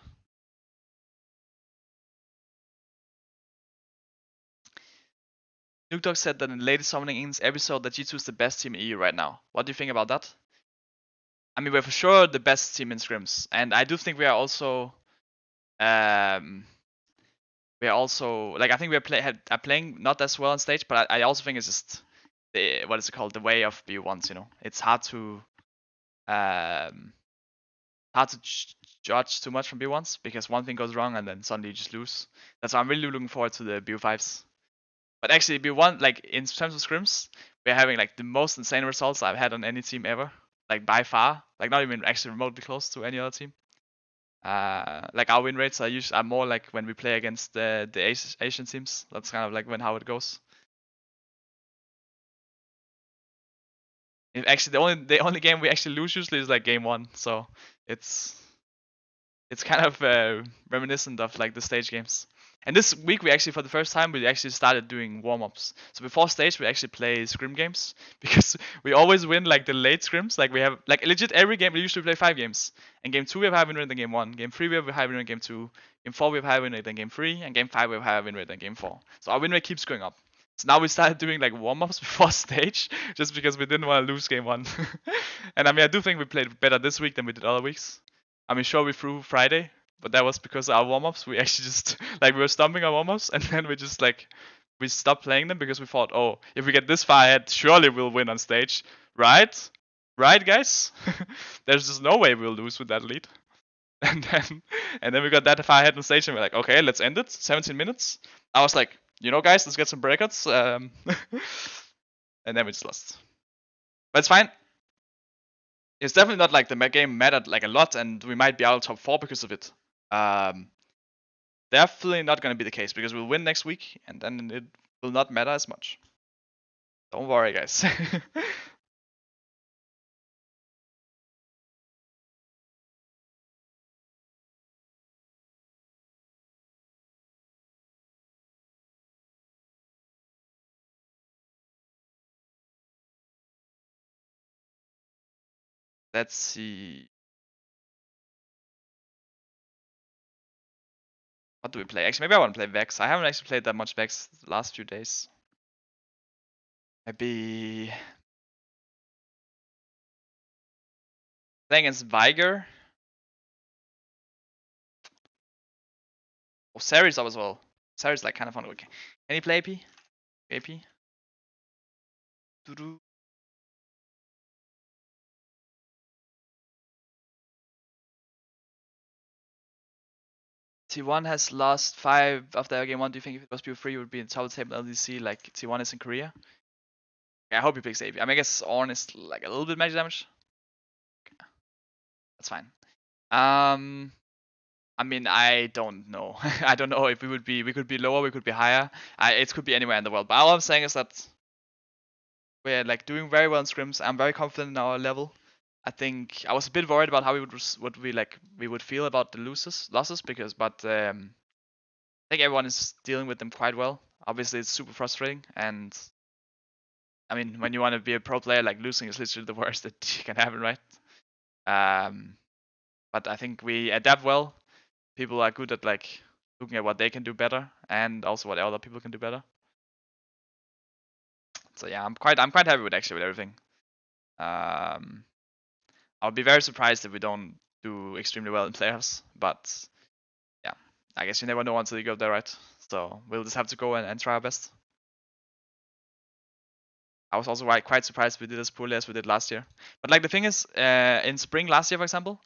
Nuke Dog said that in the latest Summoning Ings episode that G2 is the best team in EU right now. What do you think about that? I mean, we're for sure the best team in scrims, and I do think we are also, like, I think we are playing not as well on stage, but I also think it's just the, what is it called, the way of BO1s. You know, it's hard to judge too much from BO1s because one thing goes wrong and then suddenly you just lose. That's why I'm really looking forward to the BO5s. But actually, BO1, like in terms of scrims, we're having like the most insane results I've had on any team ever. Like by far, like not even actually remotely close to any other team. Like our win rates are more like when we play against the Asian teams. That's kind of like how it goes. Actually, the only game we actually lose usually is like game 1. So it's it's kind of reminiscent of like the stage games. And this week we actually, for the first time, we actually started doing warm-ups. So before stage we actually play scrim games because we always win like the late scrims. Like we have like legit every game we usually play 5 games. In game 2 we have higher win rate than game 1. Game 3 we have higher win rate than game 2. Game 4 we have higher win rate than game 3. And game 5 we have higher win rate than game 4. So our win rate keeps going up. So now we started doing like warm-ups before stage just because we didn't want to lose game 1. And I mean I do think we played better this week than we did other weeks. I mean sure we threw Friday, but that was because our warm-ups, we actually just, like, we were stomping our warm-ups, and then we just, like, we stopped playing them because we thought, oh, if we get this far ahead, surely we'll win on stage. Right? Right, guys? There's just no way we'll lose with that lead. And then we got that far ahead on stage, and we're like, okay, let's end it. 17 minutes. I was like, you know, guys, let's get some breakouts. And then we just lost. But it's fine. It's definitely not like the game mattered like a lot, and we might be out of top 4 because of it. Definitely not going to be the case because we'll win next week and then it will not matter as much. Don't worry, guys. Let's see. What do we play? Actually, maybe I want to play Vex. I haven't actually played that much Vex the last few days. Maybe playing against Viger. Oh, Sari's up as well. Sari's like kind of fun. Okay. Can you play AP? AP? Doo-doo. T1 has lost 5 of their game 1. Do you think if it was BO3 it would be in top of the table LDC like T1 is in Korea? Yeah, I hope he picks AP. I mean, I guess Ornn is like a little bit magic damage. Okay. That's fine. I mean, I don't know. I don't know if we could be lower, we could be higher. It could be anywhere in the world. But all I'm saying is that we're like doing very well in scrims. I'm very confident in our level. I think I was a bit worried about how we would feel about the losses because, but I think everyone is dealing with them quite well. Obviously, it's super frustrating, and I mean, when you want to be a pro player, like losing is literally the worst that can happen, right? But I think we adapt well. People are good at like looking at what they can do better, and also what other people can do better. So yeah, I'm quite happy with everything. I'll be very surprised if we don't do extremely well in playoffs, but yeah, I guess you never know until you go there, right? So we'll just have to go and try our best. I was also quite surprised we did as poorly as we did last year. But like the thing is, in spring last year, for example,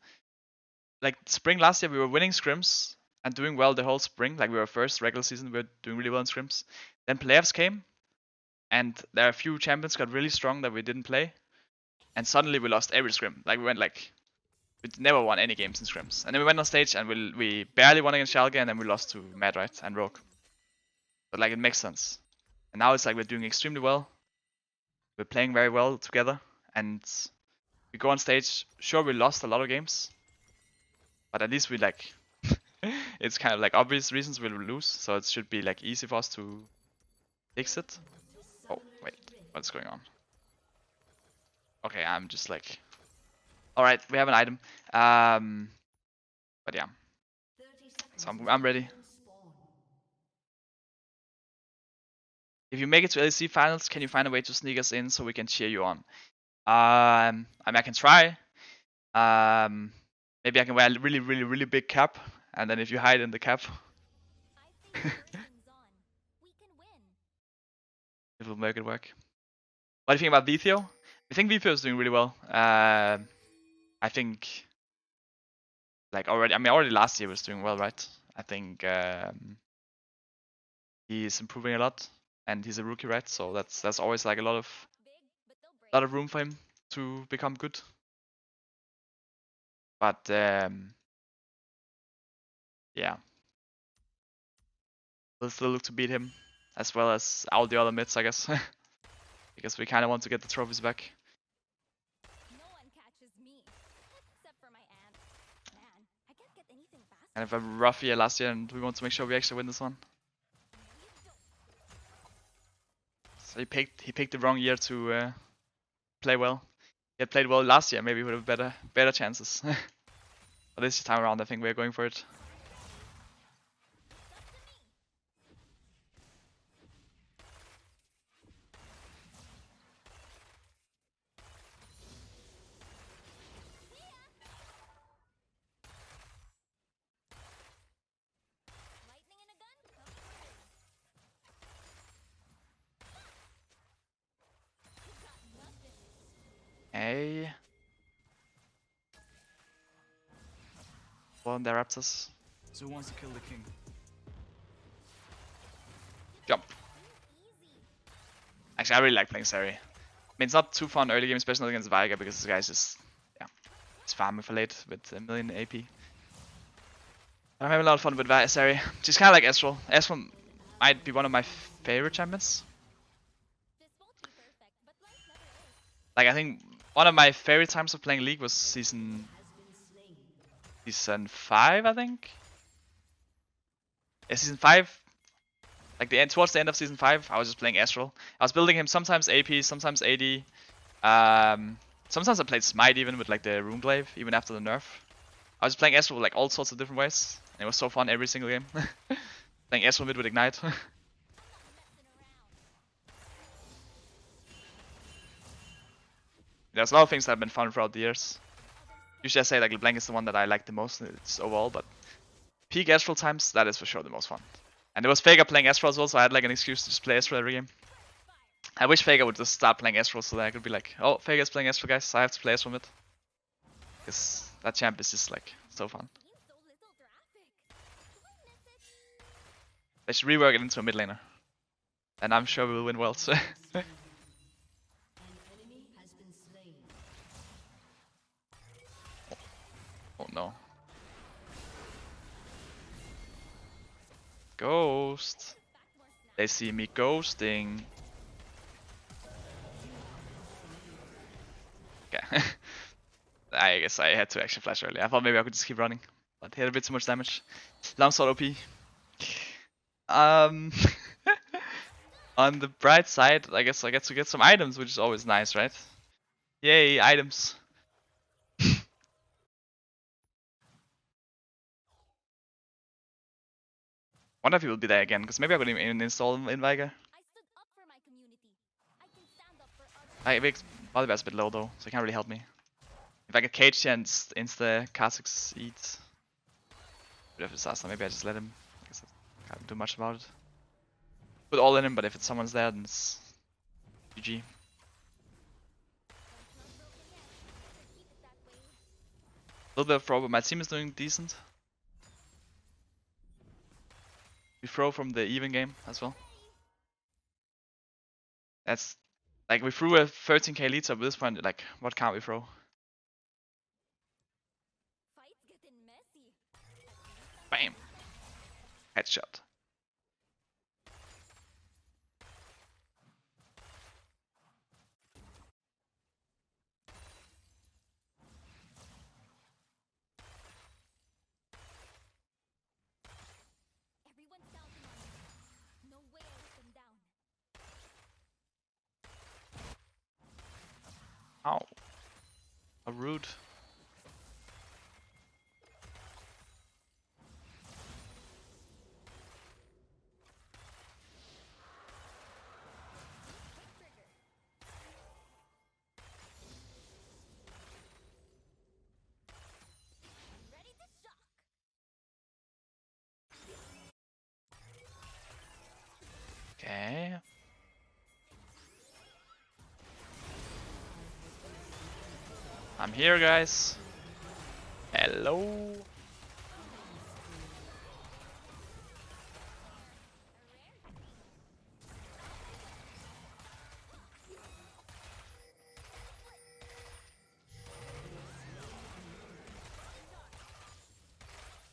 like spring last year we were winning scrims and doing well the whole spring. Like we were first regular season, we were doing really well in scrims. Then playoffs came, and there are a few champions got really strong that we didn't play. And suddenly we lost every scrim. Like we never won any games in scrims. And then we went on stage and we barely won against Schalke, and then we lost to Mad, right? And Rogue. But like it makes sense. And now it's like we're doing extremely well. We're playing very well together. And we go on stage. Sure, we lost a lot of games. But at least we like it's kind of like obvious reasons we'll lose. So it should be like easy for us to fix it. Oh, wait. What's going on? Okay, I'm just like, all right, we have an item. But yeah, so I'm ready. If you make it to LEC finals, can you find a way to sneak us in so we can cheer you on? I mean, I can try. Maybe I can wear a really big cap, and then if you hide in the cap, it will make it work. What do you think about Vithio? I think Vithio is doing really well. I think like already last year was doing well, right? I think he's improving a lot, and he's a rookie, right? So that's always like a lot of room for him to become good. But yeah, we'll still look to beat him as well as all the other mids, I guess, because we kind of want to get the trophies back. No one catches me, except for my aunt. Man, I get get anything faster. Kind of a rough year last year, and we want to make sure we actually win this one. So he picked the wrong year to play well. He had played well last year, maybe he would have better chances. But this time around, I think we're going for it. Lightning in a gun? Come through. Hey. Well, there Raptors. So who wants to kill the king? Jump. Actually, I really like playing Sari. I mean, it's not too fun early game, especially not against Veigar, because this guy's just, yeah, it's farming for late with a million AP. I'm having a lot of fun with Sari. She's kind of like Ezreal. Ezreal might be one of my favorite champions. This won't be perfect, but life never is. Like, I think one of my favorite times of playing League was season 5, I think. Yeah, season 5. Like towards the end of season 5, I was just playing Ezreal. I was building him sometimes AP, sometimes AD. Sometimes I played Smite even with like the Runeglaive, even after the nerf. I was playing Ezreal like all sorts of different ways. And it was so fun every single game. Playing Ezreal mid with Ignite. There's a lot of things that have been fun throughout the years. Usually I say like LeBlanc is the one that I like the most, it's overall, but peak Ezreal times, that is for sure the most fun. And there was Veigar playing Ezreal as well, so I had like an excuse to just play Ezreal every game. I wish Veigar would just start playing Ezreal so that I could be like, oh, Veigar's playing Ezreal, guys, so I have to play Ezreal mid. Because that champ is just like so fun. Being so little graphic. Do I miss it? They should rework it into a mid laner. And I'm sure we'll win Worlds. An enemy has been slain. Oh no. Ghost. They see me ghosting. Okay. I guess I had to actually flash early. I thought maybe I could just keep running. But he had a bit too much damage. Longsword OP. On the bright side, I guess I get to get some items, which is always nice, right? Yay, items. Wonder if he will be there again, because maybe I could even install him in Veigar. I stood up for my community. I can stand up for others. Vik's Volibear's a bit low though, so he can't really help me. If I get caged here and insta Kha'Zix eat. Bit of a disaster, maybe I just let him. I guess I can't do much about it. Put all in him, but if it's someone's there, then it's GG. A little bit of throw, but my team is doing decent. We throw from the even game as well. That's like we threw a 13k lead, so at this point, like, what can't we throw? Fights getting messy. Bam! Headshot. Everyone's counting on me. No way I let them down. Ow. How rude. Ready to shock. Okay. I'm here, guys. Hello.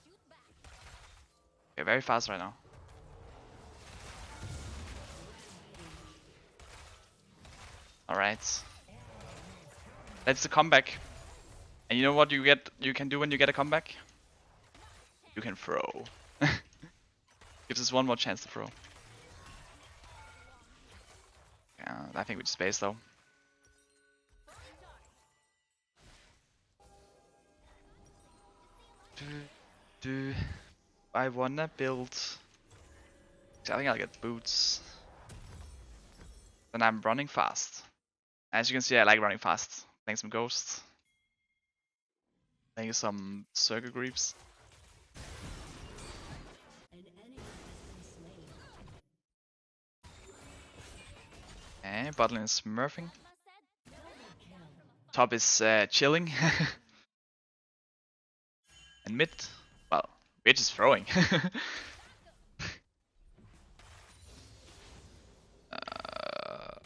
Shoot back. Okay, very fast right now. Alright. That's the comeback. And you know what you can do when you get a comeback? You can throw. Gives us one more chance to throw. Yeah, I think we just space though. Do I wanna build? I think I'll get boots. Then I'm running fast. As you can see, I like running fast. Playing some ghosts. Playing some circle creeps. An enemy has been slain. Okay, bot lane is smurfing. Double kill. Top is chilling. And mid, well, we're just throwing.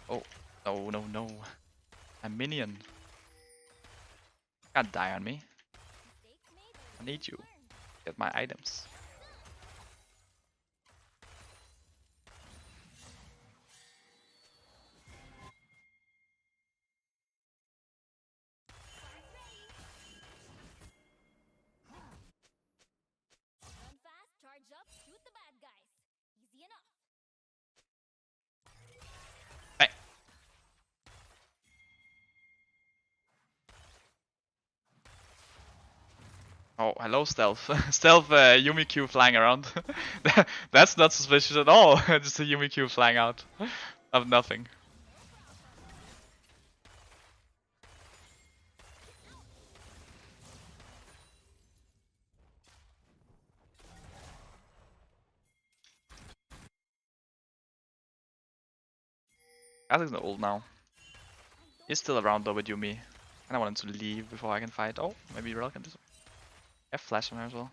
Oh, no, no, no. A minion. Can't die on me. I need you. Get my items. Run fast, charge up, shoot the bad guys. Easy enough. Hey. Oh, hello, stealth. Stealth Yumi Q flying around. That's not suspicious at all. Just a Yumi Q flying out of nothing. Kazak's not old now. He's still around though with Yumi. And I want him to leave before I can fight. Oh, maybe Rel can do something. I have flash on her as well.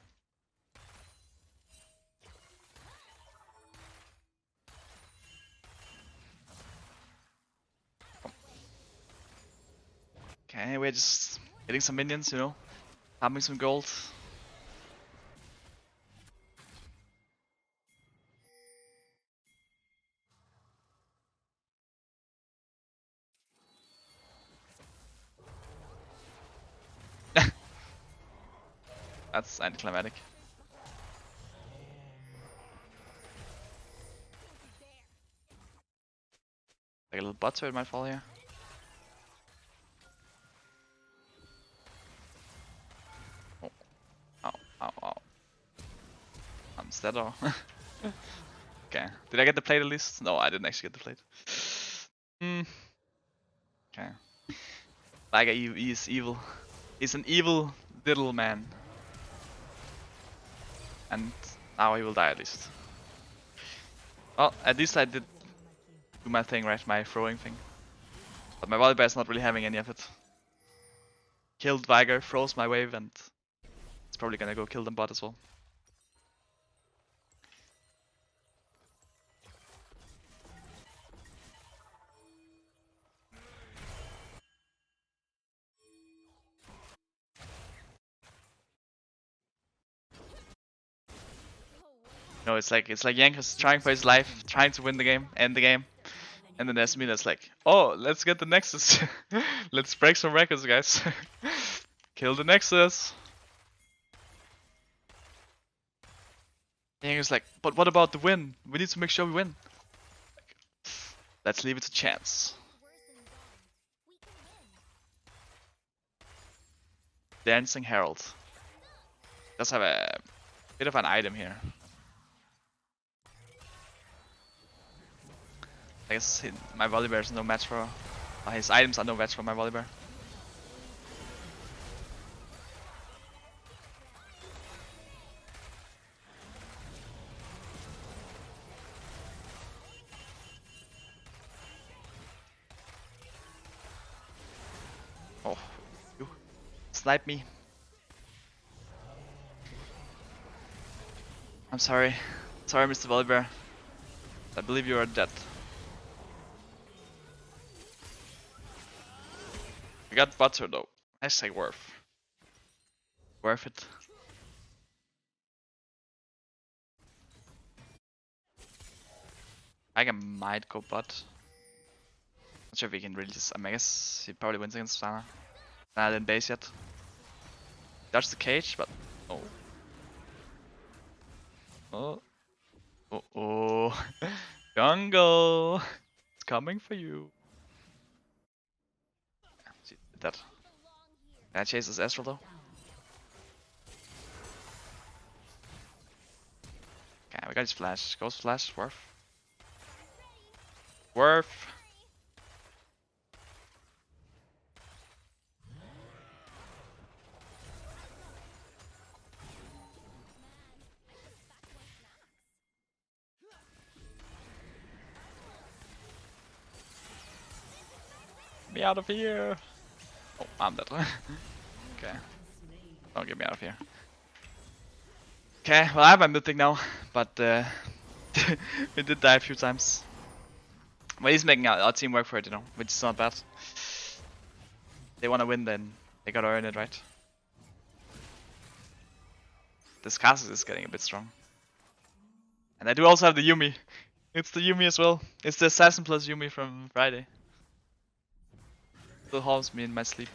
Okay, we're just getting some minions, you know, having some gold. That's anticlimactic. Like a little butt turret might fall here. Oh. Ow, ow, ow. I'm dead or? Okay. Did I get the plate at least? No, I didn't actually get the plate. Okay. Like he is evil. He's an evil little man. And now he will die at least. Well, at least I did do my thing, right? My throwing thing. But my Volibear is not really having any of it. Killed Viger, froze my wave, and it's probably gonna go kill them bot as well. No, it's like Jankos trying for his life, trying to win the game, end the game. And then there's me that's like, oh, let's get the Nexus. Let's break some records, guys. Kill the Nexus. Jankos like, but what about the win? We need to make sure we win. Like, let's leave it to chance. Worse than gone. We can win. Dancing Herald. Does have a bit of an item here. I guess my Volibear is no match for... his items are no match for my Volibear. Oh, you snipe me. I'm sorry. Sorry, Mr. Volibear. I believe you are dead. We got butter though. Hashtag worth. Worth it. I might go bot. Not sure if he can really just. I mean, I guess he probably wins against Sana. Nah, I didn't base yet. Dodge the cage, but oh. Oh. Oh oh. Jungle. It's coming for you. She did that. That chases Astral though. Okay, we got his flash. Ghost flash, worth. Worth. Me out of here. Oh, I'm dead. Okay. Don't get me out of here. Okay, well I have my mythic now, but we did die a few times. But he's making our team work for it, you know, which is not bad. They wanna win, then they gotta earn it, right? This castle is getting a bit strong. And I do also have the Yumi. It's the Yumi as well. It's the assassin plus Yumi from Friday. Still haunts me in my sleep.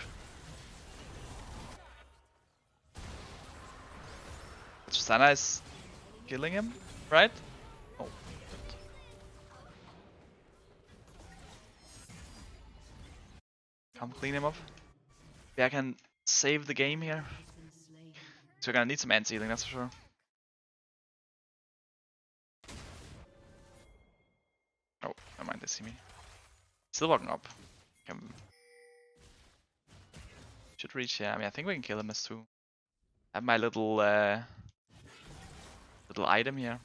Tristana is killing him, right? Oh. Come clean him up. Yeah, I can save the game here. So we're gonna need some anti-healing, that's for sure. Oh, never mind, they see me. Still walking up. Should reach here. I mean, I think we can kill him as two. I have my little little item here.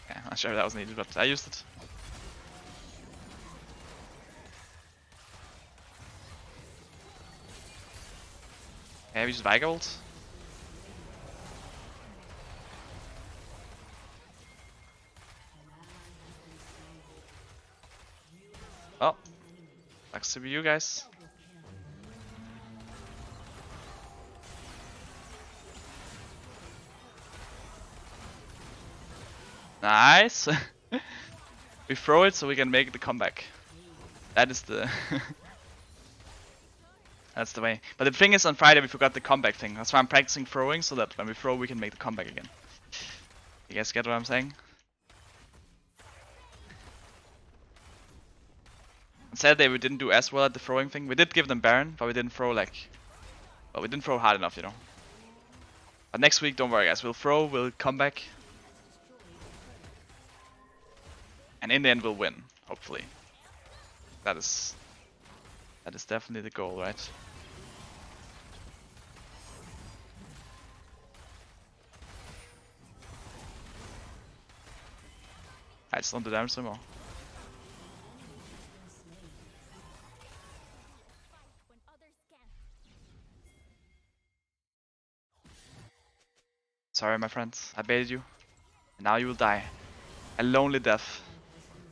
Yeah, I'm not sure if that was needed, but I used it. Okay, we just Veigar ult. Oh, sucks to be you guys. Nice. We throw it so we can make the comeback. That is the that's the way. But the thing is, on Friday we forgot the comeback thing. That's why I'm practicing throwing, so that when we throw we can make the comeback again. You guys get what I'm saying? On Saturday we didn't do as well at the throwing thing. We did give them Baron, but we didn't throw like... Well, we didn't throw hard enough, you know. But next week, don't worry guys, we'll throw, we'll come back. And in the end we'll win, hopefully. That is definitely the goal, right? I just don't do damage anymore. Sorry my friends, I baited you. And now you will die. A lonely death.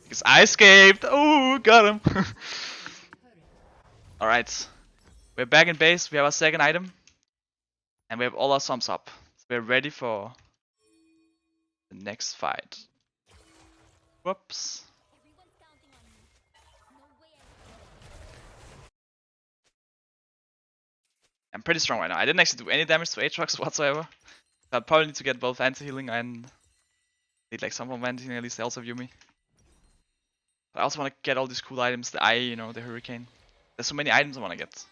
Because I escaped! Oh, got him! Alright. We're back in base, we have our second item. And we have all our sums up. So we're ready for the next fight. Whoops. I'm pretty strong right now. I didn't actually do any damage to Aatrox whatsoever. I'll probably need to get both anti-healing and need like some form of anti-healing, at least I also have Yumi. But I also want to get all these cool items, the Eye, you know, the Hurricane. There's so many items I want to get.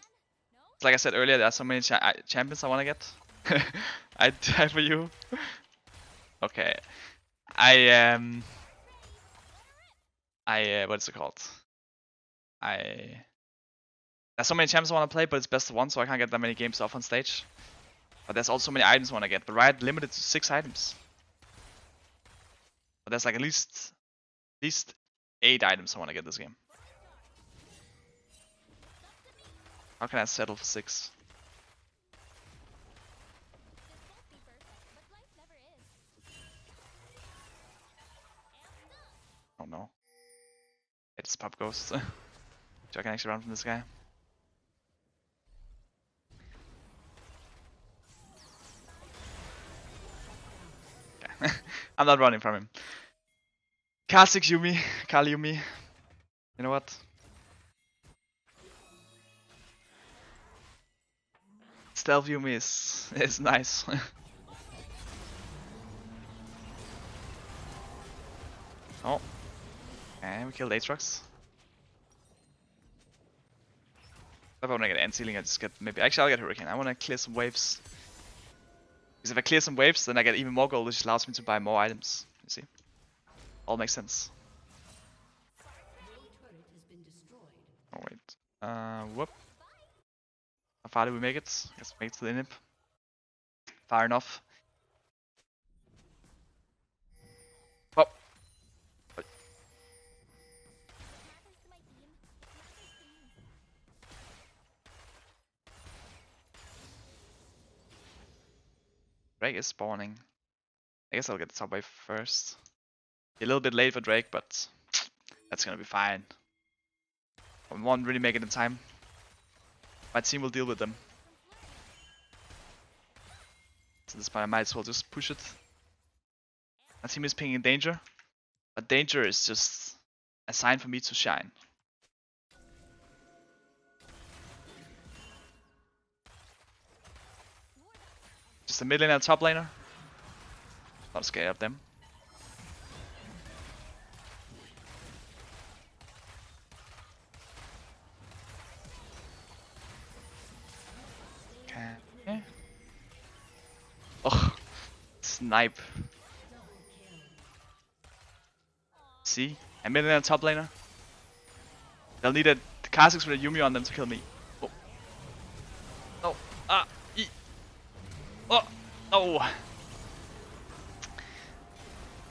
Like I said earlier, there are so many champions I want to get. I die for you. Okay. What's it called? There's so many champions I want to play, but it's best of one, so I can't get that many games off on stage. But there's also many items I want to get. But Riot limited to 6 items. But there's like at least 8 items I want to get this game. How can I settle for 6? Oh no. It's Pop Ghost. So I can actually run from this guy. Okay. I'm not running from him. Kha'Zix Yumi, Kali Yumi. You know what? Stealth Yumi is nice. Oh. And we killed Aatrox. If I wanna get end sealing, I just get maybe actually I'll get Hurricane. I wanna clear some waves. Because if I clear some waves, then I get even more gold, which allows me to buy more items. You see? All makes sense. Oh wait. Whoop. How far do we make it? I guess we make it to the inhib. Far enough. Oh. Drake is spawning. I guess I'll get the top wave first. A little bit late for Drake, but that's gonna be fine. I won't really make it in time. My team will deal with them. So this point I might as well just push it. My team is pinging danger, but danger is just a sign for me to shine. Just a mid laner and top laner. Not scared of them. Okay. Oh, snipe. See? A mid laner and top laner. They'll need a Kha'Zix with a Yumi on them to kill me. Oh. No. Ah. E. Oh. Oh.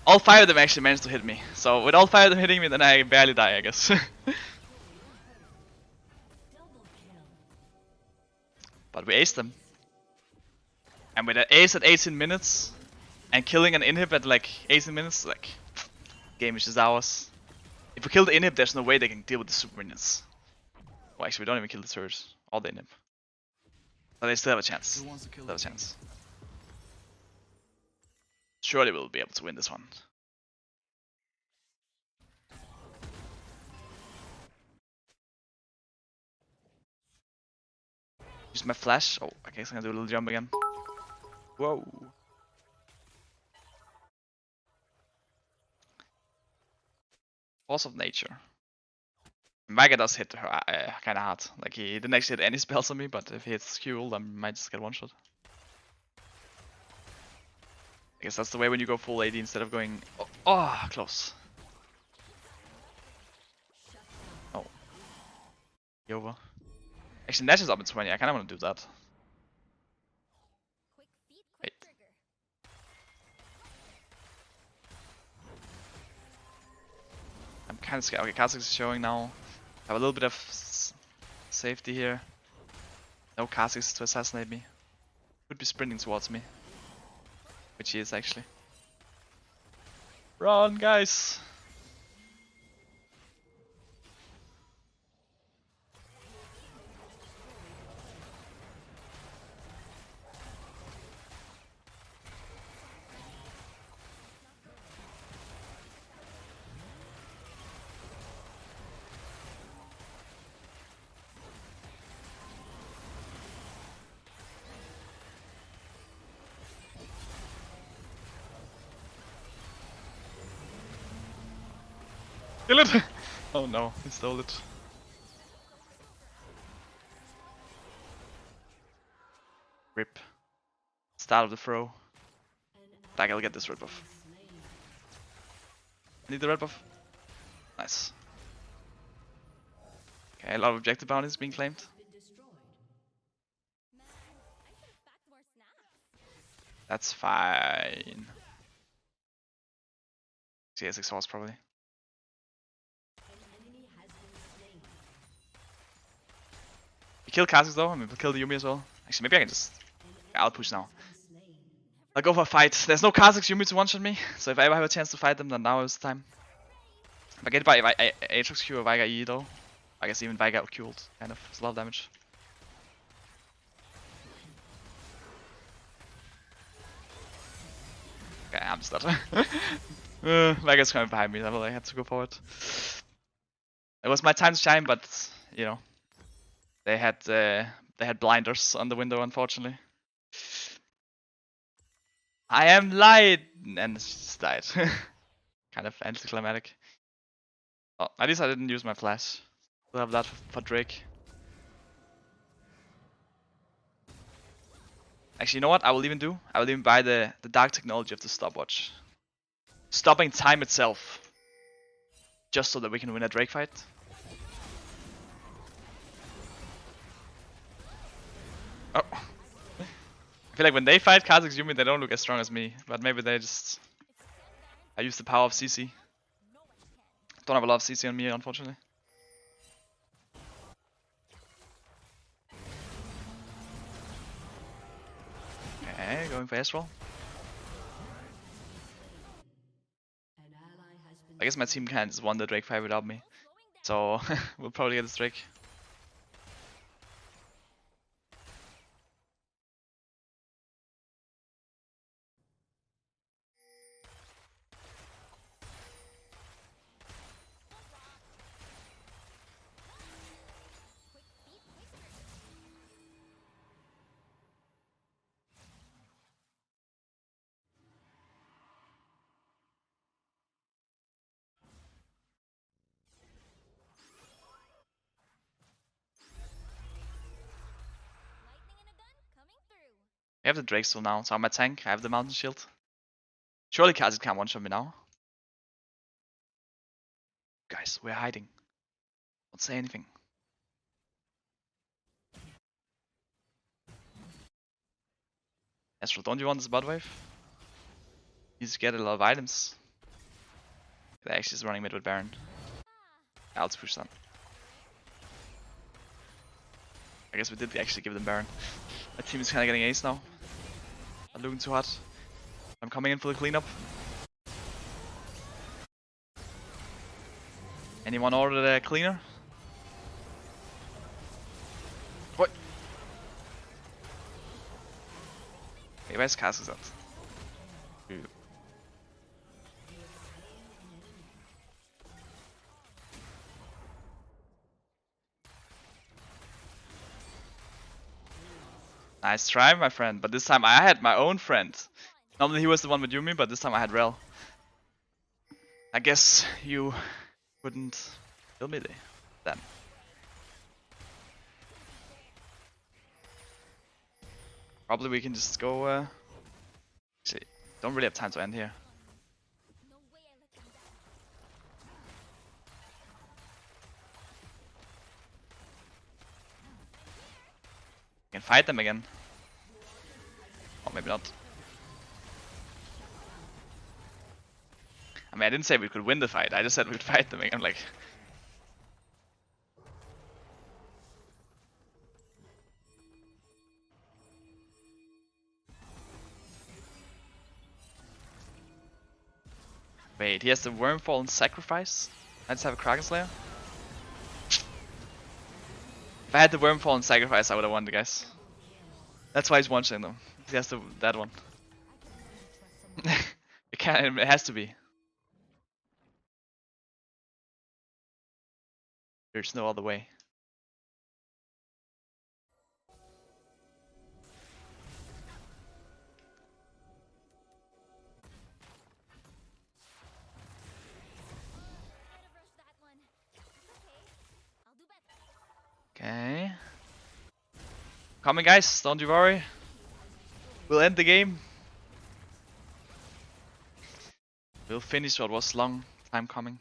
All 5 of them actually managed to hit me. So with all 5 of them hitting me, then I barely die, I guess. But we aced them. And with an ace at 18 minutes, and killing an inhib at like 18 minutes, like, game is just ours. If we kill the inhib, there's no way they can deal with the super minions. Well, actually, we don't even kill the turret or the inhib. But they still have a chance. Who wants to kill Still have a the king? chance. Surely we'll be able to win this one. Use my flash. Oh, I guess I'm gonna do a little jump again. Whoa. Force of nature. Veigar does hit her kinda hard. Like he didn't actually hit any spells on me, but if he hits Q ult, I might just get one shot. I guess that's the way when you go full AD instead of going. Oh, close. Oh. Over. Actually, Nash is up in 20. I kinda wanna do that. Quick feet, Wait. quick trigger. I'm kinda scared. Okay, Kha'Zix is showing now. I have a little bit of safety here. No Kha'Zix to assassinate me. Could be sprinting towards me. Which he is actually. Run, guys! Kill it! Oh no, he stole it. Rip. Start of the throw. Like I'll get this red buff. Need the red buff. Nice. Okay, a lot of objective bounties being claimed. Man, I should have packed more snacks. That's fine. CS exhaust probably. We kill Kha'Zix though, and we'll kill the Yumi as well. Actually, maybe I can just. Yeah, I'll push now. I'll go for a fight. There's no Kha'Zix Yumi to one-shot me, so if I ever have a chance to fight them, then now is the time. If I get by Aatrox Q or Veigar E though, I guess even Veigar Q ult, kind of. It's a lot of damage. Okay, I'm just dead. Veigar's coming behind me, I had to go forward. It was my time to shine, but you know, they had blinders on the window, unfortunately. I am light, and she just died. Kind of anticlimactic. Oh, at least I didn't use my flash. We'll have that for Drake. Actually, you know what I will even do? I will even buy the dark technology of the stopwatch. Stopping time itself. Just so that we can win a Drake fight. Oh. I feel like when they fight Kha'Zix Yuumi, they don't look as strong as me. But maybe they just... I use the power of CC. Don't have a lot of CC on me, unfortunately. Okay, going for Ezreal. I guess my team can't just won the Drake fight without me. So, we'll probably get this Drake. I have the Drake still now, so I'm a tank. I have the Mountain Shield. Surely Kha'Zix can't one-shot me now. Guys, we're hiding. Don't say anything. Ezreal, don't you want this bot wave? You just get a lot of items. They're actually just running mid with Baron. I'll just push that. I guess we did actually give them Baron. My team is kinda getting ace now. Not looking too hot. I'm coming in for the cleanup. Anyone order the cleaner? What? Hey, where's Kha'Zix at? Nice try, my friend, but this time I had my own friend. Normally he was the one with Yuumi, but this time I had Rel. I guess you wouldn't kill me then. Probably we can just go, actually, don't really have time to end here. We can fight them again. Or maybe not. I mean, I didn't say we could win the fight, I just said we'd fight them again, like... Wait, he has the Wormfall and Sacrifice? I just have a Kraken Slayer? If I had the Wormfall and Sacrifice, I would have won the guys. That's why he's one-shotting them. He has that one. It has to be. There's no other way. Okay. Coming, guys, don't you worry. We'll end the game. We'll finish what was long time coming.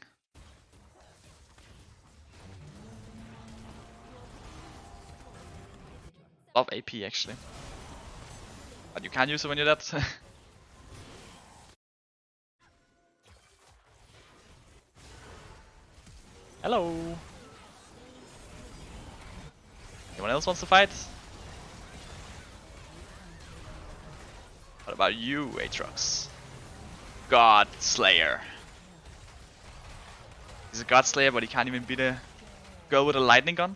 Love AP actually. But you can't use it when you're dead. Hello. Anyone else wants to fight? What about you, Aatrox? God Slayer. He's a God Slayer, but he can't even beat a girl with a lightning gun.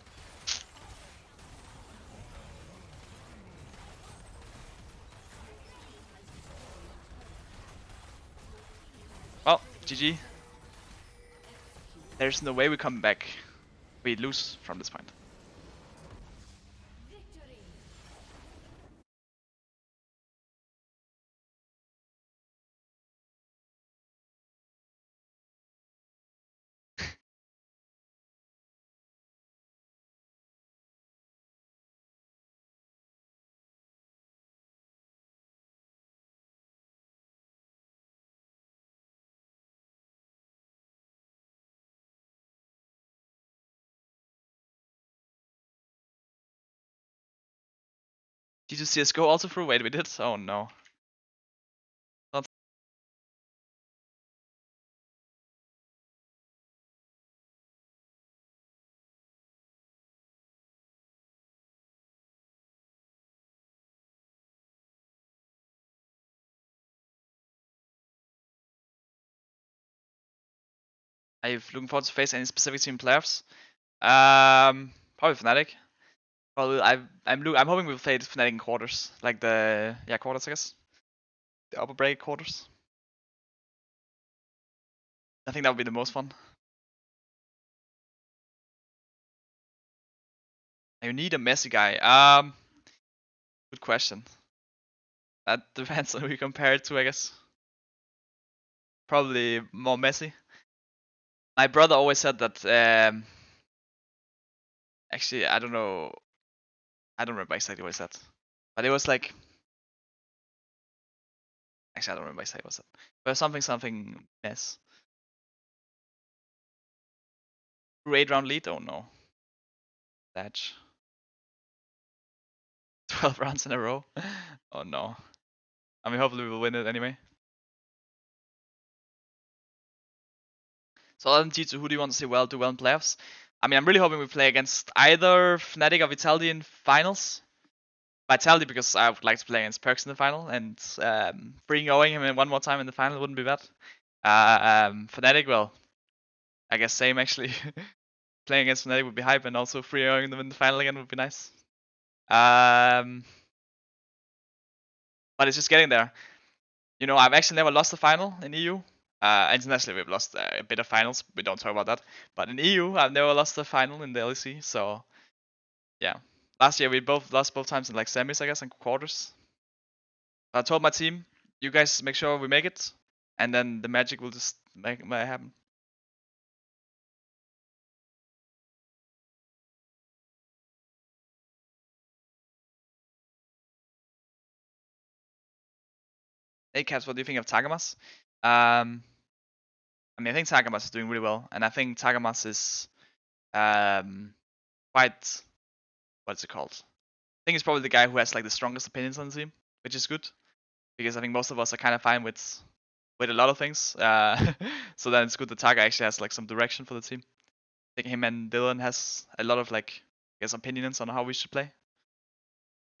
Well, GG. There's no way we come back. We lose from this point. Victory. Did you CSGO also through? Wait, we did? Oh no. Not Are you looking forward to face any specific team playoffs? Probably Fnatic. Well, I'm hoping we'll play Fnatic in quarters, like the quarters, I guess. The upper break quarters. I think that would be the most fun. You need a messy guy. Good question. That depends on who you compare it to, I guess. Probably more messy. My brother always said that. Actually, I don't know. I don't remember exactly what he said, but it was like. Actually, I don't remember exactly what he said, but something mess. 8 round lead? Oh no. Thatch. 12 rounds in a row. Oh no. I mean, hopefully we will win it anyway. So other than G2, who do you want to see do well in playoffs? I mean, I'm really hoping we play against either Fnatic or Vitality in finals. Vitality because I would like to play against Perkz in the final, and freeing owing him one more time in the final wouldn't be bad. Fnatic, well, I guess same actually. Playing against Fnatic would be hype, and also free owing them in the final again would be nice. But it's just getting there. You know, I've actually never lost a final in EU. Internationally, we've lost a bit of finals. We don't talk about that. But in EU, I've never lost a final in the LEC. So, yeah. Last year, we both lost both times in like semis, I guess, and quarters. I told my team, you guys make sure we make it, and then the magic will just make it happen. Hey, Caps, what do you think of Tagamas? I mean, I think Tagamas is doing really well, and I think Tagamas is quite, what's it called? I think he's probably the guy who has like the strongest opinions on the team, which is good because I think most of us are kind of fine with a lot of things. So then it's good that Taga actually has like some direction for the team. I think him and Dylan has a lot of like I guess opinions on how we should play,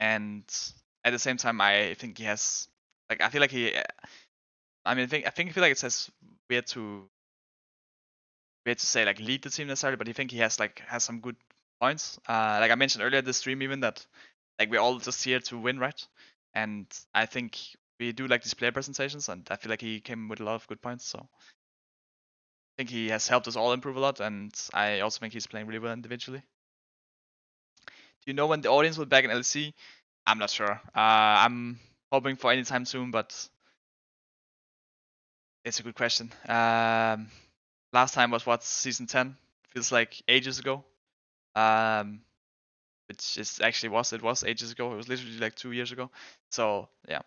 and at the same time I think he has like I feel like he. I mean I feel like it says weird to say like lead the team necessarily, but I think he has some good points. Like I mentioned earlier this stream even that like we're all just here to win, right? And I think we do like these player presentations, and I feel like he came with a lot of good points. So I think he has helped us all improve a lot, and I also think he's playing really well individually. Do you know when the audience will be back in LEC? I'm not sure. I'm hoping for any time soon, but it's a good question. Last time was what, season 10? Feels like ages ago. Which is actually it was ages ago. It was literally like 2 years ago. So yeah.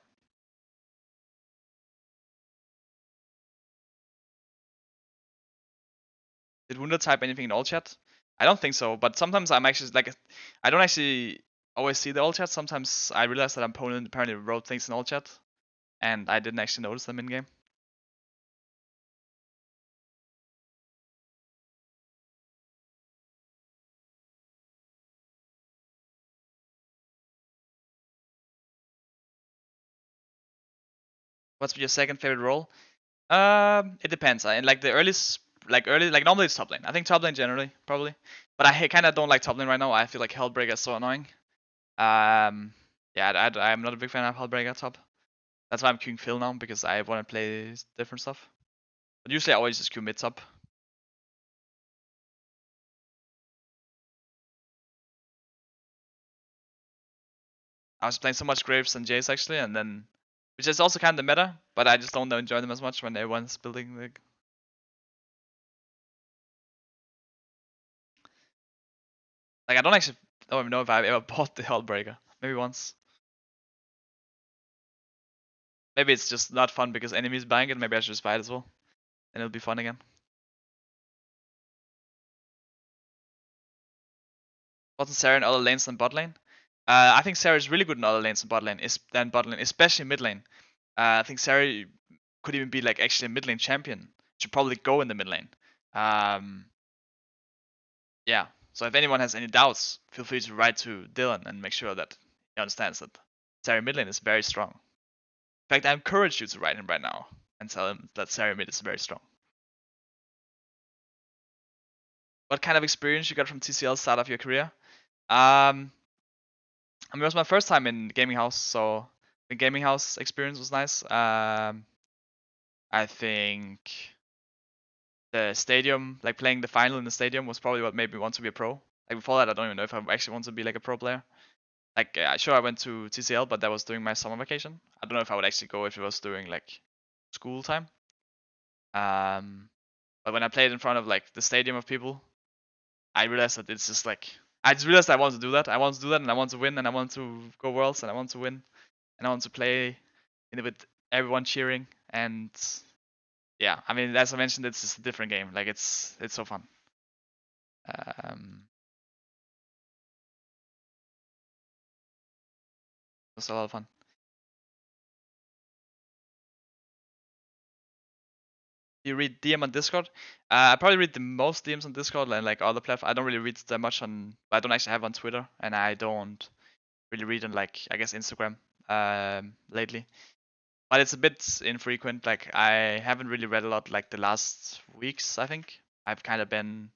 Did Wunder type anything in all chat? I don't think so, but sometimes I'm actually like I don't actually always see the all chat. Sometimes I realize that opponent apparently wrote things in all chat, and I didn't actually notice them in game. What's your second favorite role? It depends. And like the earliest, like normally it's top lane. I think top lane generally probably, but I kind of don't like top lane right now. I feel like Hellbreaker is so annoying. Yeah, I'm not a big fan of Hellbreaker top. That's why I'm queuing Phil now because I want to play different stuff. But usually I always just queue mid top. I was playing so much Graves and Jace actually, and then which is also kind of meta, but I just don't enjoy them as much when everyone's building like I don't even know if I've ever bought the Hullbreaker. Maybe once. Maybe it's just not fun because enemies buying it. Maybe I should just buy it as well, and it'll be fun again. Wasn't Sarah in other lanes than bot lane? I think Sarah is really good in other lanes than bot lane, especially mid lane. I think Sarah could even be like actually a mid lane champion. Should probably go in the mid lane. Yeah. So if anyone has any doubts, feel free to write to Dylan and make sure that he understands that Sarah mid lane is very strong. In fact, I encourage you to write him right now and tell him that Sarah mid is very strong. What kind of experience you got from TCL start of your career? I mean, it was my first time in gaming house, so the gaming house experience was nice. I think the stadium, like playing the final in the stadium, was probably what made me want to be a pro. Like before that, I don't even know if I actually want to be like a pro player. Like, sure, I went to TCL, but that was during my summer vacation. I don't know if I would actually go if it was during like school time. But when I played in front of like the stadium of people, I realized that it's just like I just realized I want to do that. I want to do that, and I want to win, and I want to go worlds, and I want to win, and I want to play in it with everyone cheering. And yeah, I mean, as I mentioned, it's just a different game. Like it's so fun. It's a lot of fun. You read DM on Discord? I probably read the most DMs on Discord and like other platforms. I don't really read that much on. I don't actually have on Twitter, and I don't really read on like I guess Instagram lately. But it's a bit infrequent. Like I haven't really read a lot like the last weeks. I think I've kind of been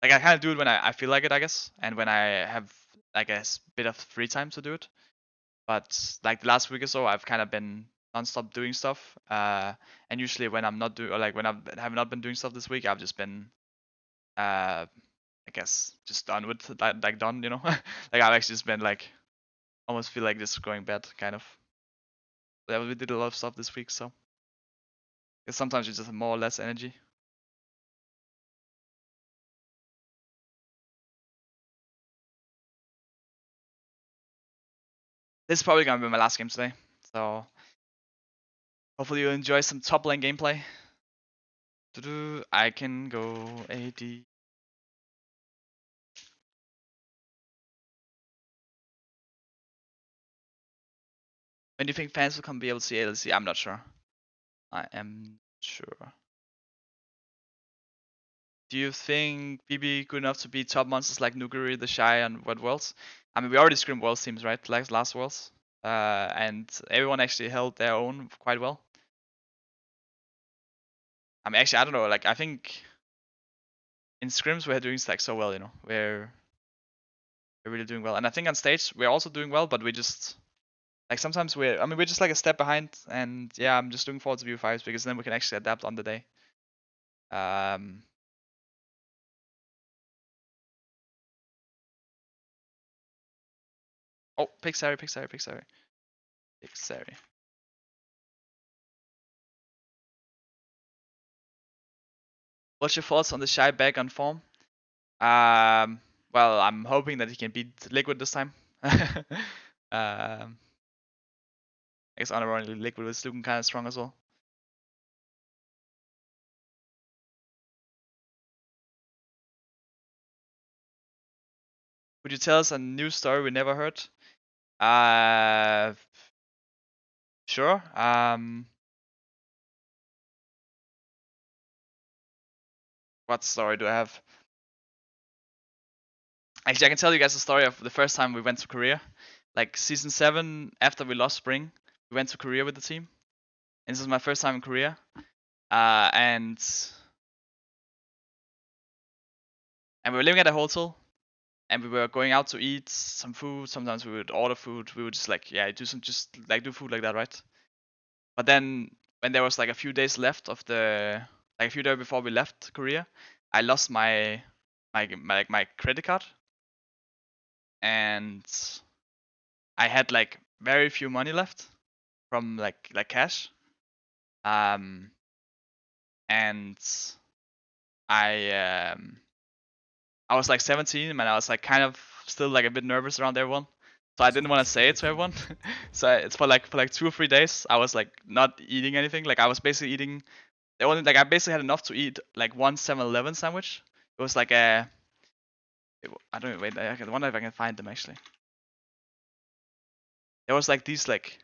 like I kind of do it when I feel like it, I guess, and when I have like a bit of free time to do it. But like the last week or so, I've kind of been non-stop doing stuff. And usually when I'm not doing, or like when I have not been doing stuff this week, I've just been, I guess, just done with like done, you know. Like I've actually just been like, almost feel like this is going bad, kind of. Yeah, we did a lot of stuff this week, so. Because sometimes you just have more or less energy. This is probably gonna be my last game today, so hopefully you enjoy some top lane gameplay. I can go AD. When do you think fans will come be able to see ADC? I'm not sure. I am sure. Do you think BB good enough to beat top monsters like Nuguri, the Shy, and what Worlds? I mean, we already scrimmed Worlds teams, right? Like last Worlds. And everyone actually held their own quite well. I mean, actually, I don't know. Like, I think in scrims we're doing like so well, you know. We're really doing well, and I think on stage we're also doing well, but we just like sometimes we're just like a step behind, and yeah, I'm just looking forward to VO5s because then we can actually adapt on the day. Oh, pick Sari. What's your thoughts on the Shy back on form? Well, I'm hoping that he can beat Liquid this time. I guess unironically Liquid is looking kind of strong as well. Would you tell us a new story we never heard? Sure. What story do I have? Actually, I can tell you guys the story of the first time we went to Korea. Like season 7, after we lost Spring, we went to Korea with the team. And this was my first time in Korea. And we were living at a hotel. And we were going out to eat some food. Sometimes we would order food. We would just like, yeah, do food like that, right? But then when there was like a few days left of a few days before we left Korea, I lost my credit card. And I had like very few money left from like cash. And I was like 17 and I was like kind of still like a bit nervous around everyone. So I didn't want to say it to everyone. So it's for like 2 or 3 days I was like not eating anything. Like I was basically eating I basically had enough to eat like one 7-Eleven sandwich. It was like I don't know, wait, I wonder if I can find them actually. There was like these like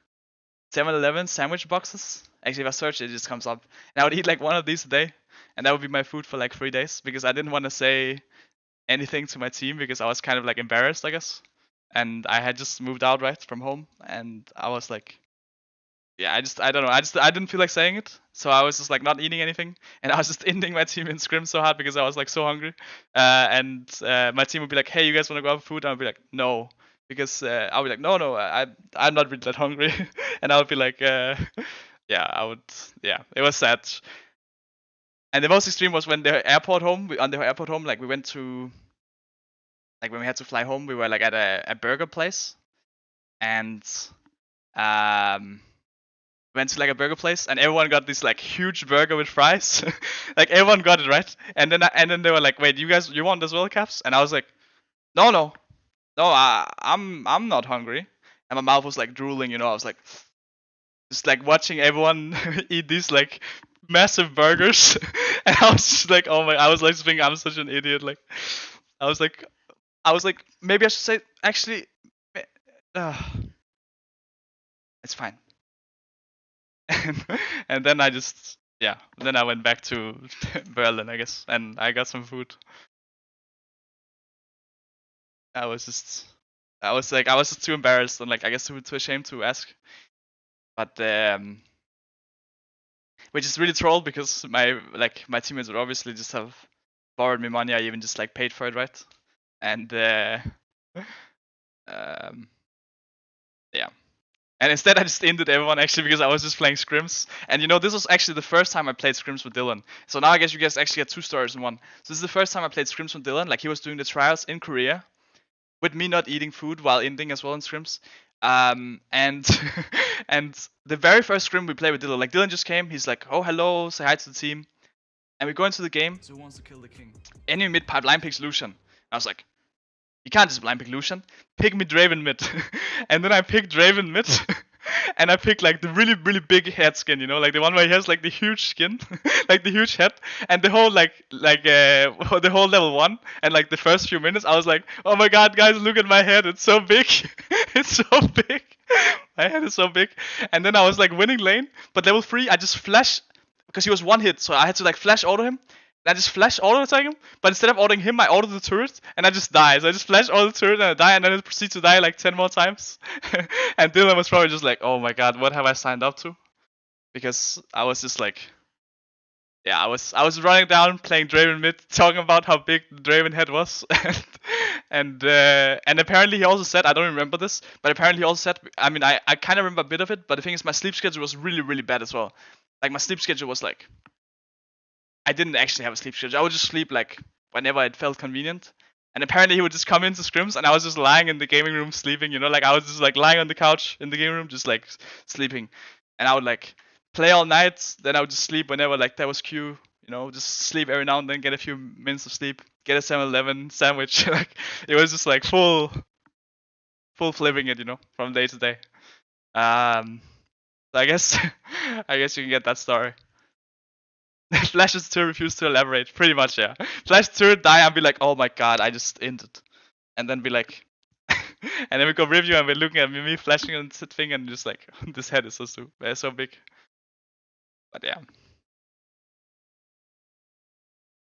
7-Eleven sandwich boxes. Actually, if I search it just comes up. And I would eat like one of these a day, and that would be my food for like 3 days because I didn't want to say anything to my team because I was kind of like embarrassed, I guess. And I had just moved out right from home, and I was like, yeah, I don't know, I didn't feel like saying it, so I was just like not eating anything, and I was just ending my team in scrim so hard because I was like so hungry. And my team would be like, hey, you guys want to go have food? And I would be like, no, because I would be like, no, I'm not really that hungry, and I would be like, yeah, it was sad. And the most extreme was when on the airport home, like we went to, like when we had to fly home, we were like at a burger place, and went to like a burger place, and everyone got this like huge burger with fries. Like everyone got it right, and then they were like, wait, you want as well, Caps? And I was like, no, I'm not hungry. And my mouth was like drooling, you know. I was like, just like watching everyone eat these like massive burgers, and I was just like, oh my, I was like thinking I'm such an idiot. Like, I was like, maybe I should say, actually, it's fine. And then I just, yeah, then I went back to Berlin, I guess, and I got some food. I was just too embarrassed and like I guess too ashamed to ask. But which is really troll because my teammates would obviously just have borrowed me money. I even just like paid for it, right? And yeah. And instead I just ended everyone actually because I was just playing scrims. And you know, this was actually the first time I played scrims with Dylan. So now I guess you guys actually get 2 stories in one. So this is the first time I played scrims with Dylan. Like he was doing the trials in Korea with me not eating food while ending as well in scrims. And and the very first scrim we played with Dylan, like Dylan just came, he's like, oh hello, say hi to the team. And we go into the game. So who wants to kill the king? Enemy mid pipe line picks Lucian. I was like, you can't just blind pick Lucian. Pick me Draven mid. And then I picked Draven mid. And I picked like the really, really big head skin, you know, like the one where he has like the huge skin, like the huge head, and the whole the whole level 1, and like the first few minutes, I was like, oh my god, guys, look at my head, it's so big, it's so big, my head is so big, and then I was like winning lane, but level 3, I just flash, because he was one hit, so I had to like flash auto him. And I just flash auto attack him, but instead of autoing him, I auto the turret, and I just die. So I just flash auto the turret and I die, and then it proceeds to die like 10 more times. And Dylan was probably just like, oh my god, what have I signed up to? Because I was just like, yeah, I was running down, playing Draven mid, talking about how big the Draven head was. And apparently he also said, I don't remember this, but apparently he also said, I mean, I kind of remember a bit of it, but the thing is my sleep schedule was really, really bad as well. Like my sleep schedule was like, I didn't actually have a sleep schedule. I would just sleep like whenever it felt convenient. And apparently he would just come into scrims and I was just lying in the gaming room sleeping, you know, like I was just like lying on the couch in the gaming room just like sleeping. And I would like play all night, then I would just sleep whenever like there was queue, you know, just sleep every now and then, get a few minutes of sleep, get a 7-Eleven sandwich. Like it was just like full flipping it, you know, from day to day. So I guess you can get that story. Flash's turret refused to elaborate. Pretty much, yeah. Flash turret die and be like, oh my god, I just ended. And then be like, and then we go review and we're looking at me flashing and thing and just like, this head is so big. But yeah.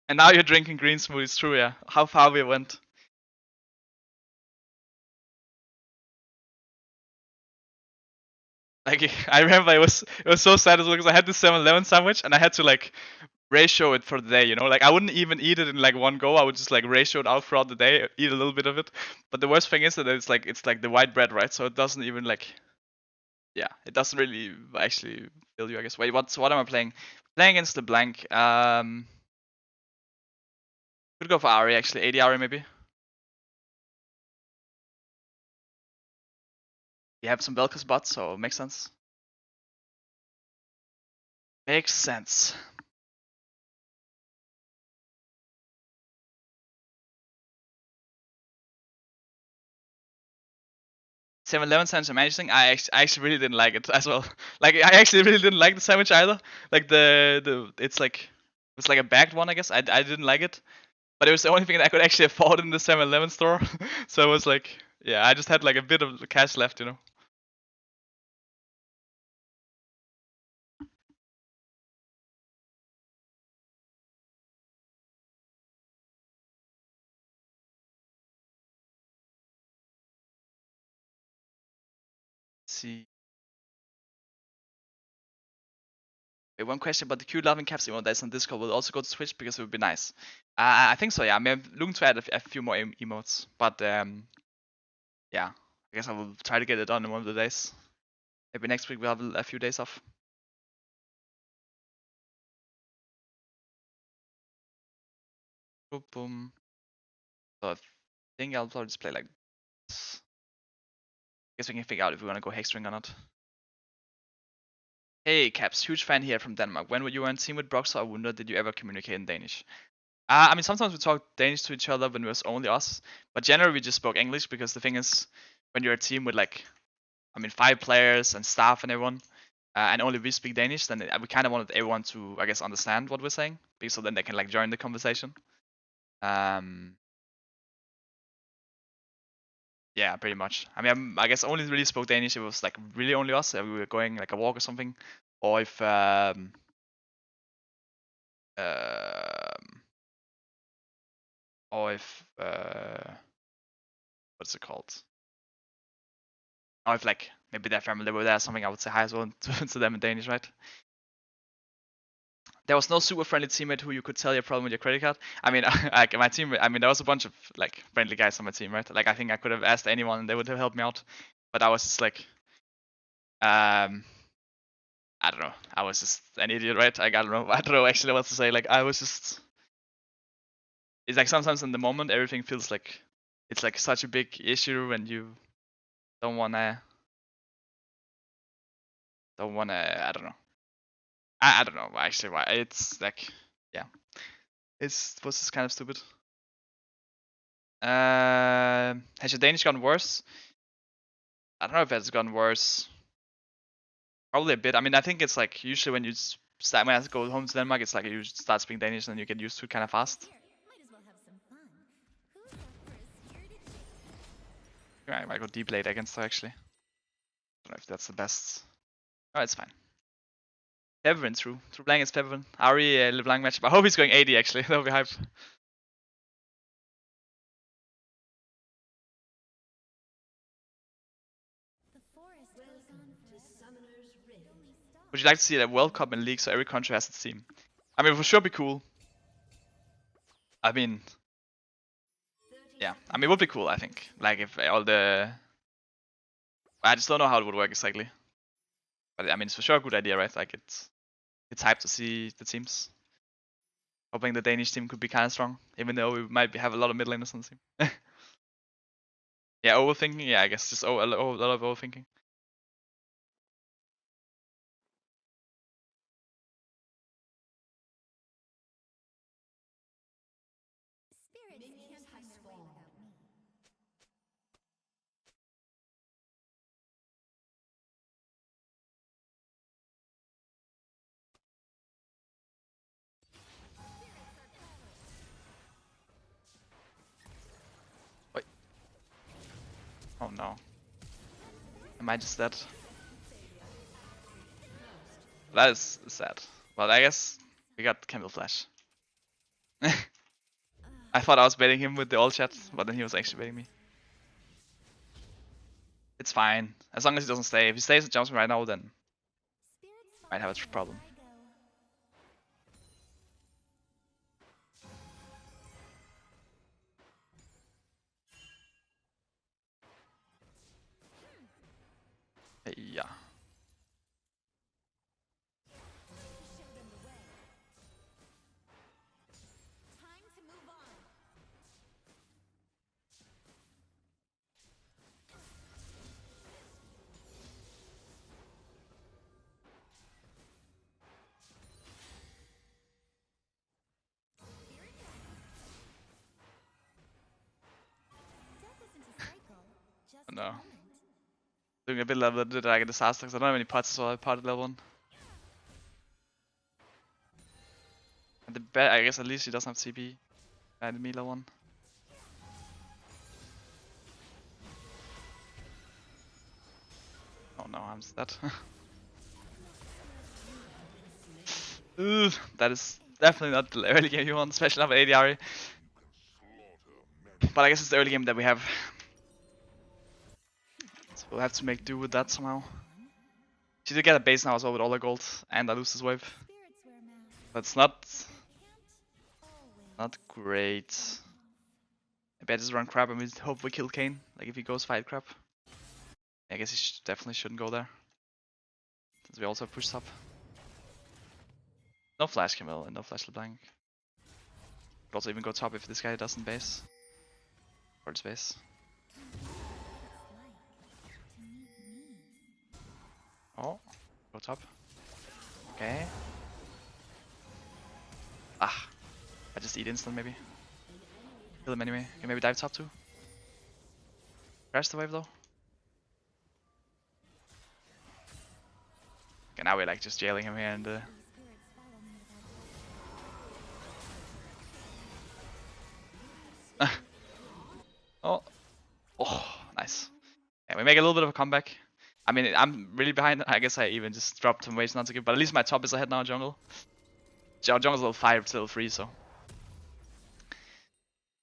And now you're drinking green smoothies, true, yeah. How far we went. Like I remember it was so sad as well because I had this 7-Eleven sandwich and I had to like ratio it for the day, you know, like I wouldn't even eat it in like one go. I would just like ratio it out throughout the day, eat a little bit of it. But the worst thing is that it's like the white bread, right? So it doesn't even like, yeah, it doesn't really actually fill you, I guess. Wait, what am I playing? Playing against the blank. Could go for Ari actually, 80 Ari maybe. You have some Vel'Koz bots, so it makes sense. Makes sense. Seven Eleven sounds amazing. I actually really didn't like it as well. Like I actually really didn't like the sandwich either. Like it's like a bagged one, I guess. I didn't like it, but it was the only thing that I could actually afford in the 7-Eleven store. So it was like, yeah, I just had like a bit of cash left, you know. See. Wait, one question about the cute loving caps emote that's on Discord will also go to Twitch because it would be nice. I think so, yeah. I mean, I'm looking to add a few more emotes, but yeah, I guess I will try to get it done in one of the days. Maybe next week we'll have a few days off. Boom, boom. So I think I'll probably just play like this. Guess we can figure out if we want to go Hexring or not. Hey Caps, huge fan here from Denmark. When you were on team with Broxer or Wunder, did you ever communicate in Danish? I mean, sometimes we talk Danish to each other when it was only us, but generally we just spoke English because the thing is, when you're a team with like, I mean, 5 players and staff and everyone, and only we speak Danish, then we kind of wanted everyone to, I guess, understand what we're saying, because so then they can like join the conversation. Yeah, pretty much. I mean, I guess only really spoke Danish. It was like really only us. We were going like a walk or something, or if um, or if what's it called? Or if like maybe their family were there or something, I would say hi as well to them in Danish, right? There was no super friendly teammate who you could tell your problem with your credit card. I mean, like my team. I mean, there was a bunch of like friendly guys on my team, right? Like I think I could have asked anyone and they would have helped me out. But I was just like, I don't know. I was just an idiot, right? Like, I don't know. I don't know actually what to say. Like I was just. It's like sometimes in the moment everything feels like it's like such a big issue and you don't wanna I don't know. I don't know actually why. It's like yeah. It was just kind of stupid. Has your Danish gotten worse? I don't know if it's gotten worse. Probably a bit. I mean, I think it's like usually when you start when I go home to Denmark, it's like you start speaking Danish and you get used to it kind of fast. Here, might as well have some fun. Who's up for a spirited chase? I might go deep late against her actually. Don't know if that's the best. Oh, it's fine. Feverin, true. True Blank is Feverin. Ari LeBlanc matchup. I hope he's going 80 actually. That'll be hype. The forest goes on To Summoner's Rift. Would you like to see a World Cup in League so every country has its team? I mean, for sure be cool. I mean, yeah. I mean, it would be cool, I think. Like, if all the... I just don't know how it would work exactly. But, I mean, it's for sure a good idea, right? Like, it's hype to see the teams. Hoping the Danish team could be kind of strong. Even though we might have a lot of mid laners on the team. Yeah, overthinking? Yeah, I guess just a lot of overthinking. Spirits Minions can't have find their way spawned. without me. Wait. Oh no. Am I just dead? That is sad. But I guess we got Candle Flash. I thought I was baiting him with the all chat, but then he was actually baiting me. It's fine. As long as he doesn't stay. If he stays and jumps me right now, then Spirits might have a follow me problem. wherever I go. Yeah. Show them the way. Time to move on. Doing a bit of like a disaster because I don't have any pots, so I potted level 1. And I guess at least he doesn't have CP. And me level 1. Oh no, I'm dead. Ugh, that is definitely not the early game you want, especially not with ADR. But I guess it's the early game that we have. So we'll have to make do with that somehow. She did get a base now as well with all the gold, and I lose this wave. Spirits wear masks. That's not Always. great. Maybe I just run crab and we hope we kill Kane. Like if he goes fight crab. I guess he definitely shouldn't go there. Since we also have push top. No flash Camille and no flash LeBlanc. Could also even go top if this guy doesn't base. Or his base. Oh, go top. Okay. Ah, I just eat instant maybe. Kill him anyway. Can maybe dive top too. Crash the wave though. Okay, now we're like just jailing him here and These spirits follow me without oh. Oh, nice. Yeah, we make a little bit of a comeback. I mean, I'm really behind. I guess I even just dropped some waves not to give, but at least my top is ahead now, jungle. Jungle's level 5, still 3, so.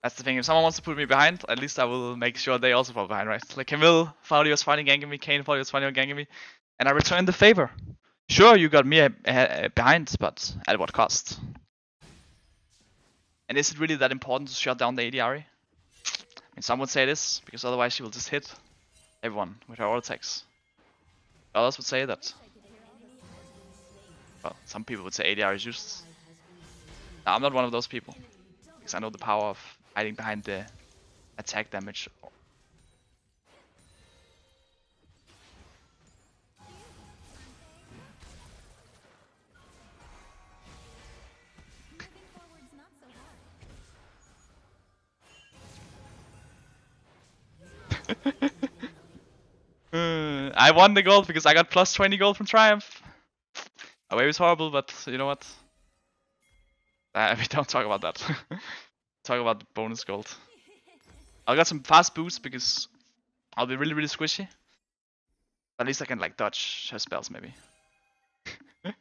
That's the thing, if someone wants to put me behind, at least I will make sure they also fall behind, right? Like Camille, Faudi was fighting ganking me, Kane, Faudi was fighting ganking me, and I returned the favor. Sure, you got me behind, but at what cost? And is it really that important to shut down the ADR? I mean, some would say it is, because otherwise she will just hit everyone with her all attacks. Others would say that. Well, some people would say ADR is useless. No, I'm not one of those people. Because I know the power of hiding behind the attack damage. moving forward's not so hard. I won the gold because I got plus 20 gold from Triumph. Away was horrible, but you know what? We don't talk about that. Talk about the bonus gold. I got some fast boosts because I'll be really squishy. At least I can like dodge her spells maybe. Mortals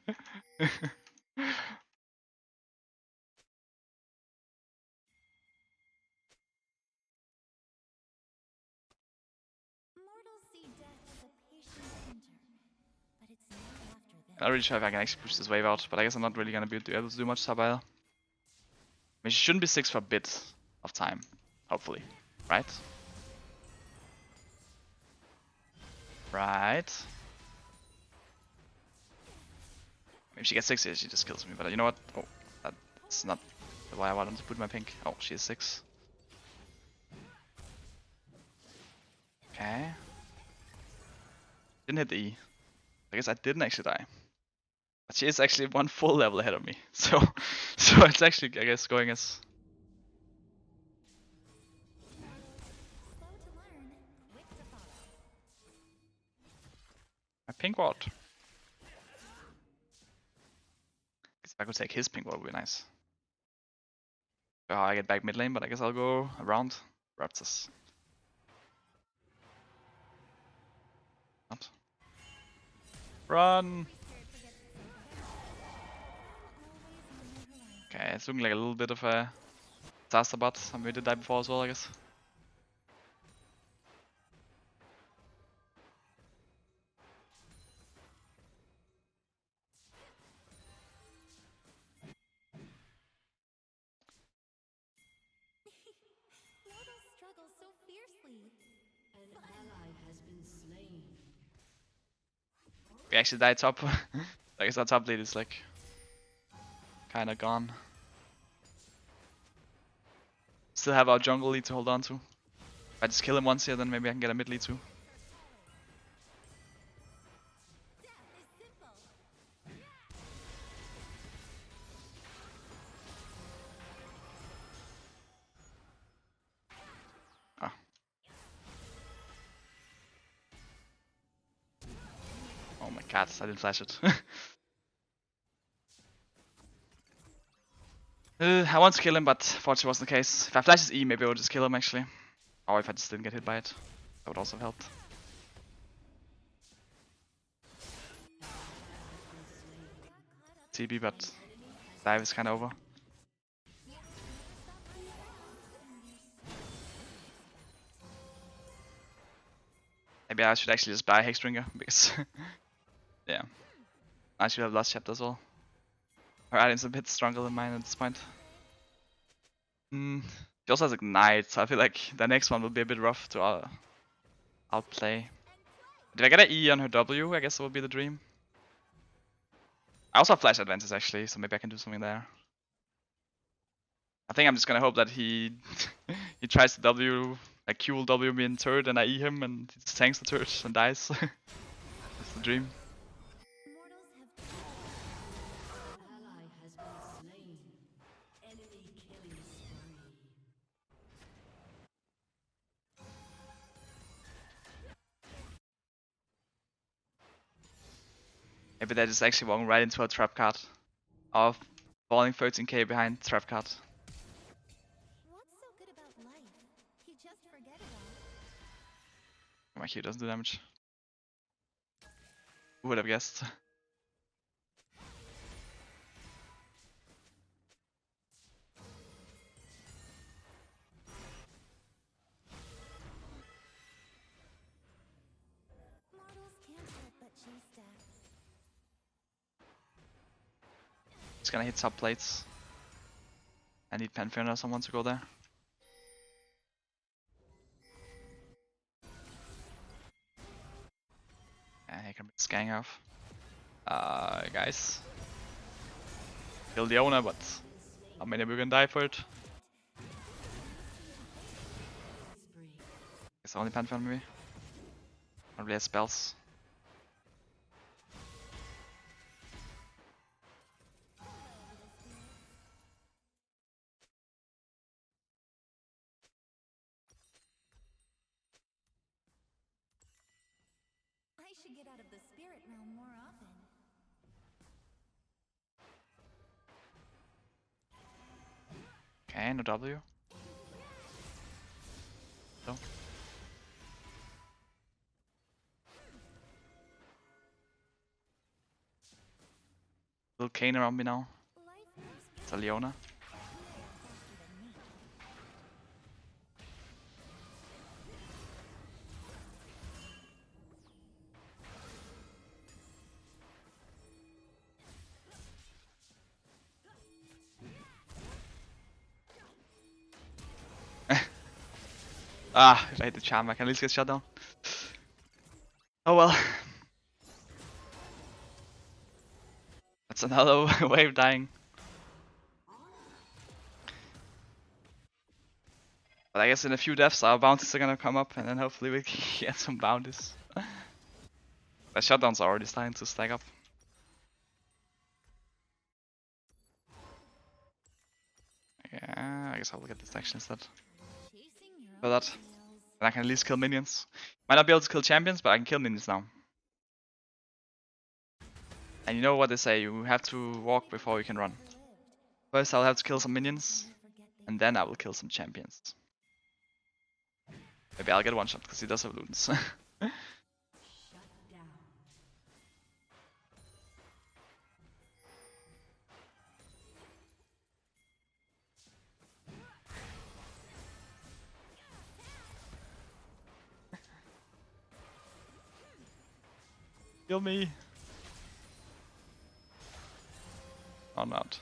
see death as a patient hunter, but it's not after them. I'm not really sure if I can actually push this wave out, but I guess I'm not really gonna be able to do much top either. I mean, she shouldn't be 6 for a bit of time, hopefully, right? Right. If she gets 6 here, she just kills me, but you know what? Oh, that's not why I wanted to put my pink. Oh, she is 6. Okay. Didn't hit the E. I guess I didn't actually die. But she is actually 1 full level ahead of me. So it's actually, I guess, going as... Slow to learn, quick to follow. My pink ward. Guess if I could take his pink ward would be nice. Oh, I get back mid lane, but I guess I'll go around Raptors. Not. Run! Okay, it's looking like a little bit of a disaster bot. I mean, we did die before as well, I guess. Mortals struggle so fiercely. An ally has been slain. We actually died top. I guess our top lead is like kinda gone. Still have our jungle lead to hold on to. If I just kill him once here, then maybe I can get a mid lead too. Death is simple. Ah. God, I didn't flash it. I want to kill him, but fortunately wasn't the case. If I flash his E, maybe I would just kill him actually. Or if I just didn't get hit by it, that would also have helped. TB, but dive is kind of over. Maybe I should actually just buy Hexbringer because yeah, I should have lost chapter as well. Her item's a bit stronger than mine at this point. She also has Ignite, so I feel like the next one will be a bit rough to outplay. Did I get an E on her W? I guess that would be the dream. I also have Flash Advances actually, so maybe I can do something there. I think I'm just gonna hope that he he tries to W, like Q will W me in turret and I E him and he just tanks the turret and dies. That's the dream. Mortals have Ally has been slain. Enemy killing spree. Maybe that is actually walking right into a trap card. Of falling 13k behind trap card. What's so good about life? You just forget it all. My Q doesn't do damage. Who would have guessed? Mortals can't help but chase death. Just gonna hit sub plates. I need Pantheon or someone to go there. And he can be scanning off. Guys. Kill the owner, but how many we can die for it? Guess only Pantheon maybe. Don't really have spells. I should get out of the spirit realm more often. Okay, no W. No. Little Kane around me now. Life moves It's a Leona. faster than me. Ah, if I hit the charm, I can at least get shut down. Oh well. That's another wave dying. But I guess in a few deaths our bounties are gonna come up and then hopefully we can get some bounties. The shutdowns are already starting to stack up. Yeah, I guess I'll look at this action instead. Chasing your For own that. tails. And I can at least kill minions. Might not be able to kill champions, but I can kill minions now. And you know what they say, you have to walk before you can run. Never lived. First I'll have to kill some minions, Never forget they and then I will kill some champions. Maybe I'll get one shot, because he does have loons. Shut down. Kill me! Or not.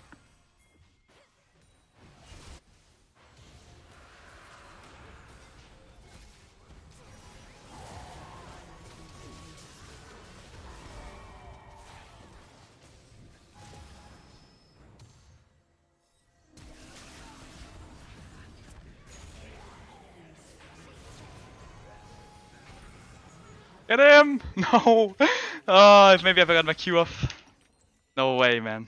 Get him! No! Oh, maybe I forgot my Q off. No way, man.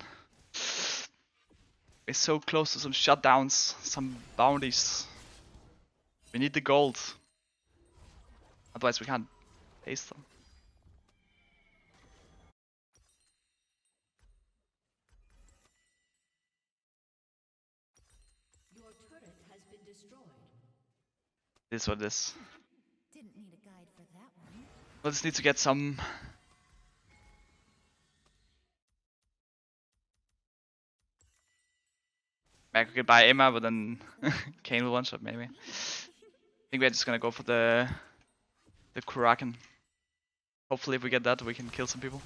We're so close to some shutdowns, some bounties. We need the gold. Otherwise we can't base them. This is what it is. Didn't need a guide for that one. We'll just need to get some. I could buy Emma, but then Kane will one shot maybe. I think we're just gonna go for the Kraken. Hopefully, if we get that, we can kill some people.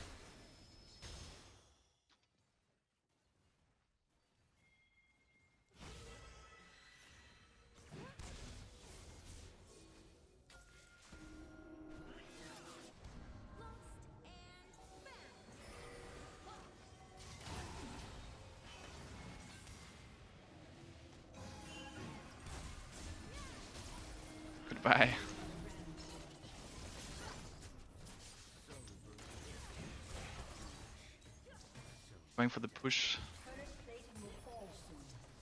Goodbye. Going for the push.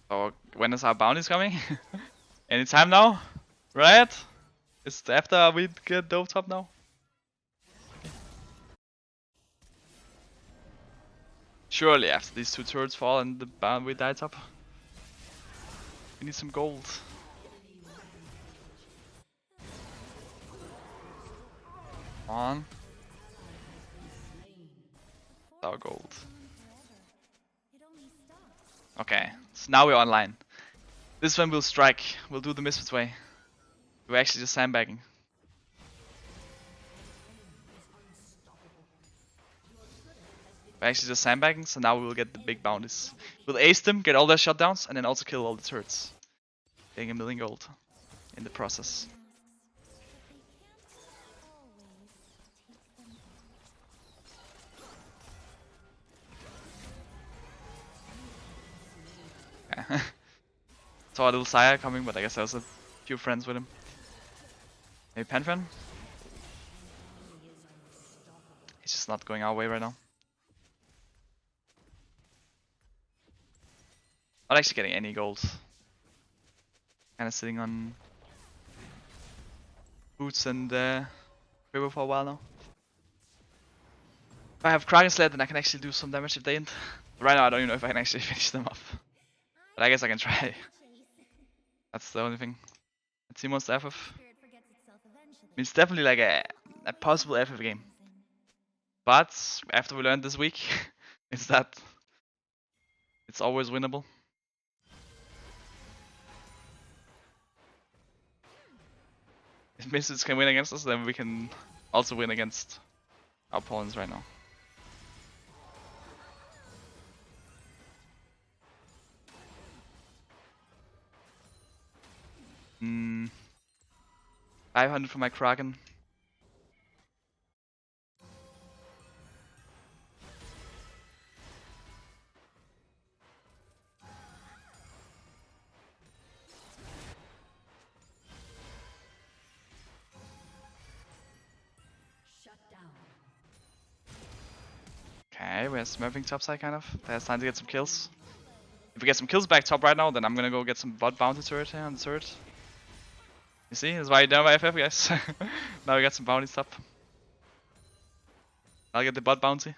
Oh, when is our bounties coming? Anytime now? Right? Is it after we get dove top now? Surely after these two turrets fall and the we die top. We need some gold. Come on. Our gold. It only stopped. Okay, so now we're online. This one will strike. We'll do the Misfits way. We're actually just sandbagging. We're actually just sandbagging, so now we will get the big bounties. We'll ace them, get all their shutdowns, and then also kill all the turrets. Getting 1 million gold in the process. Okay. Saw a little Sire coming, but I guess there was a few friends with him. Maybe Pantheon? He's just not going our way right now. Not actually getting any gold. Kinda sitting on boots and river for a while now. If I have Kraken Sled, then I can actually do some damage if they end. But right now I don't even know if I can actually finish them off. But I guess I can try. That's the only thing. Let's see what's the FF. Spirit forgets itself eventually. It's definitely like a possible FF game. But after we learned this week, is that it's always winnable. If Misfits can win against us, then we can also win against our opponents right now. Hmm. 500 for my Kraken. Okay, we're smurfing topside kind of. There's time to get some kills. If we get some kills back top right now, then I'm gonna go get some bot bounty turret here on the turret. You see, that's why you done my FF, guys. Now we got some bounties top. I'll get the bot bounty.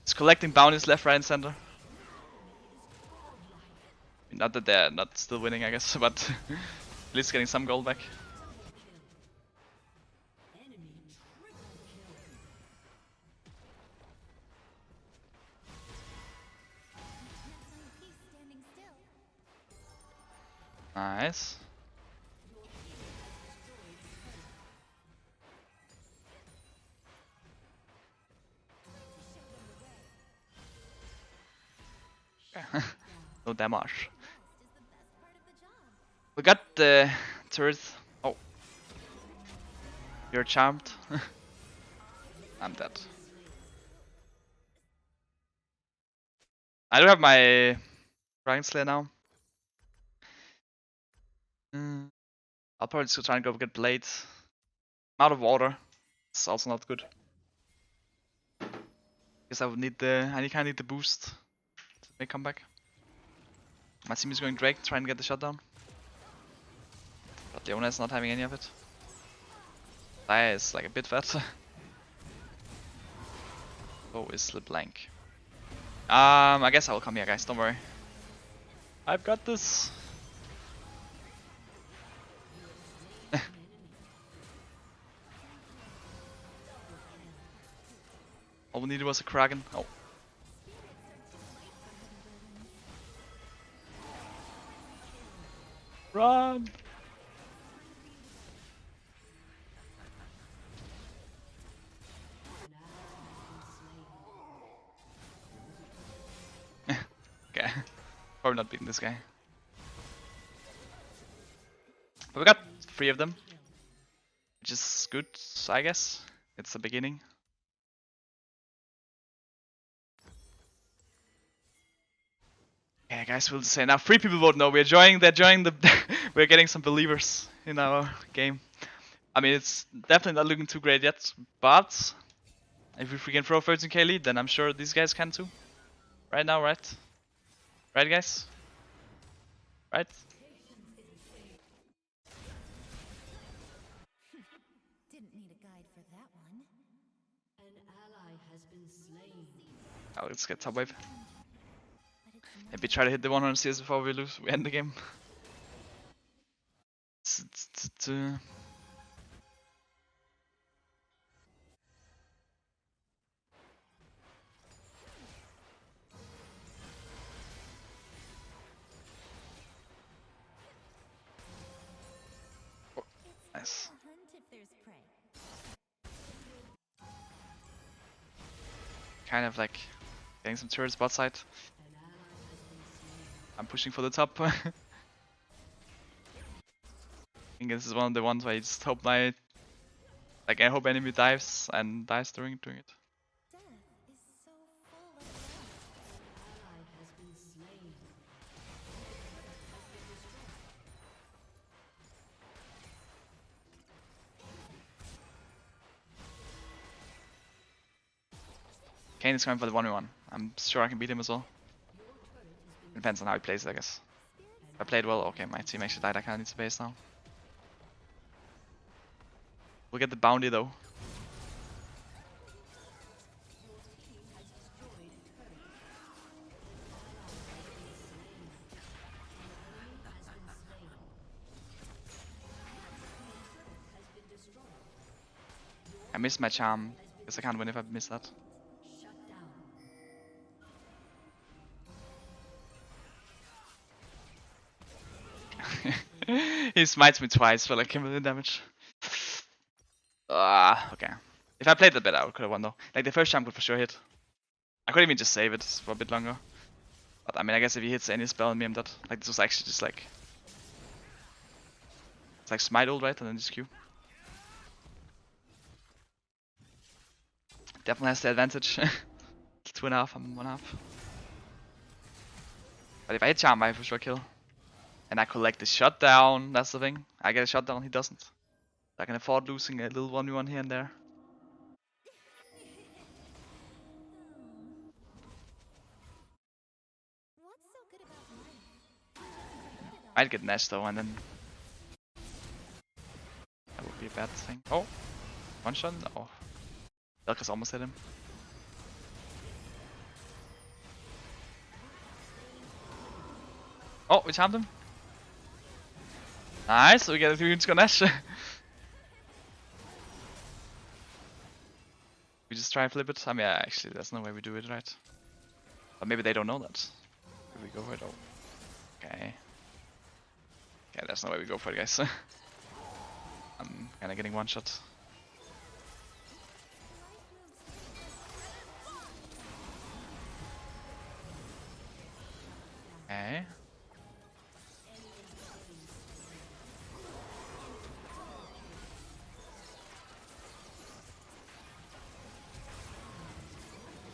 It's collecting bounties left, right, and center. Not that they're not still winning, I guess, but at least getting some gold back. He's standing still. Nice. No damage. Is the best part of the job. We got the turret. Oh. You're charmed. I'm dead. I do have my Dragon Slayer now. I'll probably just try and go get Blade. I'm out of water. It's also not good. Guess I would need the. I kinda need the boost to make comeback. My team is going Drake, try and get the shutdown. But Leona is not having any of it. Dia is like a bit fat. Oh, is LeBlanc. I guess I will come here, guys, don't worry. I've got this. All we needed was a Kraken. Oh. Run! Okay. Probably not beating this guy. But we got 3 of them. Which is good, I guess. It's the beginning. Yeah, guys, we'll say now 3 people vote no. We're joining. They're joining the. We're getting some believers in our game. I mean, it's definitely not looking too great yet, but if we can throw 13k lead, then I'm sure these guys can too. Right now, right? Right, guys? Right? Didn't need a guide for that one. An ally has been slain. Oh, let's get top wave. But it's Maybe try to hit the 100 CS before we lose. We end the game. Nice. a hunt if there's prey. Kind of like getting some turrets bot side. An ally has been slain. I'm pushing for the top. I think this is one of the ones where I just hope my I hope enemy dives and dies during it. Death is so full of love. Ally has been slain. Kane is going for the 1v1. I'm sure I can beat him as well. Depends on how he plays, I guess. If I played well, okay, my team actually died. I kinda need to base now. We'll get the bounty though. I missed my charm. Guess I can't win if I miss that. Shut down. He smites me twice for like a million damage. Okay. If I played that better, I could have won though. Like the first charm could for sure hit. I could even just save it for a bit longer. But I mean, I guess if he hits any spell on me, I'm dead. Like this was actually just like, it's like smite ult, right, and then just Q. Definitely has the advantage. 2.5, I'm 1.5. But if I hit charm, I for sure kill. And I collect the shutdown, that's the thing. I get a shutdown, he doesn't. I can afford losing a little 1v1 here and there. What's so good about life? I'd get Nash though, and then that would be a bad thing. Oh, one shot? No. Vel'Koz almost hit him. Oh, we charmed him. Nice, we get a 3-unit Nash. We just try and flip it. I mean, actually, there's no way we do it, right? But maybe they don't know that. If we go for it, oh. Okay. Okay, there's no way we go for it, guys. I'm kinda getting one shot. Okay.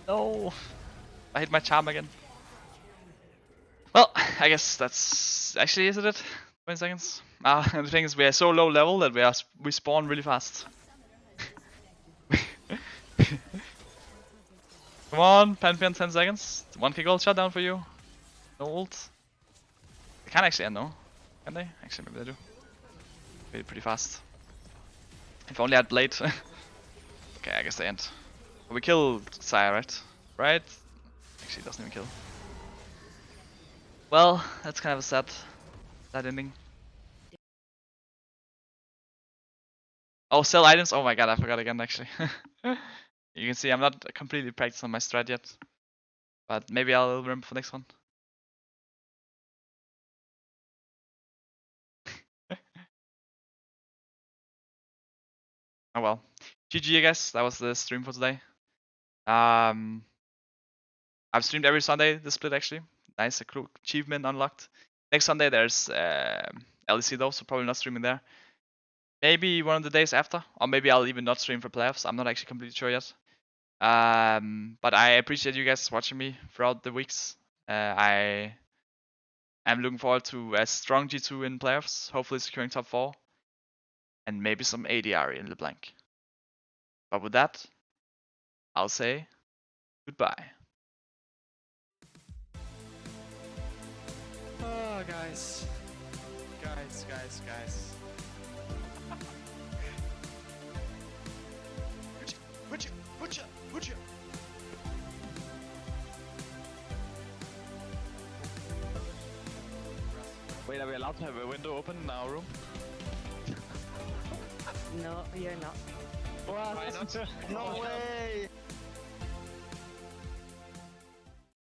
No! I hit my charm again. Well, I guess that's actually is it? 20 seconds. And the thing is, we are so low level that we spawn really fast. Come on, Pantheon 10 seconds. 1k gold shutdown for you. No ult. They can actually end, no? Can they? Actually, maybe they do. Pretty fast. If only I had Blade. Okay, I guess they end. We kill Xayah, right? Right? Actually, it doesn't even kill. Well, that's kind of a sad ending. Oh, sell items. Oh my god, I forgot again actually. You can see I'm not completely practiced on my strat yet, but maybe I'll remember for next one. Oh well. GG, I guess. That was the stream for today. I've streamed every Sunday the split actually. Nice achievement unlocked. Next Sunday there's LEC though, so probably not streaming there. Maybe one of the days after, or maybe I'll even not stream for playoffs. I'm not actually completely sure yet. But I appreciate you guys watching me throughout the weeks. I am looking forward to a strong G2 in playoffs, hopefully securing top 4, and maybe some ADR in LeBlanc. But with that, I'll say goodbye. Oh, guys. Guys. Would you? Wait, are we allowed to have a window open in our room? No, you're not. Why not? No way!